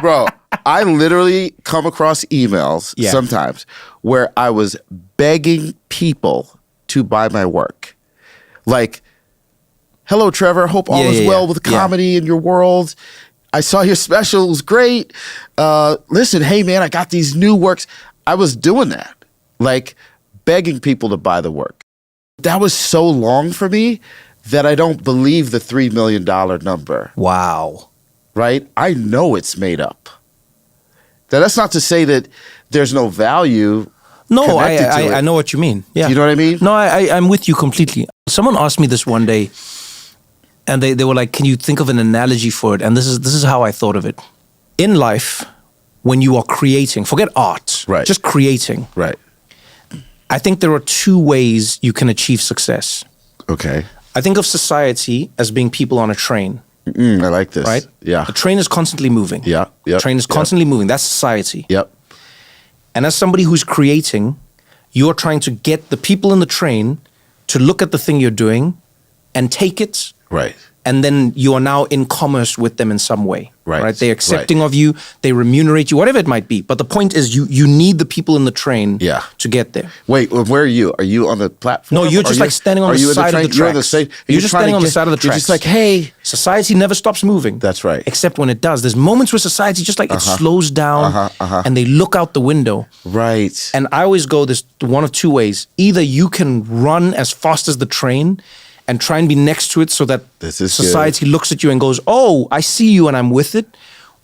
Bro, I literally come across emails sometimes where I was begging people to buy my work. Like, hello, Trevor. Hope all is well with comedy in your world. I saw your special. It was great. Listen, hey, man, I got these new works. I was doing that, like begging people to buy the work. That was so long for me that I don't believe the $3 million number. Wow. Right? I know it's made up. Now, that's not to say that there's no value. No, I know what you mean. Yeah. You know what I mean? No, I'm with you completely. Someone asked me this one day, And they were like, can you think of an analogy for it? And this is how I thought of it. In life, when you are creating, forget art, right, just creating. Right. I think there are two ways you can achieve success. Okay. I think of society as being people on a train. I like this. Right? Yeah. The train is constantly moving. Yeah. The train is constantly moving. That's society. Yep. And as somebody who's creating, you're trying to get the people in the train to look at the thing you're doing and take it. Right. And then you are now in commerce with them in some way. Right. They're accepting of you. They remunerate you, whatever it might be. But the point is you need the people in the train to get there. Wait, where are you? Are you on the platform? No, you're just like standing on the side of the tracks. You're just standing on the side of the tracks. You're just like, hey. Society never stops moving. That's right. Except when it does. There's moments where society just like it slows down and they look out the window. Right. And I always go this one of two ways. Either you can run as fast as the train and try and be next to it so that society looks at you and goes, oh, I see you and I'm with it.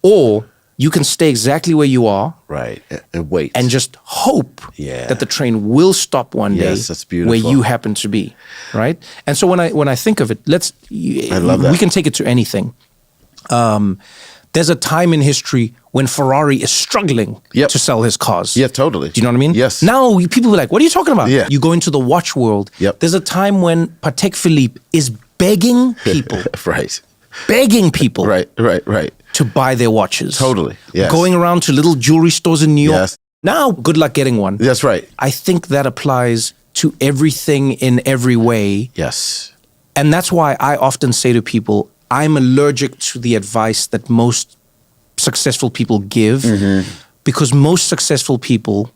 Or you can stay exactly where you are. Right. And wait. And just hope that the train will stop one day that's beautiful. where you happen to be. Right? And so when I think of it, I love that. We can take it to anything. There's a time in history when Ferrari is struggling to sell his cars. Yeah, totally. Do you know what I mean? Yes. Now people are like, what are you talking about? Yeah. You go into the watch world. Yep. There's a time when Patek Philippe is begging people. Right. Begging people. Right. To buy their watches. Totally. Yes. Going around to little jewelry stores in New York. Yes. Now, good luck getting one. That's right. I think that applies to everything in every way. Yes. And that's why I often say to people, I'm allergic to the advice that most successful people give, because most successful people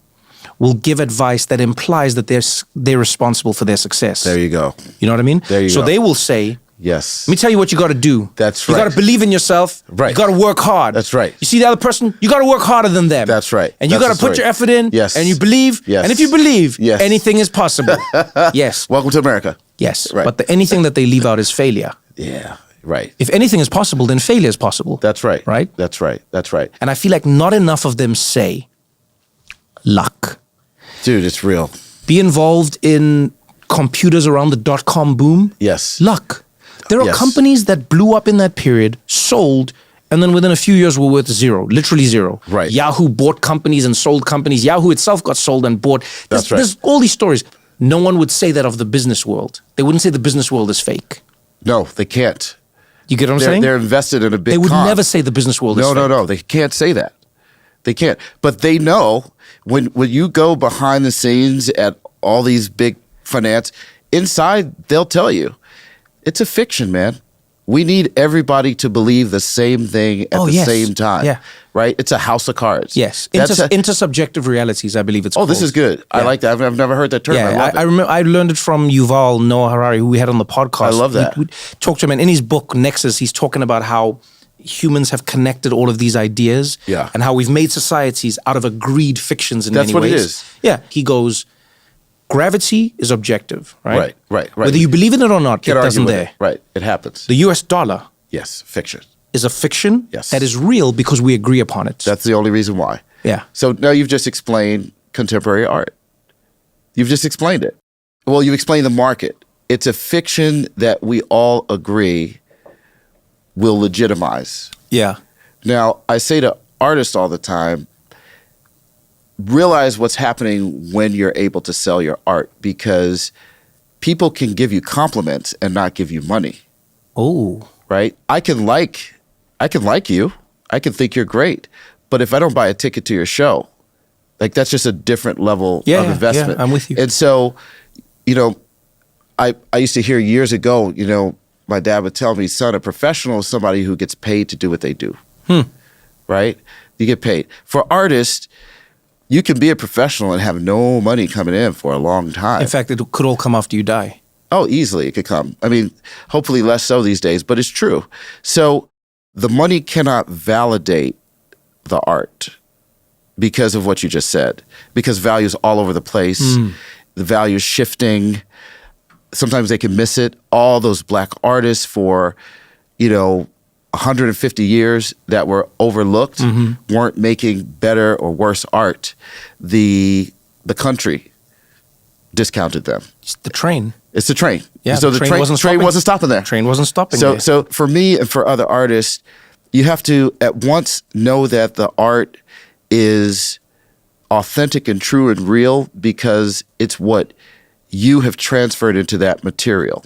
will give advice that implies that they're responsible for their success. There you go. You know what I mean? There you go. So they will say, yes, let me tell you what you got to do. That's You right. got to believe in yourself. Right. You got to work hard. That's right. You see the other person, you got to work harder than them. That's right. And you got to put your effort in. Yes. And you believe. Yes. And if you believe, yes, anything is possible. Yes. Welcome to America. Yes. Right. But anything that they leave out is failure. Yeah. Right. If anything is possible, then failure is possible. That's right. Right? That's right. That's right. And I feel like not enough of them say luck. Dude, it's real. Be involved in computers around the dot-com boom. Yes. Luck. There are companies that blew up in that period, sold, and then within a few years were worth zero, literally zero. Right. Yahoo bought companies and sold companies. Yahoo itself got sold and bought. That's right. There's all these stories. No one would say that of the business world. They wouldn't say the business world is fake. No, they can't. You get what I'm saying? They're invested in a big They would con. never say the business world is fake. No. They can't say that. They can't. But they know when you go behind the scenes at all these big finance, inside they'll tell you, it's a fiction, man. We need everybody to believe the same thing at the same time. Yeah. Right? It's a house of cards. Yes. That's Intersubjective realities, I believe it's called. this is good. I like that. I've never heard that term. Yeah, I love it. I remember I learned it from Yuval Noah Harari, who we had on the podcast. I love that. We talked to him, and in his book, Nexus, he's talking about how humans have connected all of these ideas and how we've made societies out of agreed fictions in many ways. That's what it is. Yeah. He goes, gravity is objective, right? Right. Whether you believe in it or not, it doesn't there. Right. It happens. The US dollar Yes. Fiction. is a fiction Yes. that is real because we agree upon it. That's the only reason why. Yeah. So now you've just explained contemporary art. You've just explained it. Well, you explained the market. It's a fiction that we all agree will legitimize. Yeah. Now, I say to artists all the time, realize what's happening when you're able to sell your art, because people can give you compliments and not give you money. Oh. Right? I can like you. I can think you're great. But if I don't buy a ticket to your show, like that's just a different level of investment. Yeah, I'm with you. And so, I used to hear years ago, my dad would tell me, son, a professional is somebody who gets paid to do what they do. Right? You get paid. For artists, you can be a professional and have no money coming in for a long time. In fact, it could all come after you die. Oh, easily it could come. I mean, hopefully less so these days, but it's true. So the money cannot validate the art because of what you just said, because value's all over the place. The value is shifting. Sometimes they can miss it. All those black artists for, 150 years that were overlooked weren't making better or worse art. The country discounted them. It's the train. It's the train. Yeah, so the train wasn't stopping there. Train wasn't stopping so, there. So for me and for other artists, you have to at once know that the art is authentic and true and real because it's what you have transferred into that material.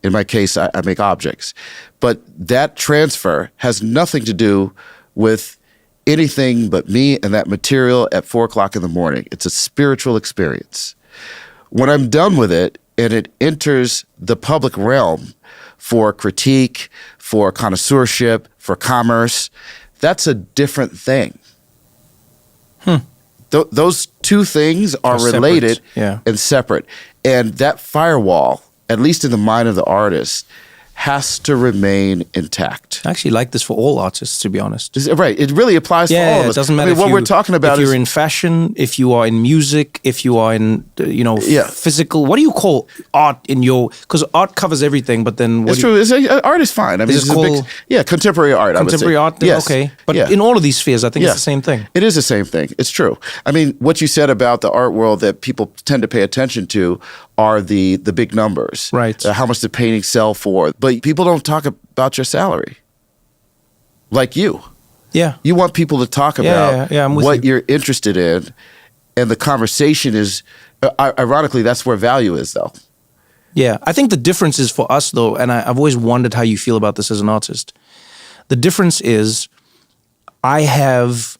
In my case, I make objects. But that transfer has nothing to do with anything but me and that material at 4 o'clock in the morning. It's a spiritual experience. When I'm done with it and it enters the public realm for critique, for connoisseurship, for commerce, that's a different thing. Those two things are related and separate. And that firewall, at least in the mind of the artist, has to remain intact. I actually like this for all artists, to be honest. Right. It really applies for all of us. It doesn't matter what we're talking about if you're in fashion, if you are in music, if you are in, physical. What do you call art in your... Because art covers everything, but then... It's true. Art is fine. I mean, contemporary art, I would say. Contemporary art, okay. But in all of these spheres, I think it's the same thing. It is the same thing. It's true. I mean, what you said about the art world that people tend to pay attention to are the big numbers. Right. How much the paintings sell for. But people don't talk about your salary. Like you. Yeah. You want people to talk about what you're interested in. And the conversation is, ironically, that's where value is, though. Yeah. I think the difference is for us, though, and I've always wondered how you feel about this as an artist. The difference is I have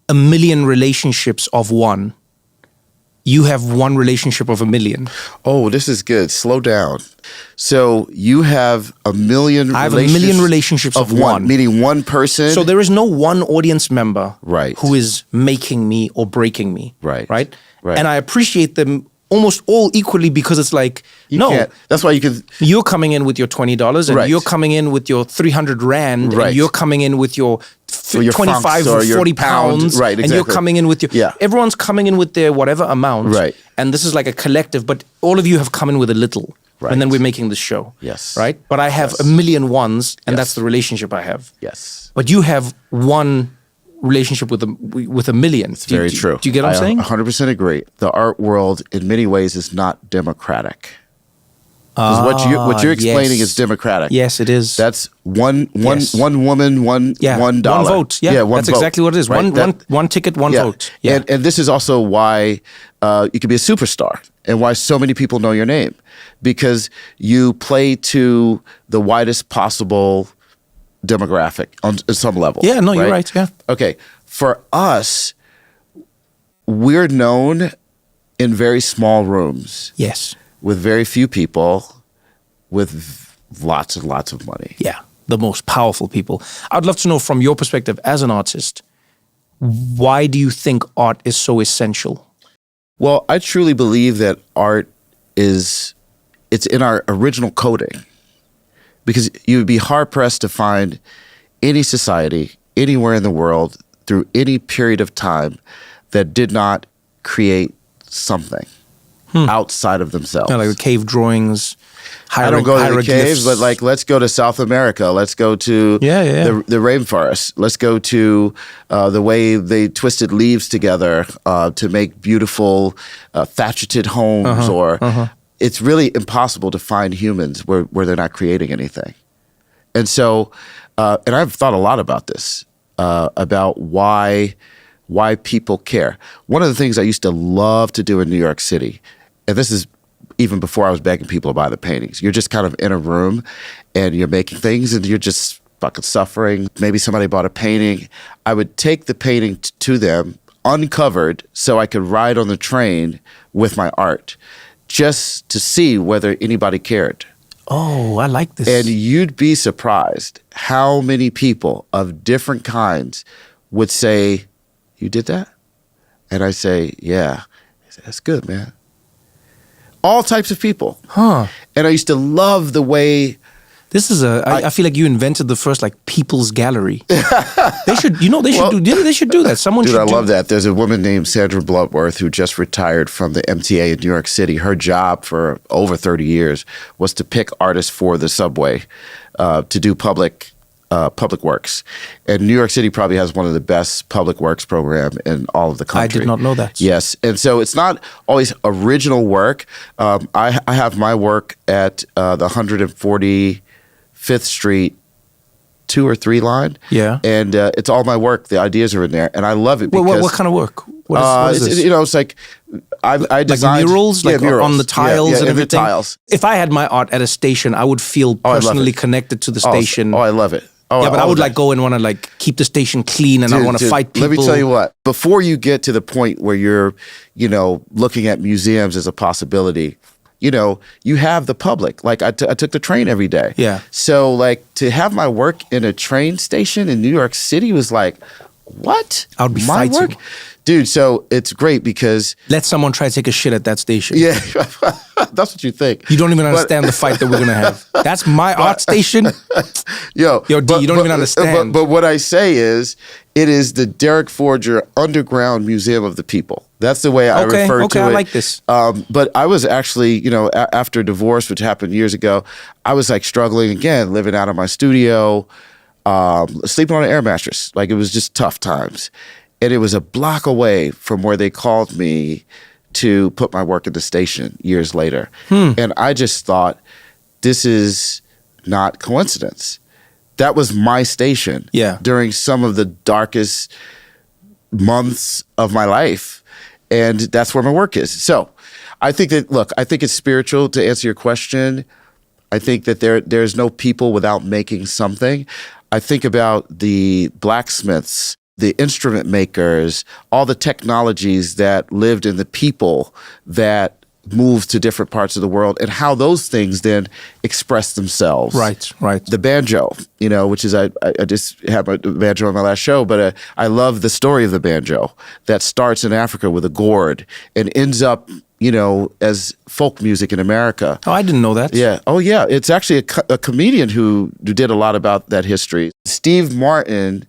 a million relationships of one. You have one relationship of a million. Oh, this is good. Slow down. So you have a million. I have a million relationships of one, meaning one person. So there is no one audience member, right, who is making me or breaking me, right. And I appreciate them almost all equally because it's like that's why you can. You're coming in with your $20, and you're coming in with your 300 rand, and you're coming in with your 25 or 40 pounds, right? Exactly. And you're coming in with your. Everyone's coming in with their whatever amount, right? And this is like a collective, but all of you have come in with a little, right? And then we're making this show, yes, right? But I have a million ones, and that's the relationship I have, yes. But you have one relationship with a million. It's very true. Do you get what I'm saying? 100% agree. The art world, in many ways, is not democratic. Because what you're explaining is democratic. Yes, it is. That's one woman, one dollar. One vote. Yeah, that's exactly what it is. Right? One ticket, one vote. Yeah. And this is also why you can be a superstar and why so many people know your name. Because you play to the widest possible demographic on some level. Yeah, no, you're right. Yeah. Okay. For us, we're known in very small rooms. Yes. With very few people, with lots and lots of money. Yeah, the most powerful people. I'd love to know from your perspective as an artist, why do you think art is so essential? Well, I truly believe that art it's in our original coding. Because you would be hard-pressed to find any society, anywhere in the world, through any period of time, that did not create something outside of themselves. Like the cave drawings, I don't go to the caves, but like, let's go to South America. Let's go to the rainforest. Let's go to the way they twisted leaves together to make beautiful thatched homes It's really impossible to find humans where they're not creating anything. And so, and I've thought a lot about this, about why people care. One of the things I used to love to do in New York City, and this is even before I was begging people to buy the paintings, you're just kind of in a room and you're making things and you're just fucking suffering. Maybe somebody bought a painting. I would take the painting to them uncovered so I could ride on the train with my art, just to see whether anybody cared. Oh, I like this. And you'd be surprised how many people of different kinds would say, "You did that?" And I say, "Yeah." I say, "That's good, man." All types of people. And I used to love the way... This is I feel like you invented the first people's gallery. They should do that. I love that. There's a woman named Sandra Bloodworth who just retired from the MTA in New York City. Her job for over 30 years was to pick artists for the subway, to do public public works. And New York City probably has one of the best public works program in all of the country. I did not know that. Yes. And so it's not always original work. I have my work at the 145th Street 2 or 3 line. Yeah. And it's all my work. The ideas are in there. And I love it because... What kind of work? What is this? It's like... I designed... Like murals? Like murals. On the tiles and everything? The tiles. If I had my art at a station, I would feel personally connected to the station. I love it. But I would go and want to keep the station clean, and I want to fight people. Let me tell you what. Before you get to the point where you're, looking at museums as a possibility, you have the public. Like I took the train every day. Yeah. So to have my work in a train station in New York City was like, what? I would be my fighting. Work? Dude, so it's great because... Let someone try to take a shit at that station. Yeah, that's what you think. You don't even understand the fight that we're going to have. That's my art station. Yo, D, you don't even understand. But what I say is, it is the Derek Forger Underground Museum of the People. That's the way I refer to it. Okay, I like this. But I was actually, after divorce, which happened years ago, I was struggling again, living out of my studio, sleeping on an air mattress. It was just tough times. And it was a block away from where they called me to put my work at the station years later. And I just thought, this is not coincidence. That was my station during some of the darkest months of my life. And that's where my work is. So I think that, I think it's spiritual, to answer your question. I think that there's no people without making something. I think about the blacksmiths, the instrument makers, all the technologies that lived in the people that moved to different parts of the world, and how those things then express themselves. Right. The banjo, which is, I just had my banjo on my last show, but I love the story of the banjo that starts in Africa with a gourd and ends up, as folk music in America. Oh, I didn't know that. Yeah. Oh, yeah. It's actually a comedian who did a lot about that history. Steve Martin,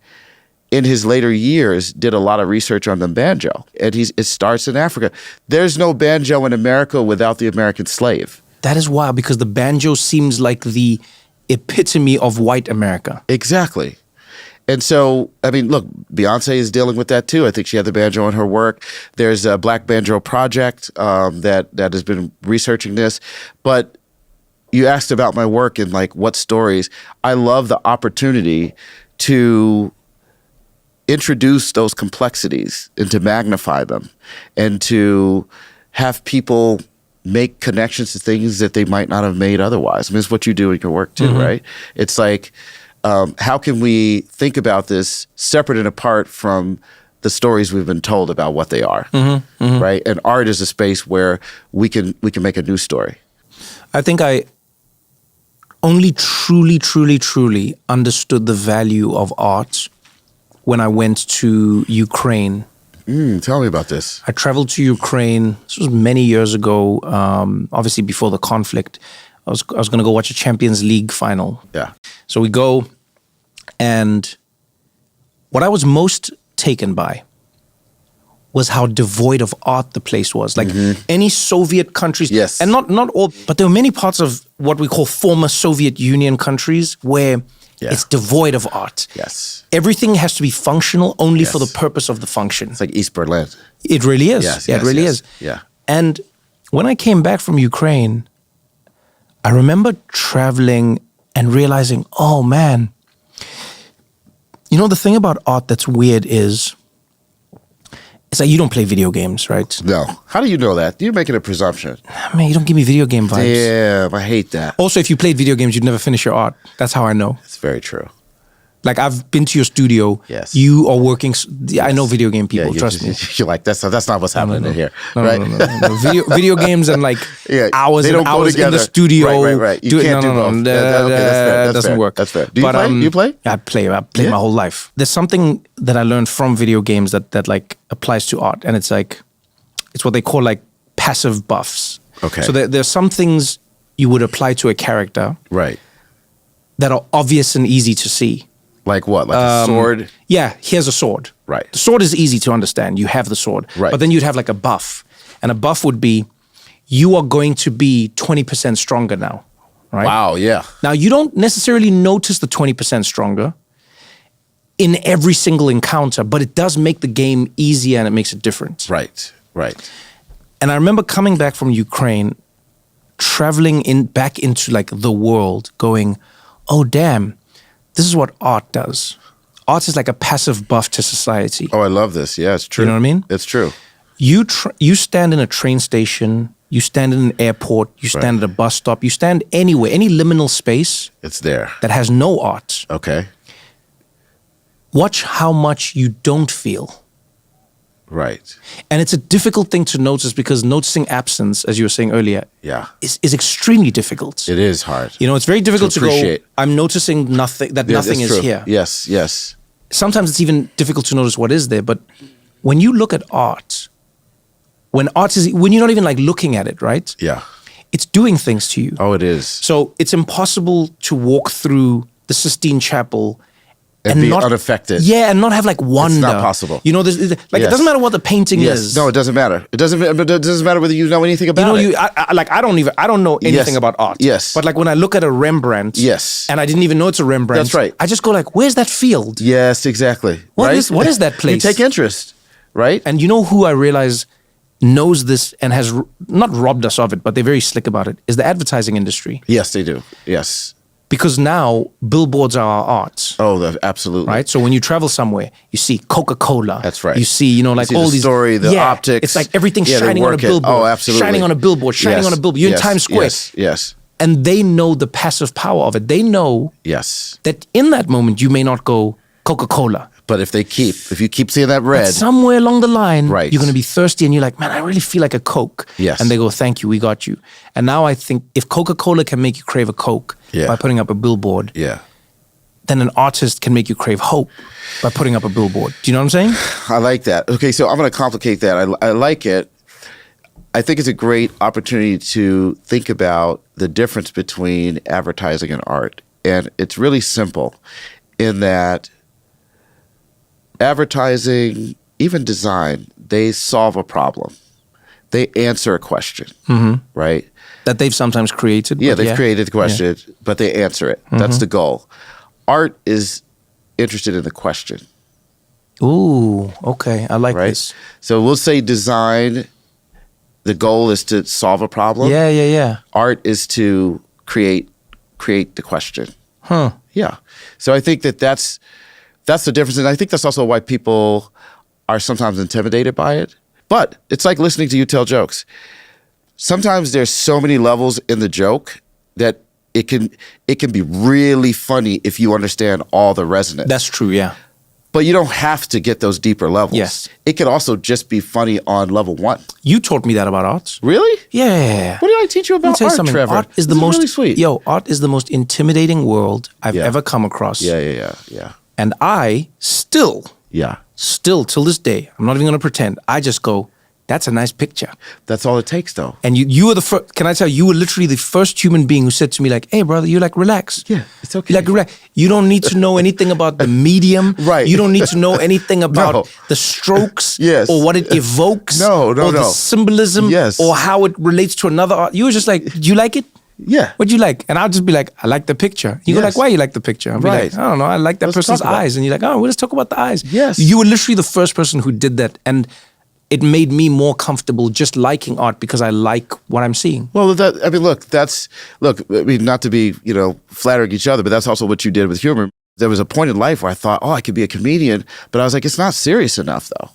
in his later years, did a lot of research on the banjo. And it starts in Africa. There's no banjo in America without the American slave. That is wild, because the banjo seems like the epitome of white America. Exactly. And so, look, Beyonce is dealing with that too. I think she had the banjo in her work. There's a Black Banjo Project that has been researching this. But you asked about my work and what stories. I love the opportunity to introduce those complexities and to magnify them and to have people make connections to things that they might not have made otherwise. It's what you do in your work too, right? It's how can we think about this separate and apart from the stories we've been told about what they are, right? And art is a space where we can make a new story. I think I only truly understood the value of art when I went to Ukraine. Tell me about this. I traveled to Ukraine. This was many years ago, obviously before the conflict. I was going to go watch a Champions League final. Yeah. So we go, and what I was most taken by was how devoid of art the place was. Any Soviet countries, yes, and not all, but there were many parts of what we call former Soviet Union countries where it's devoid of art. Yes. Everything has to be functional only for the purpose of the function. It's like East Berlin. It really is. It really is. Yeah. And when I came back from Ukraine, I remember traveling and realizing, oh man, the thing about art that's weird is, it's like you don't play video games, right? No. How do you know that? You're making a presumption. Man, you don't give me video game vibes. Damn, I hate that. Also, if you played video games, you'd never finish your art. That's how I know. It's very true. I've been to your studio. Yes. You are working. I know video game people. Trust me. You're like, that's not what's happening in here, right? No. Video games and hours and hours in the studio. Right. You can't do both. That doesn't work. That's fair. Do you play? You play? I play my whole life. There's something that I learned from video games that applies to art, and it's what they call passive buffs. Okay. So there's some things you would apply to a character, right, that are obvious and easy to see. Like what? Like a sword? Yeah, here's a sword. Right. The sword is easy to understand. You have the sword. Right. But then you'd have a buff. And a buff would be, you are going to be 20% stronger now. right? Wow, yeah. Now, you don't necessarily notice the 20% stronger in every single encounter, but it does make the game easier and it makes it different. Right. And I remember coming back from Ukraine, traveling back into like the world, going, oh, damn, this is what art does. Art is like a passive buff to society. Oh, I love this. Yeah, it's true. You know what I mean? It's true. You stand in a train station, you stand in an airport, you stand at a bus stop, you stand anywhere, any liminal space. It's there. That has no art. Okay. Watch how much you don't feel. Right. And it's a difficult thing to notice because noticing absence, as you were saying earlier, is extremely difficult. It is hard. You know, it's very difficult to appreciate. Go, I'm noticing nothing, that nothing is here. Yes. Sometimes it's even difficult to notice what is there. But when you look at art, when you're not even like looking at it, right? Yeah. It's doing things to you. Oh, it is. So it's impossible to walk through the Sistine Chapel and be unaffected. Yeah, and not have like wonder. It's not possible. You know, it doesn't matter what the painting is. No, it doesn't matter. It doesn't matter whether you know anything about it. I don't know anything about art. Yes. But like when I look at a Rembrandt, and I didn't even know it's a Rembrandt. That's right. I just go like, where's that field? Yes, exactly. What is that place? You take interest, right? And you know who I realize knows this and has not robbed us of it, but they're very slick about it, is the advertising industry. Yes, they do. Yes. Because now billboards are our art. Oh, absolutely. Right? So when you travel somewhere, you see Coca-Cola. That's right. You see, like all these story, the optics. It's like everything shining on a billboard. Oh, absolutely. Shining on a billboard, shining on a billboard. You're in Times Square. Yes. And they know the passive power of it. They know that in that moment you may not go Coca-Cola. But if you keep seeing that red, but somewhere along the line, you're going to be thirsty and you're like, man, I really feel like a Coke. Yes. And they go, thank you, we got you. And now I think if Coca-Cola can make you crave a Coke by putting up a billboard, then an artist can make you crave hope by putting up a billboard. Do you know what I'm saying? I like that. Okay, so I'm going to complicate that. I like it. I think it's a great opportunity to think about the difference between advertising and art. And it's really simple in that advertising, even design, they solve a problem. They answer a question, right? That they've sometimes created. Yeah, they've created the question, but they answer it. That's the goal. Art is interested in the question. Ooh, okay. I like this. So we'll say design, the goal is to solve a problem. Yeah. Art is to create the question. Huh. Yeah. So I think that's the difference. And I think that's also why people are sometimes intimidated by it. But it's like listening to you tell jokes. Sometimes there's so many levels in the joke that it can be really funny if you understand all the resonance. That's true, yeah. But you don't have to get those deeper levels. Yes. It can also just be funny on level 1. You taught me that about art. Really? Yeah. What did I teach you about art, Trevor? Art is the most really sweet. Art is the most intimidating world I've ever come across. Yeah. And I still till this day, I'm not even going to pretend, I just go, that's a nice picture. That's all it takes, though. And you were the first, can I tell you, you were literally the first human being who said to me like, hey, brother, you like relax. Yeah, it's okay. You like relax. You don't need to know anything about the medium. Right. You don't need to know anything about the strokes or what it evokes. Or the symbolism or how it relates to another art. You were just like, do you like it? Yeah. What'd you like? And I'll just be like, I like the picture. You go like, why you like the picture? I'll be like, I don't know. I like that person's eyes. And you're like, oh, let's talk about the eyes. Yes. You were literally the first person who did that. And it made me more comfortable just liking art because I like what I'm seeing. Well, not to be, flattering each other, but that's also what you did with humor. There was a point in life where I thought, I could be a comedian, but I was like, it's not serious enough though.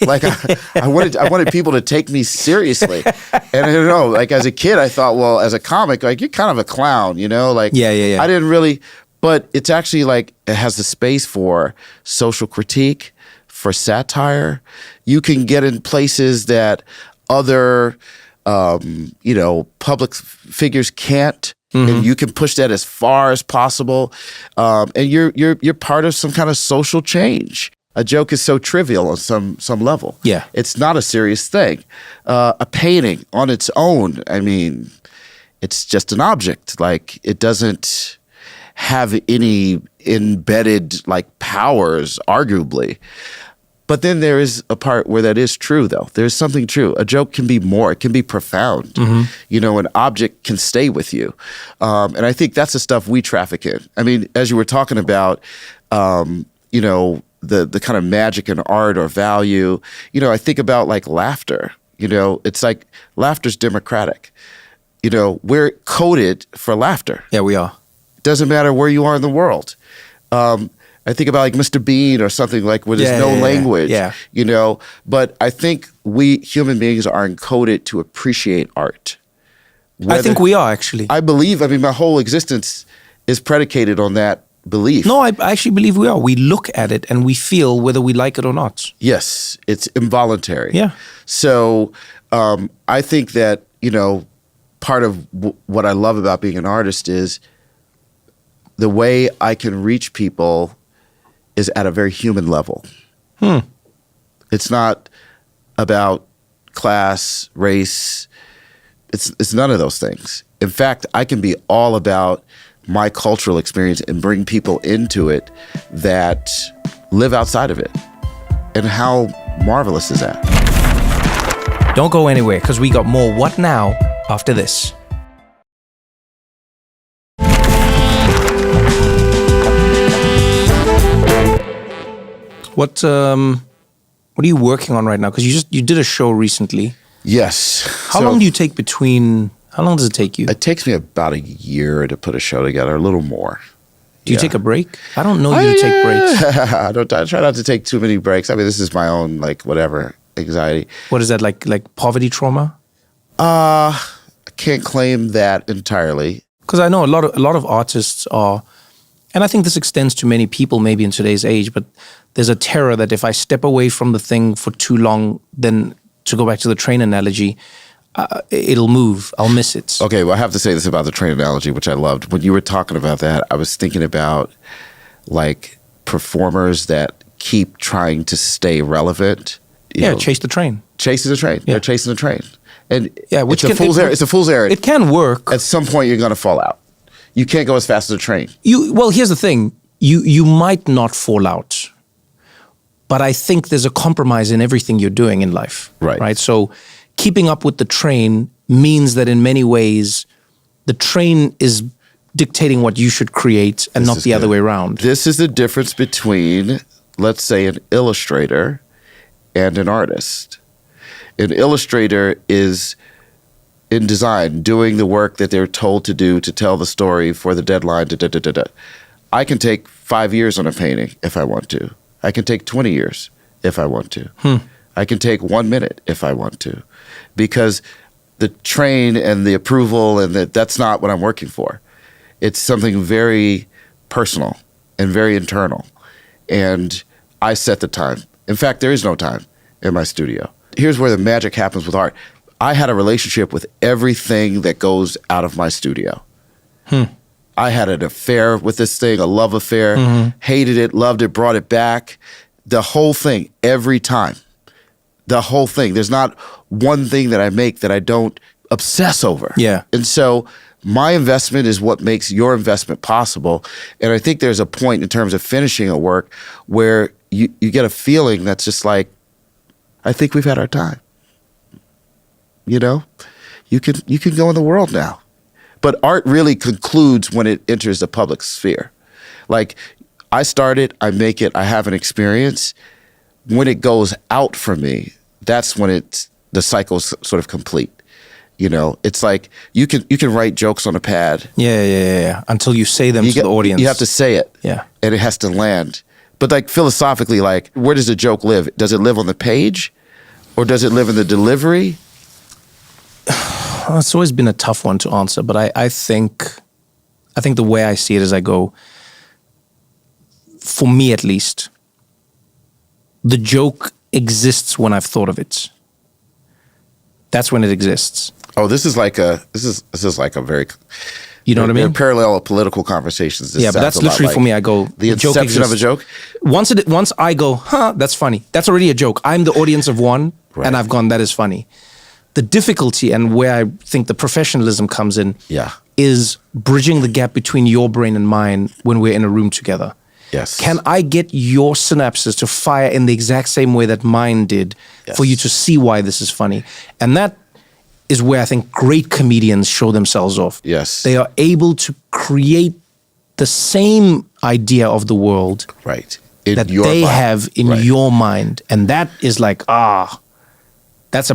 Like I wanted people to take me seriously. And I don't know, like as a kid, I thought, well, as a comic, like you're kind of a clown, Like yeah. I didn't really, but it's actually like it has the space for social critique, for satire. You can get in places that other, public figures can't. And you can push that as far as possible. And you're part of some kind of social change. A joke is so trivial on some level. Yeah. It's not a serious thing. A painting on its own, it's just an object. Like it doesn't have any embedded like powers, arguably. But then there is a part where that is true, though. There's something true. A joke can be more. It can be profound. You know, an object can stay with you. And I think that's the stuff we traffic in. I mean, as you were talking about, you know, the kind of magic in art or value, you know, I think about like laughter. You know, it's like laughter's democratic. You know, we're coded for laughter. Yeah, we are. It doesn't matter where you are in the world. I think about like Mr. Bean or something like where there's no language, you know. But I think we human beings are encoded to appreciate art. I think we are, actually. I believe, I mean, my whole existence is predicated on that belief. No, I actually believe we are. We look at it and we feel whether we like it or not. Yes, it's involuntary. Yeah. So I think that, you know, part of what I love about being an artist is the way I can reach people is at a very human level. It's not about class, race. It's none of those things. In fact, I can be all about my cultural experience and bring people into it that live outside of it. And how marvelous is that? Don't go anywhere, because we got more What Now after this. What are you working on right now? Because you did a show recently. Yes. How long do you take between? How long does it take you? It takes me about a year to put a show together, a little more. Do you take a break? I don't know you take breaks. I try not to take too many breaks. I mean, this is my own like whatever anxiety. What is that like poverty trauma? I can't claim that entirely. Because I know a lot of artists are, and I think this extends to many people maybe in today's age, but there's a terror that if I step away from the thing for too long, then to go back to the train analogy, it'll move. I'll miss it. Okay, well, I have to say this about the train analogy, which I loved. When you were talking about that, I was thinking about like performers that keep trying to stay relevant. You know, chase the train. Chasing the train. Yeah. They're chasing the train. And which it's a fool's errand. It can work. At some point, you're going to fall out. You can't go as fast as a train. Well, here's the thing. You might not fall out, but I think there's a compromise in everything you're doing in life. Right. So keeping up with the train means that in many ways, the train is dictating what you should create and not the other way around. This is the difference between, let's say, an illustrator and an artist. An illustrator is in design, doing the work that they're told to do to tell the story for the deadline. I can take 5 years on a painting if I want to. I can take 20 years if I want to. I can take 1 minute if I want to. Because the train and the approval and that's not what I'm working for. It's something very personal and very internal. And I set the time. In fact, there is no time in my studio. Here's where the magic happens with art. I had a relationship with everything that goes out of my studio. I had an affair with this thing, a love affair, hated it, loved it, brought it back. The whole thing, every time. The whole thing. There's not one thing that I make that I don't obsess over. Yeah. And so my investment is what makes your investment possible. And I think there's a point in terms of finishing a work where you get a feeling that's just like, I think we've had our time. You know, you can go in the world now. But art really concludes when it enters the public sphere. Like, I start it, I make it, I have an experience. When it goes out from me, that's when the cycle's sort of complete. You know, it's like you can write jokes on a pad. Yeah. Until you say them to the audience. You have to say it. Yeah. And it has to land. But like philosophically, like, where does the joke live? Does it live on the page? Or does it live in the delivery? It's always been a tough one to answer, but I think the way I see it is I go, for me at least, the joke exists when I've thought of it. That's when it exists. Oh, this is like a very, you know what I mean? Parallel of political conversations. But that's literally for me. I go, the inception of a joke. Once I go, that's funny. That's already a joke. I'm the audience of one, and I've gone, that is funny. The difficulty and where I think the professionalism comes in is bridging the gap between your brain and mine when we're in a room together. Yes. Can I get your synapses to fire in the exact same way that mine did for you to see why this is funny? And that is where I think great comedians show themselves off. Yes. They are able to create the same idea of the world right. that they have in your mind. And that is like, that's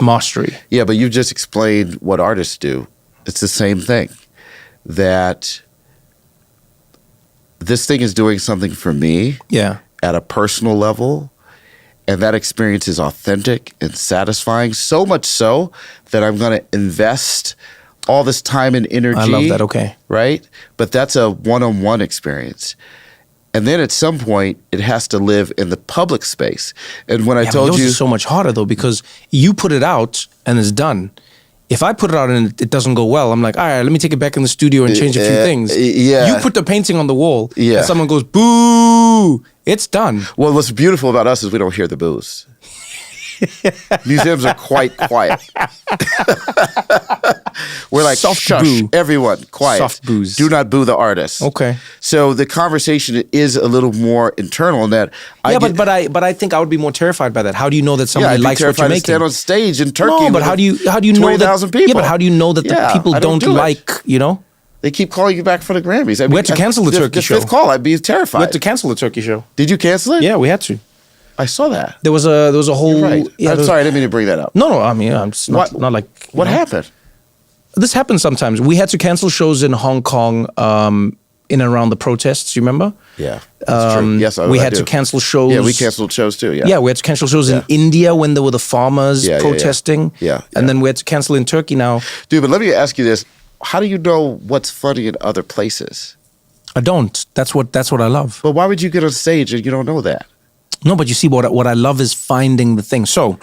mastery. Yeah, but you just explained what artists do. It's the same thing. That this thing is doing something for me at a personal level, and that experience is authentic and satisfying, so much so that I'm going to invest all this time and energy. I love that, okay. Right? But that's a one-on-one experience. And then at some point, it has to live in the public space. And when I told those you... are so much harder, though, because you put it out and it's done. If I put it out and it doesn't go well, I'm like, all right, let me take it back in the studio and change a few things. Yeah. You put the painting on the wall and someone goes, boo, it's done. Well, what's beautiful about us is we don't hear the boos. Museums are quite quiet. We're like, soft shush, boo. Everyone, quiet. Soft boos. Do not boo the artist. Okay. So the conversation is a little more internal in that. But I think I would be more terrified by that. How do you know that somebody likes what you're to making? Stand on stage in Turkey. No, but how do you know that? People. Yeah, but how do you know that the people don't like? You know. They keep calling you back for the Grammys. I mean, we had to cancel the Turkey show. The fifth call, I'd be terrified. We had to cancel the Turkey show. Did you cancel it? Yeah, we had to. I saw that. There was a whole. You're right. Yeah, I'm sorry, I didn't mean to bring that up. No. I mean, I'm just not like. What happened? This happens sometimes. We had to cancel shows in Hong Kong in and around the protests. You remember? Yeah, that's true. Yes, we had to cancel shows. Yeah, we canceled shows too. Yeah, we had to cancel shows in India when there were the farmers protesting. Yeah. And then we had to cancel in Turkey now. Dude, but let me ask you this: how do you know what's funny in other places? I don't. That's what I love. But why would you get on stage and you don't know that? No, but you see, what I love is finding the thing. So,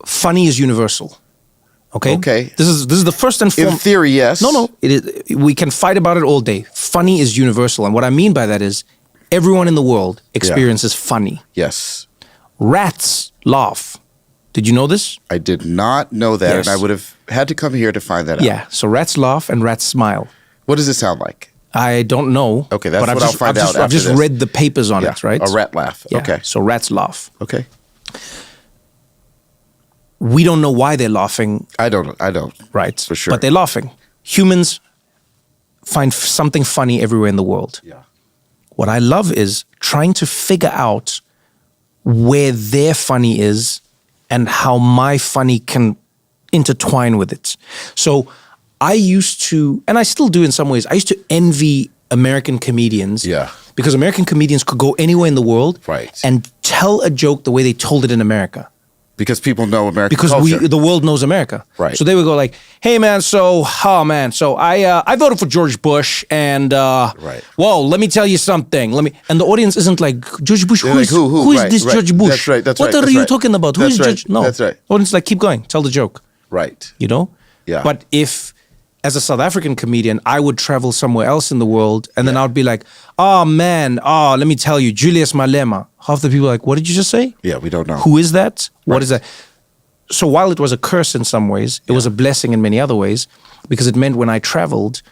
funny is universal. Okay. Okay. This is the first and foremost. In theory, yes. No. It is. We can fight about it all day. Funny is universal, and what I mean by that is everyone in the world experiences funny. Yes. Rats laugh. Did you know this? I did not know that, Yes. and I would have had to come here to find that out. Yeah. So rats laugh and rats smile. What does it sound like? I don't know. Okay, that's but what I'll find out I've after just this. read the papers on it, right? A rat laugh. Yeah. Okay. So rats laugh. Okay. We don't know why they're laughing. I don't. Right. For sure. But they're laughing. Humans find something funny everywhere in the world. Yeah. What I love is trying to figure out where their funny is and how my funny can intertwine with it. So I used to, and I still do in some ways, I used to envy American comedians. Yeah. Because American comedians could go anywhere in the world and tell a joke the way they told it in America. Because people know American because culture. the world knows America. Right. So they would go like, hey man, so I voted for George Bush and whoa, let me tell you something. And the audience isn't like, George Bush, who is this George Bush? That's right, that's what right. are you talking about? Who is George? No. That's right. Audience is like, keep going, tell the joke. Right. You know? Yeah. But if as a South African comedian, I would travel somewhere else in the world and then I would be like, oh man, let me tell you, Julius Malema. Half the people are like, what did you just say? Yeah, we don't know. Who is that? What is that? So while it was a curse in some ways, it was a blessing in many other ways, because it meant when I traveled,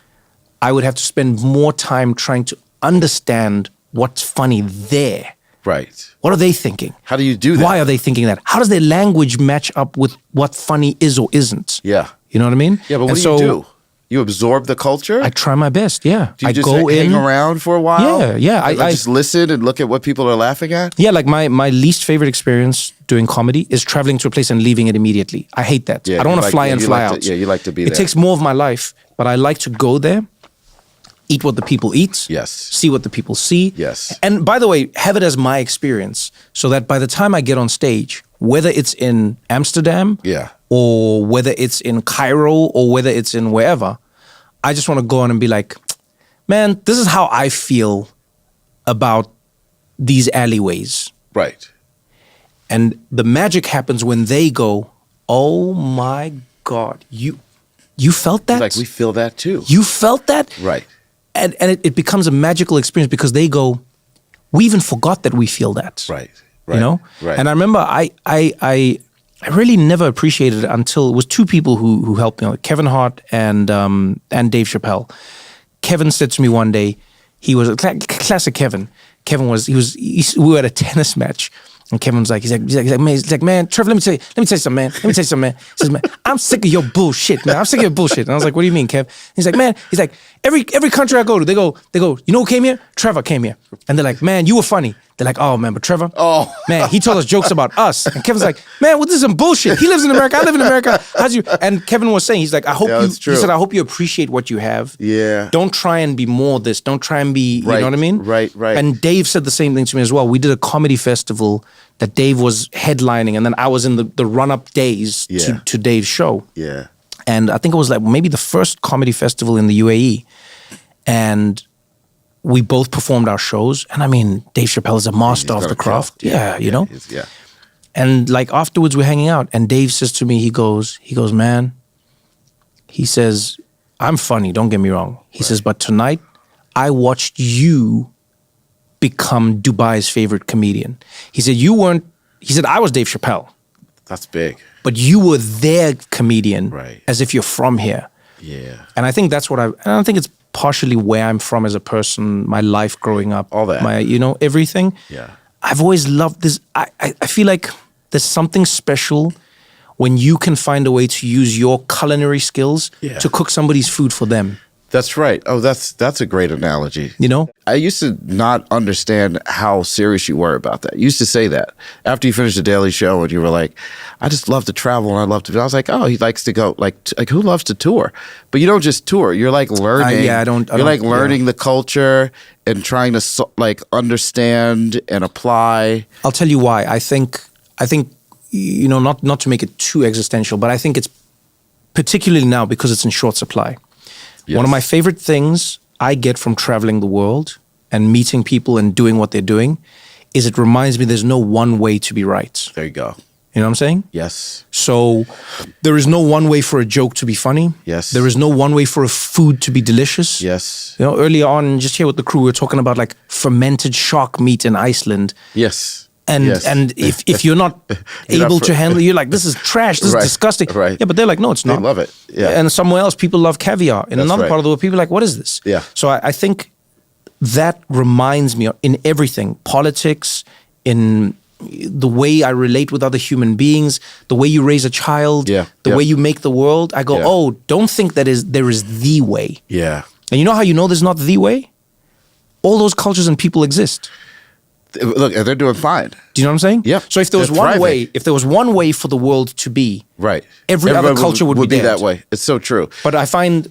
I would have to spend more time trying to understand what's funny there. Right. What are they thinking? How do you do that? Why are they thinking that? How does their language match up with what funny is or isn't? Yeah. You know what I mean? Yeah, but what do you do? You absorb the culture? I try my best, yeah. Do you I just go hang around for a while? Yeah. I just listen and look at what people are laughing at? Yeah, like my least favorite experience doing comedy is traveling to a place and leaving it immediately. I hate that. Yeah, I don't want to fly in, fly out. You like to be there. It takes more of my life, but I like to go there, eat what the people eat. Yes. See what the people see. Yes. And by the way, have it as my experience so that by the time I get on stage, whether it's in Amsterdam or whether it's in Cairo or whether it's in wherever, I just want to go on and be like, man, this is how I feel about these alleyways. Right. And the magic happens when they go, oh my God, you felt that? Like, we feel that too. You felt that? Right. And it becomes a magical experience because they go, we even forgot that we feel that. Right. You know? Right. And I remember I really never appreciated it until it was two people who helped me, Kevin Hart and Dave Chappelle. Kevin said to me one day, he was a classic Kevin. Kevin was, we were at a tennis match. And Kevin's like, he's like, man, Trevor, let me tell you something, man. He says, man, I'm sick of your bullshit, man. I'm sick of your bullshit. And I was like, what do you mean, Kev? He's like, man, every country I go to, they go, you know who came here? Trevor came here. And they're like, man, you were funny. They're like, oh man, but Trevor, man, he told us jokes about us. And Kevin's like, man, well, this is some bullshit. He lives in America, I live in America. And Kevin was saying, he's like, I hope you appreciate what you have. Yeah. Don't try and be more this. Don't try and be, you know what I mean? Right. And Dave said the same thing to me as well. We did a comedy festival that Dave was headlining, and then I was in the run-up days to Dave's show. Yeah. And I think it was like maybe the first comedy festival in the UAE. And we both performed our shows. And I mean, Dave Chappelle is a master of the craft. Yeah, you know? Yeah. And like afterwards we're hanging out and Dave says to me, he goes, man, he says, I'm funny, don't get me wrong. He says, but tonight I watched you become Dubai's favorite comedian. He said, I was Dave Chappelle. That's big. But you were their comedian as if you're from here. Yeah. And I think that's and I think it's partially where I'm from as a person, my life growing up. All that. My, everything. Yeah. I've always loved this. I feel like there's something special when you can find a way to use your culinary skills to cook somebody's food for them. That's right. Oh, that's a great analogy. You know? I used to not understand how serious you were about that. You used to say that after you finished the Daily Show and you were like, I just love to travel and I love to. I was like, oh, he likes to go. Like who loves to tour? But you don't just tour. You're like learning. You're like learning the culture and trying to like understand and apply. I'll tell you why. I think not to make it too existential, but I think it's particularly now because it's in short supply. Yes. One of my favorite things I get from traveling the world and meeting people and doing what they're doing is it reminds me there's no one way to be right. There you go. You know what I'm saying? Yes. So there is no one way for a joke to be funny. Yes. There is no one way for a food to be delicious. Yes. You know, earlier on, just here with the crew, we were talking about like fermented shark meat in Iceland. Yes. And if you're not able to handle it, you're like, this is trash, this is disgusting. Right. Yeah, but they're like, no, it's not. They love it. Yeah. And somewhere else, people love caviar. In another part of the world, people are like, what is this? Yeah. So I think that reminds me in everything, politics, in the way I relate with other human beings, the way you raise a child, the way you make the world. I go, don't think there is the way. Yeah. And you know how you know there's not the way? All those cultures and people exist. Look, they're doing fine. Do you know what I'm saying? Yeah. So if there was one way for the world to be, every other culture would be that way. It's so true. But I find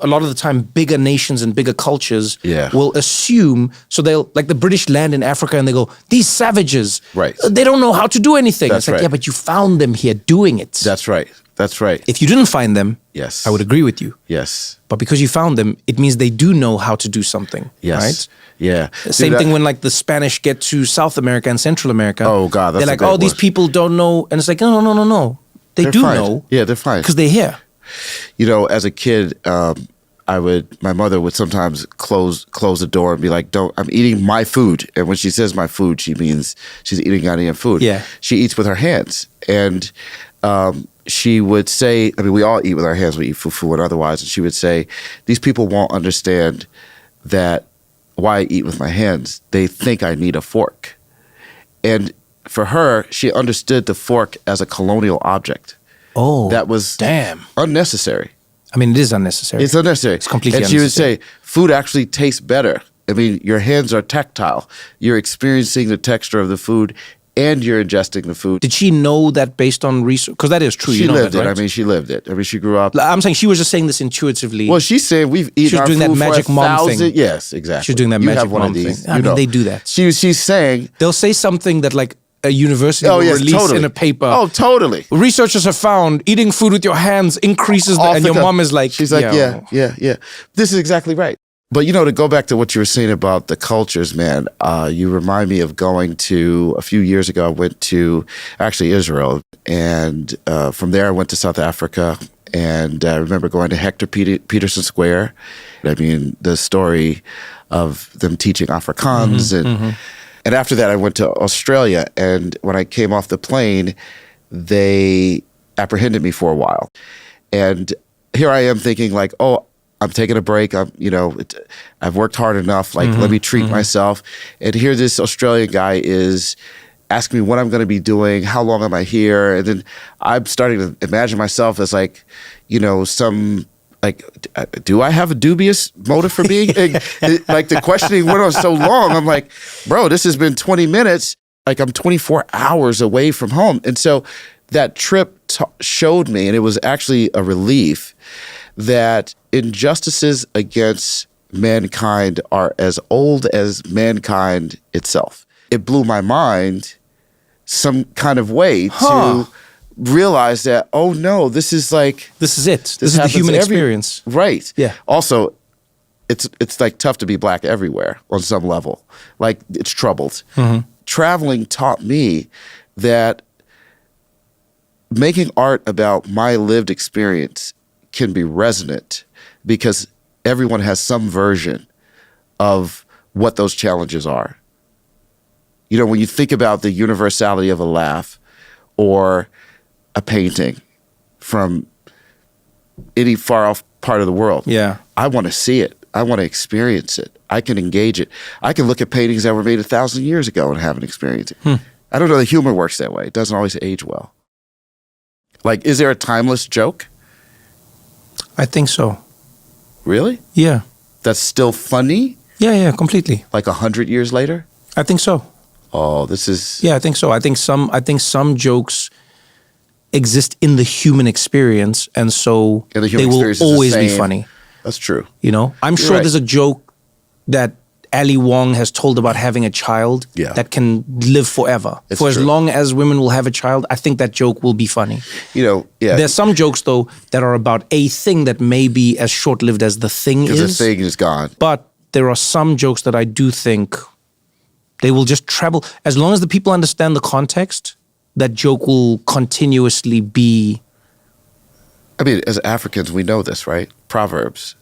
a lot of the time bigger nations and bigger cultures will assume, so they'll, like the British land in Africa and they go, these savages, they don't know how to do anything. That's it's like, yeah, but you found them here doing it. That's right. That's right. If you didn't find them, I would agree with you. Yes. But because you found them, it means they do know how to do something. Yes. Right? Yeah. Same thing when like the Spanish get to South America and Central America. Oh God, that's they're like, these people don't know, and it's like, no. They're do fine. know. Yeah, they're fine because they're here. You know, as a kid, my mother would sometimes close the door and be like, I'm eating my food. And when she says my food, she means she's eating Ghanaian food. Yeah. She eats with her hands. And she would say, I mean, we all eat with our hands, we eat fufu and otherwise. And she would say, these people won't understand that why I eat with my hands. They think I need a fork. And for her, she understood the fork as a colonial object. Oh, that was unnecessary. I mean, it is unnecessary. It's unnecessary. It's completely unnecessary. And she unnecessary. would say, food actually tastes better. I mean, your hands are tactile. You're experiencing the texture of the food and you're ingesting the food. Did she know that based on research? Because that is true. She lived that, right? it. I mean, she lived it. I mean, she grew up. I'm saying she was just saying this intuitively. Well, she's saying we've eaten our food that magic for mom thing. Yes, exactly. She's doing that magic mom thing. I mean, they do that. She's saying. They'll say something that like a university will release in a paper. Oh, totally. Researchers have found eating food with your hands increases and your mom is like. She's like, yeah. This is exactly right. But, you know, to go back to what you were saying about the cultures, man, you remind me of going to, a few years ago, I went to actually Israel. And from there, I went to South Africa. And I remember going to Hector Peterson Square. I mean, the story of them teaching Afrikaans. And after that, I went to Australia. And when I came off the plane, they apprehended me for a while. And here I am thinking like, oh, I'm taking a break. I've worked hard enough. Like, let me treat myself. And here this Australian guy is asking me what I'm going to be doing. How long am I here? And then I'm starting to imagine myself as like, some, like, do I have a dubious motive for being? Like the questioning went on so long. I'm like, bro, this has been 20 minutes. Like I'm 24 hours away from home. And so that trip showed me, and it was actually a relief, that injustices against mankind are as old as mankind itself. It blew my mind some kind of way to realize that, oh no, this is it. This is the human experience. Right. Yeah. Also, it's like tough to be black everywhere on some level. Like it's troubled. Traveling taught me that making art about my lived experience can be resonant because everyone has some version of what those challenges are. When you think about the universality of a laugh or a painting from any far off part of the world, I want to see it. I want to experience it. I can engage it. I can look at paintings that were made 1,000 years ago and have an experience. I don't know that humor works that way. It doesn't always age well. Like, is there a timeless joke? I think so. Really? Yeah. That's still funny? Yeah, completely. Like 100 years later? I think so. Oh, this is... Yeah, I think so. I think some jokes exist in the human experience, and so they will always be funny. That's true. I'm sure there's a joke that Ali Wong has told about having a child that can live forever. It's For as true. long as women will have a child, I think that joke will be funny. There's some jokes, though, that are about a thing that may be as short-lived as the thing is. Because the thing is gone. But there are some jokes that I do think they will just travel. As long as the people understand the context, that joke will continuously be... I mean, as Africans, we know this, right? Proverbs.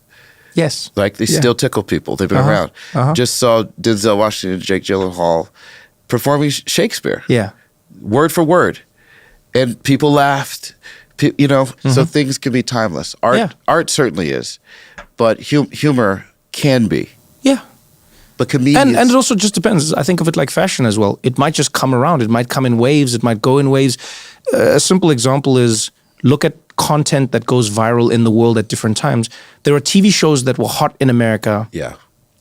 Yes. Like, they still tickle people. They've been around. Just saw Denzel Washington and Jake Gyllenhaal performing Shakespeare. Yeah. Word for word. And people laughed. So things can be timeless. Art certainly is. But humor can be. Yeah. But comedians... And it also just depends. I think of it like fashion as well. It might just come around. It might come in waves. It might go in waves. A simple example is look at content that goes viral in the world at different times. There are TV shows that were hot in America. Yeah.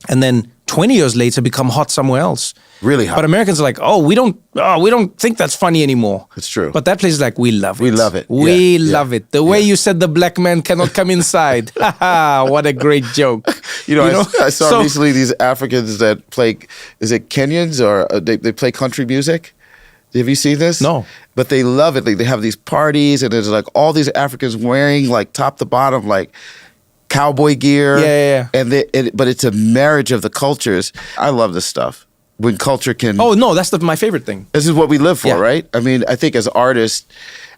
And then 20 years later become hot somewhere else. Really hot. But Americans are like, we don't think that's funny anymore. It's true. But that place is like, we love it. We love it. We love it. The way you said the black man cannot come inside. What a great joke. I saw recently these Africans that play, is it Kenyans or they play country music? Have you seen this? No. But they love it. Like, they have these parties and there's like all these Africans wearing like top to bottom like cowboy gear. Yeah. But it's a marriage of the cultures. I love this stuff. When culture can... Oh, no, that's my favorite thing. This is what we live for, right? I mean, I think as artists,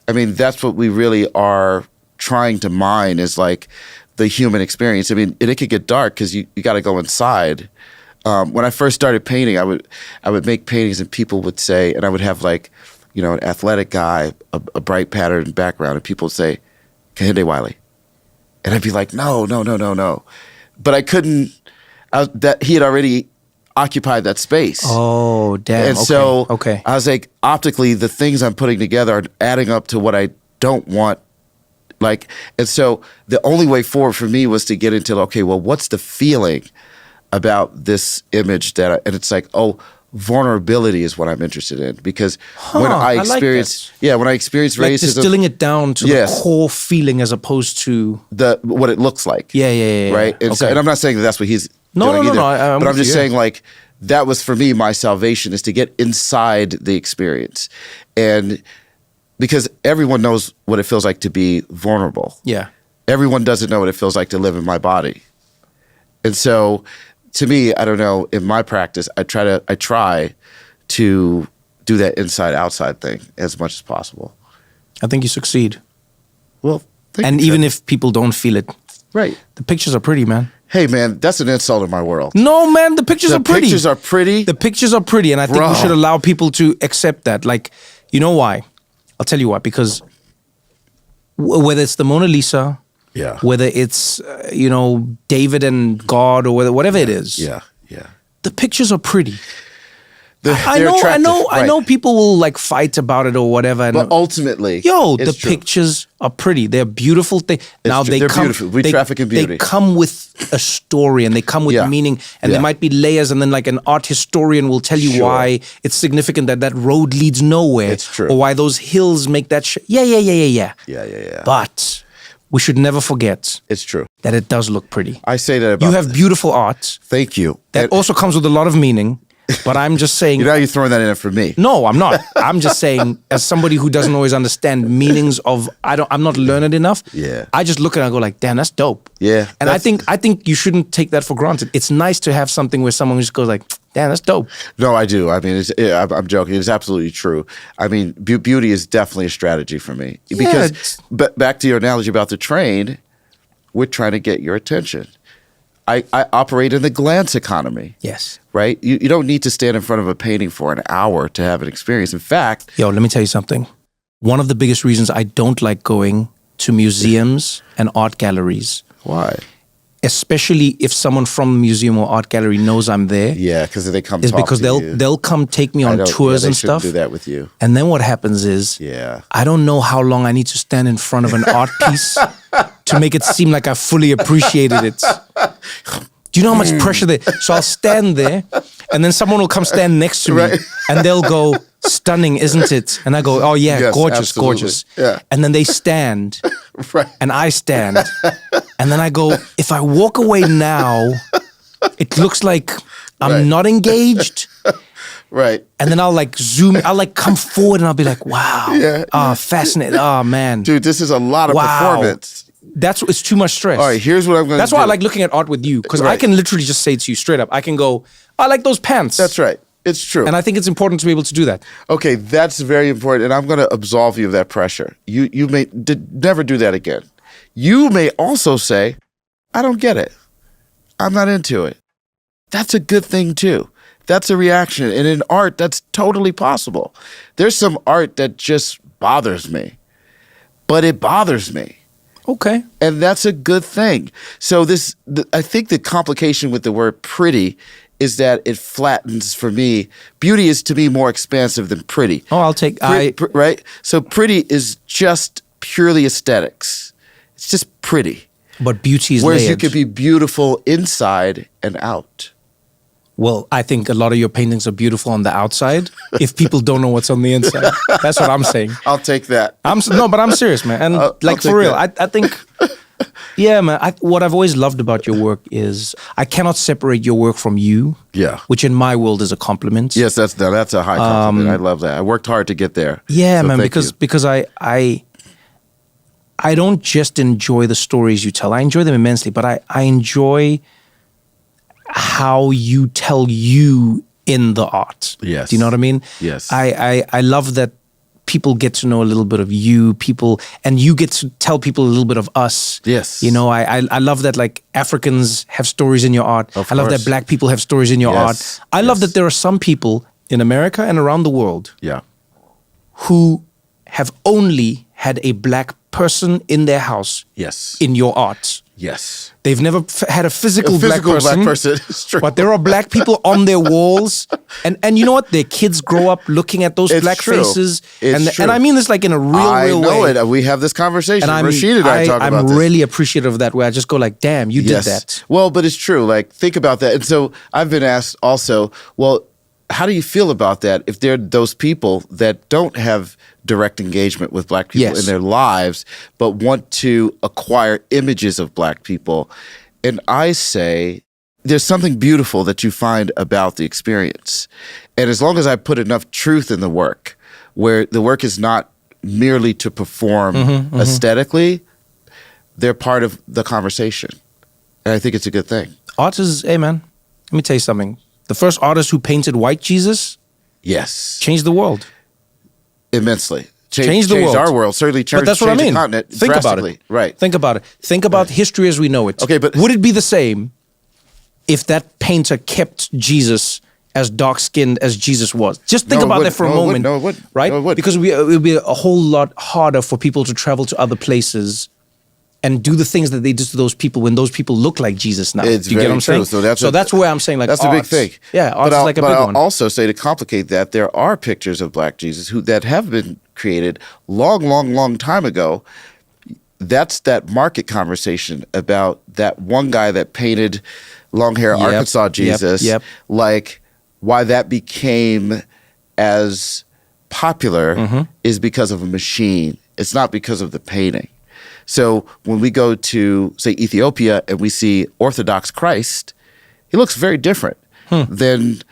that's what we really are trying to mine is like the human experience. I mean, it could get dark because you got to go inside. When I first started painting, I would make paintings and people would say, and I would have like, an athletic guy, a bright pattern background, and people would say, Kehinde Wiley. And I'd be like, no. But I couldn't, that he had already occupied that space. Oh, damn. And so I was like, optically, the things I'm putting together are adding up to what I don't want. Like, and so the only way forward for me was to get into, what's the feeling about this image and it's like, vulnerability is what I'm interested in because when I experience, when I experience like racism, distilling it down to the core feeling as opposed to what it looks like. Yeah. Right. And so, and I'm not saying that's what he's doing either. No, but I'm just saying like that was for me my salvation is to get inside the experience, and because everyone knows what it feels like to be vulnerable. Yeah. Everyone doesn't know what it feels like to live in my body, and so. To me, I don't know, in my practice, I try to do that inside-outside thing as much as possible. I think you succeed. Well, and even if people don't feel it. Right. The pictures are pretty, man. Hey, man, that's an insult in my world. No, man, the pictures are pretty. The pictures are pretty? The pictures are pretty, and I think we should allow people to accept that. Like, you know why? I'll tell you why. Because whether it's the Mona Lisa, Yeah. Whether it's, David and God or whatever it is. Yeah. The pictures are pretty. I They're know, attractive, I know people will like fight about it or whatever. But ultimately, the true. pictures are pretty. They're beautiful things. Now They're beautiful. We traffic in beauty. They come with a story and they come with meaning, and there might be layers. And then like an art historian will tell you why it's significant that road leads nowhere. It's true. Or why those hills make that. Yeah. But we should never forget. It's true that it does look pretty. I say that about you have beautiful art. Thank you. That also comes with a lot of meaning. But I'm just saying. You're throwing that in for me. No, I'm not. I'm just saying, as somebody who doesn't always understand meanings of, I'm not learned enough. Yeah. I just look at it and go like, damn, that's dope. Yeah. And I think you shouldn't take that for granted. It's nice to have something where someone just goes like, damn, that's dope. No, I do. I mean, I'm joking. It's absolutely true. I mean, beauty is definitely a strategy for me. Because, but back to your analogy about the train, we're trying to get your attention. I operate in the glance economy. Yes. Right? You don't need to stand in front of a painting for an hour to have an experience. In fact... let me tell you something. One of the biggest reasons I don't like going to museums and art galleries. Why? Especially if someone from the museum or art gallery knows I'm there. Yeah, because they come is talk because to you. they'll come take me on tours and stuff. They shouldn't do that with you. And then what happens is, I don't know how long I need to stand in front of an art piece to make it seem like I fully appreciated it. Do you know how much pressure there? So I'll stand there, and then someone will come stand next to me, and they'll go, "Stunning, isn't it?" And I go, "Oh yeah, yes, gorgeous, absolutely. Gorgeous." Yeah. And then they stand, and I stand, and then I go, "If I walk away now, it looks like I'm not engaged." Right. And then I'll like zoom, I'll like come forward, and I'll be like, "Wow, fascinating, oh man, dude, this is a lot of performance." It's too much stress. All right, here's what I'm going to do. That's why I like looking at art with you, because I can literally just say to you straight up, I can go, I like those pants. That's right. It's true. And I think it's important to be able to do that. Okay, that's very important, and I'm going to absolve you of that pressure. You may never do that again. You may also say, I don't get it. I'm not into it. That's a good thing too. That's a reaction. And in art, that's totally possible. There's some art that just bothers me, but it bothers me. Okay. And that's a good thing. So I think the complication with the word pretty is that it flattens for me. Beauty is to me more expansive than pretty. Oh, I'll take... right? So pretty is just purely aesthetics. It's just pretty. But beauty is Whereas layered. you could be beautiful inside and out. Well, I think a lot of your paintings are beautiful on the outside if people don't know what's on the inside. That's what I'm saying. I'll take that. No, but I'm serious, man. And like for real, I think, yeah, man, what I've always loved about your work is I cannot separate your work from you. Yeah. Which in my world is a compliment. Yes, that's a high compliment. I love that. I worked hard to get there. Yeah, so man, because I don't just enjoy the stories you tell. I enjoy them immensely, but I enjoy how you tell you in the art. Yes. Do you know what I mean? Yes. I love that people get to know a little bit of you, and you get to tell people a little bit of us. Yes. You know, I love that like Africans have stories in your art. I love that Black people have stories in your art. I love that there are some people in America and around the world who have only had a Black person in their house in your art. Yes. They've never had a physical black person. It's true. But there are Black people on their walls. And you know what? Their kids grow up looking at those Black faces. And I mean this like in a real way. I know it. We have this conversation. And Rashid and I talk about this. I'm really appreciative of that, where I just go like, damn, you did that. Well, but it's true. Like, think about that. And so I've been asked also, well, how do you feel about that if there are those people that don't have direct engagement with Black people in their lives, but want to acquire images of Black people? And I say, there's something beautiful that you find about the experience. And as long as I put enough truth in the work, where the work is not merely to perform aesthetically, they're part of the conversation. And I think it's a good thing. Art is, hey man, let me tell you something. The first artist who painted white Jesus changed the world. Immensely. Changed the world. Our world. Certainly changed, but that's what I mean. the continent Think about it. Right. Think about it. Think about history as we know it. Okay, but would it be the same if that painter kept Jesus as dark-skinned as Jesus was? Just think about that for a moment. No, it wouldn't. Right? No, it wouldn't. Because it would be a whole lot harder for people to travel to other places and do the things that they did to those people when those people look like Jesus now. It's do you get what I'm true. saying? So that's where I'm saying like that's arts, a big thing. Yeah, arts is like a big one. But I'll also say to complicate that, there are pictures of Black Jesus that have been created long time ago. That's that market conversation about that one guy that painted long hair Arkansas Jesus, like why that became as popular is because of a machine. It's not because of the painting. So when we go to, say, Ethiopia and we see Orthodox Christ, he looks very different than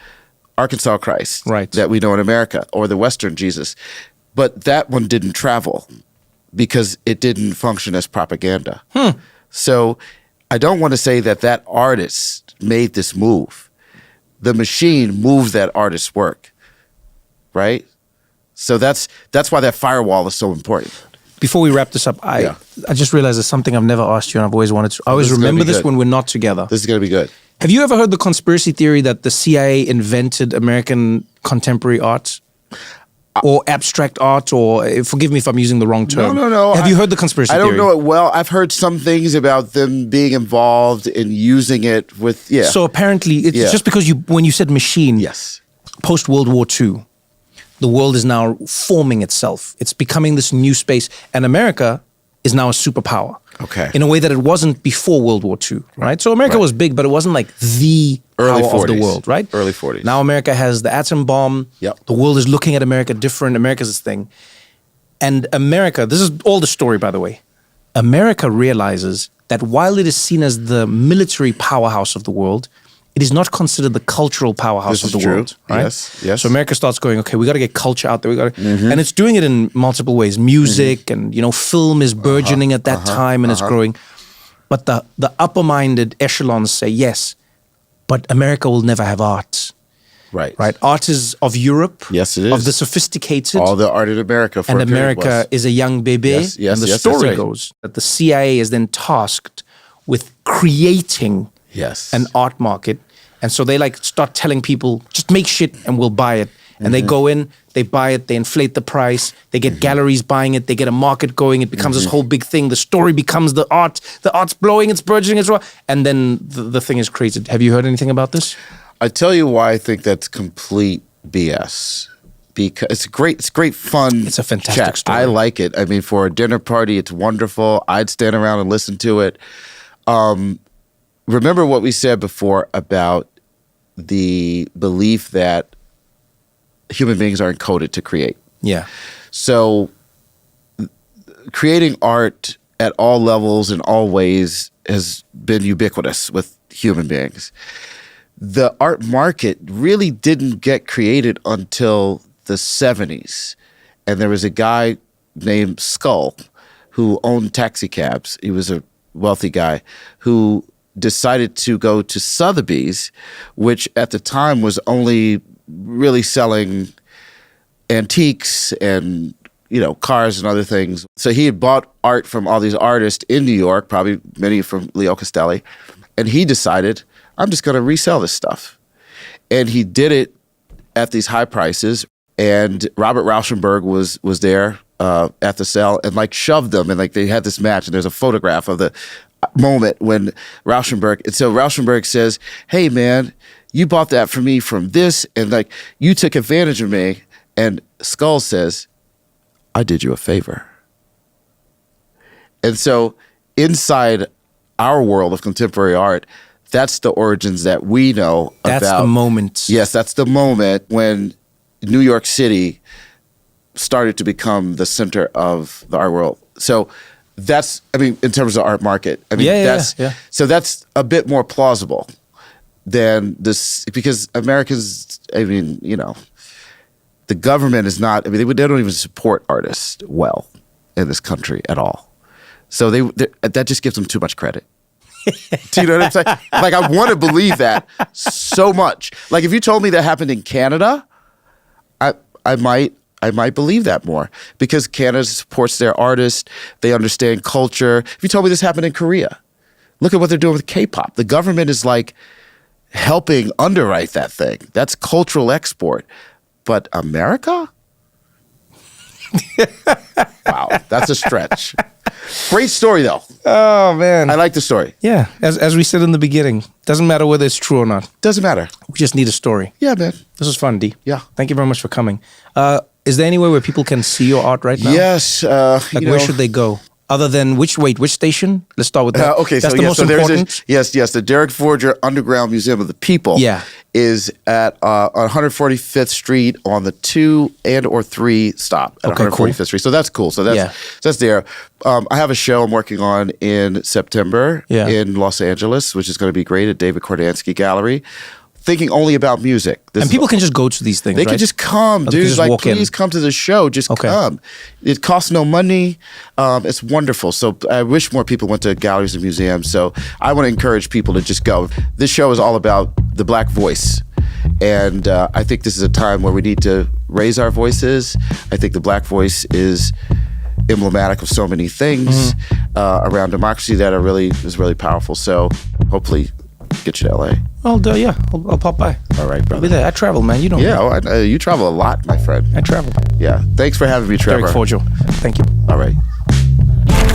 Arkansas Christ that we know in America, or the Western Jesus. But that one didn't travel because it didn't function as propaganda. So I don't want to say that artist made this move. The machine moved that artist's work, right? So that's why that firewall is so important. Before we wrap this up, I just realized there's something I've never asked you and I've always wanted to. I always remember this when we're not together. This is going to be good. Have you ever heard the conspiracy theory that the CIA invented American contemporary art? Or abstract art, or forgive me if I'm using the wrong term. No. Have you heard the conspiracy theory? I don't know it well. I've heard some things about them being involved in using it with, So apparently, it's just because when you said machine, post World War II, the world is now forming itself. It's becoming this new space, and America is now a superpower. Okay. In a way that it wasn't before World War II, right? So America was big, but it wasn't like the early power 40s. Of the world, right? Early 40s. Now America has the atom bomb. The world is looking at America different. America's this thing. And America, this is all the story, by the way. America realizes that while it is seen as the military powerhouse of the world, it is not considered the cultural powerhouse of the world, right? Yes. So America starts going, okay, we got to get culture out there. And it's doing it in multiple ways. Music and, film is burgeoning at that time and it's growing. But the upper-minded echelons say, yes, but America will never have art. Right. Art is of Europe. Yes, it is. Of the sophisticated. All the art in America. And America is a young baby. Yes, and the story goes that the CIA is then tasked with creating an art market. And so they start telling people, just make shit and we'll buy it. And they go in, they buy it, they inflate the price, they get galleries buying it, they get a market going, it becomes this whole big thing. The story becomes the art. The art's blowing, it's burgeoning as well. And then the thing is created. Have you heard anything about this? I tell you why I think that's complete BS. Because it's great fun. It's a fantastic chat. story. I like it. I mean, for a dinner party, it's wonderful. I'd stand around and listen to it. Remember what we said before about the belief that human beings are encoded to create. Yeah. So creating art at all levels in all ways has been ubiquitous with human beings. The art market really didn't get created until the 70s. And there was a guy named Skull who owned taxi cabs. He was a wealthy guy who decided to go to Sotheby's, which at the time was only really selling antiques and, cars and other things. So he had bought art from all these artists in New York, probably many from Leo Castelli. And he decided, I'm just going to resell this stuff. And he did it at these high prices. And Robert Rauschenberg was there at the sale and shoved them. And they had this match. And there's a photograph of the moment when Rauschenberg says, hey, man, you bought that for me from this. And you took advantage of me. And Skull says, I did you a favor. And so inside our world of contemporary art, that's the origins that we know about. That's the moment. Yes, that's the moment when New York City started to become the center of the art world. So that's, in terms of the art market. So that's a bit more plausible than this, because Americans, the government is not, they don't even support artists well in this country at all. So that just gives them too much credit. Do you know what I'm saying? I want to believe that so much. If you told me that happened in Canada, I might believe that more, because Canada supports their artists. They understand culture. If you told me this happened in Korea, look at what they're doing with K-pop. The government is helping underwrite that thing. That's cultural export. But America? Wow, that's a stretch. Great story, though. Oh, man. I like the story. Yeah, as we said in the beginning, doesn't matter whether it's true or not. Doesn't matter. We just need a story. Yeah, man. This was fun, D. Yeah. Thank you very much for coming. Is there anywhere where people can see your art right now? Yes. Where should they go? Other than which station? Let's start with that. Okay, that's so the most important. The Derek Forger Underground Museum of the People. Yeah. Is at on 145th Street on the 2 and or 3 stop at 145th Street. So that's cool. So that's there. I have a show I'm working on in September in Los Angeles, which is going to be great at David Kordansky Gallery. Thinking only about music. And people can just go to these things, They can just come, dude. Like, please come to the show. Just come. It costs no money. It's wonderful. So I wish more people went to galleries and museums. So I want to encourage people to just go. This show is all about the Black voice. And I think this is a time where we need to raise our voices. I think the Black voice is emblematic of so many things around democracy that is really powerful. So hopefully get you to LA. I'll pop by. All right, brother. I'll be there. I travel, man. You know. Yeah, you travel a lot, my friend. I travel. Yeah. Thanks for having me, Trevor. Derek Forger. Thank you. All right.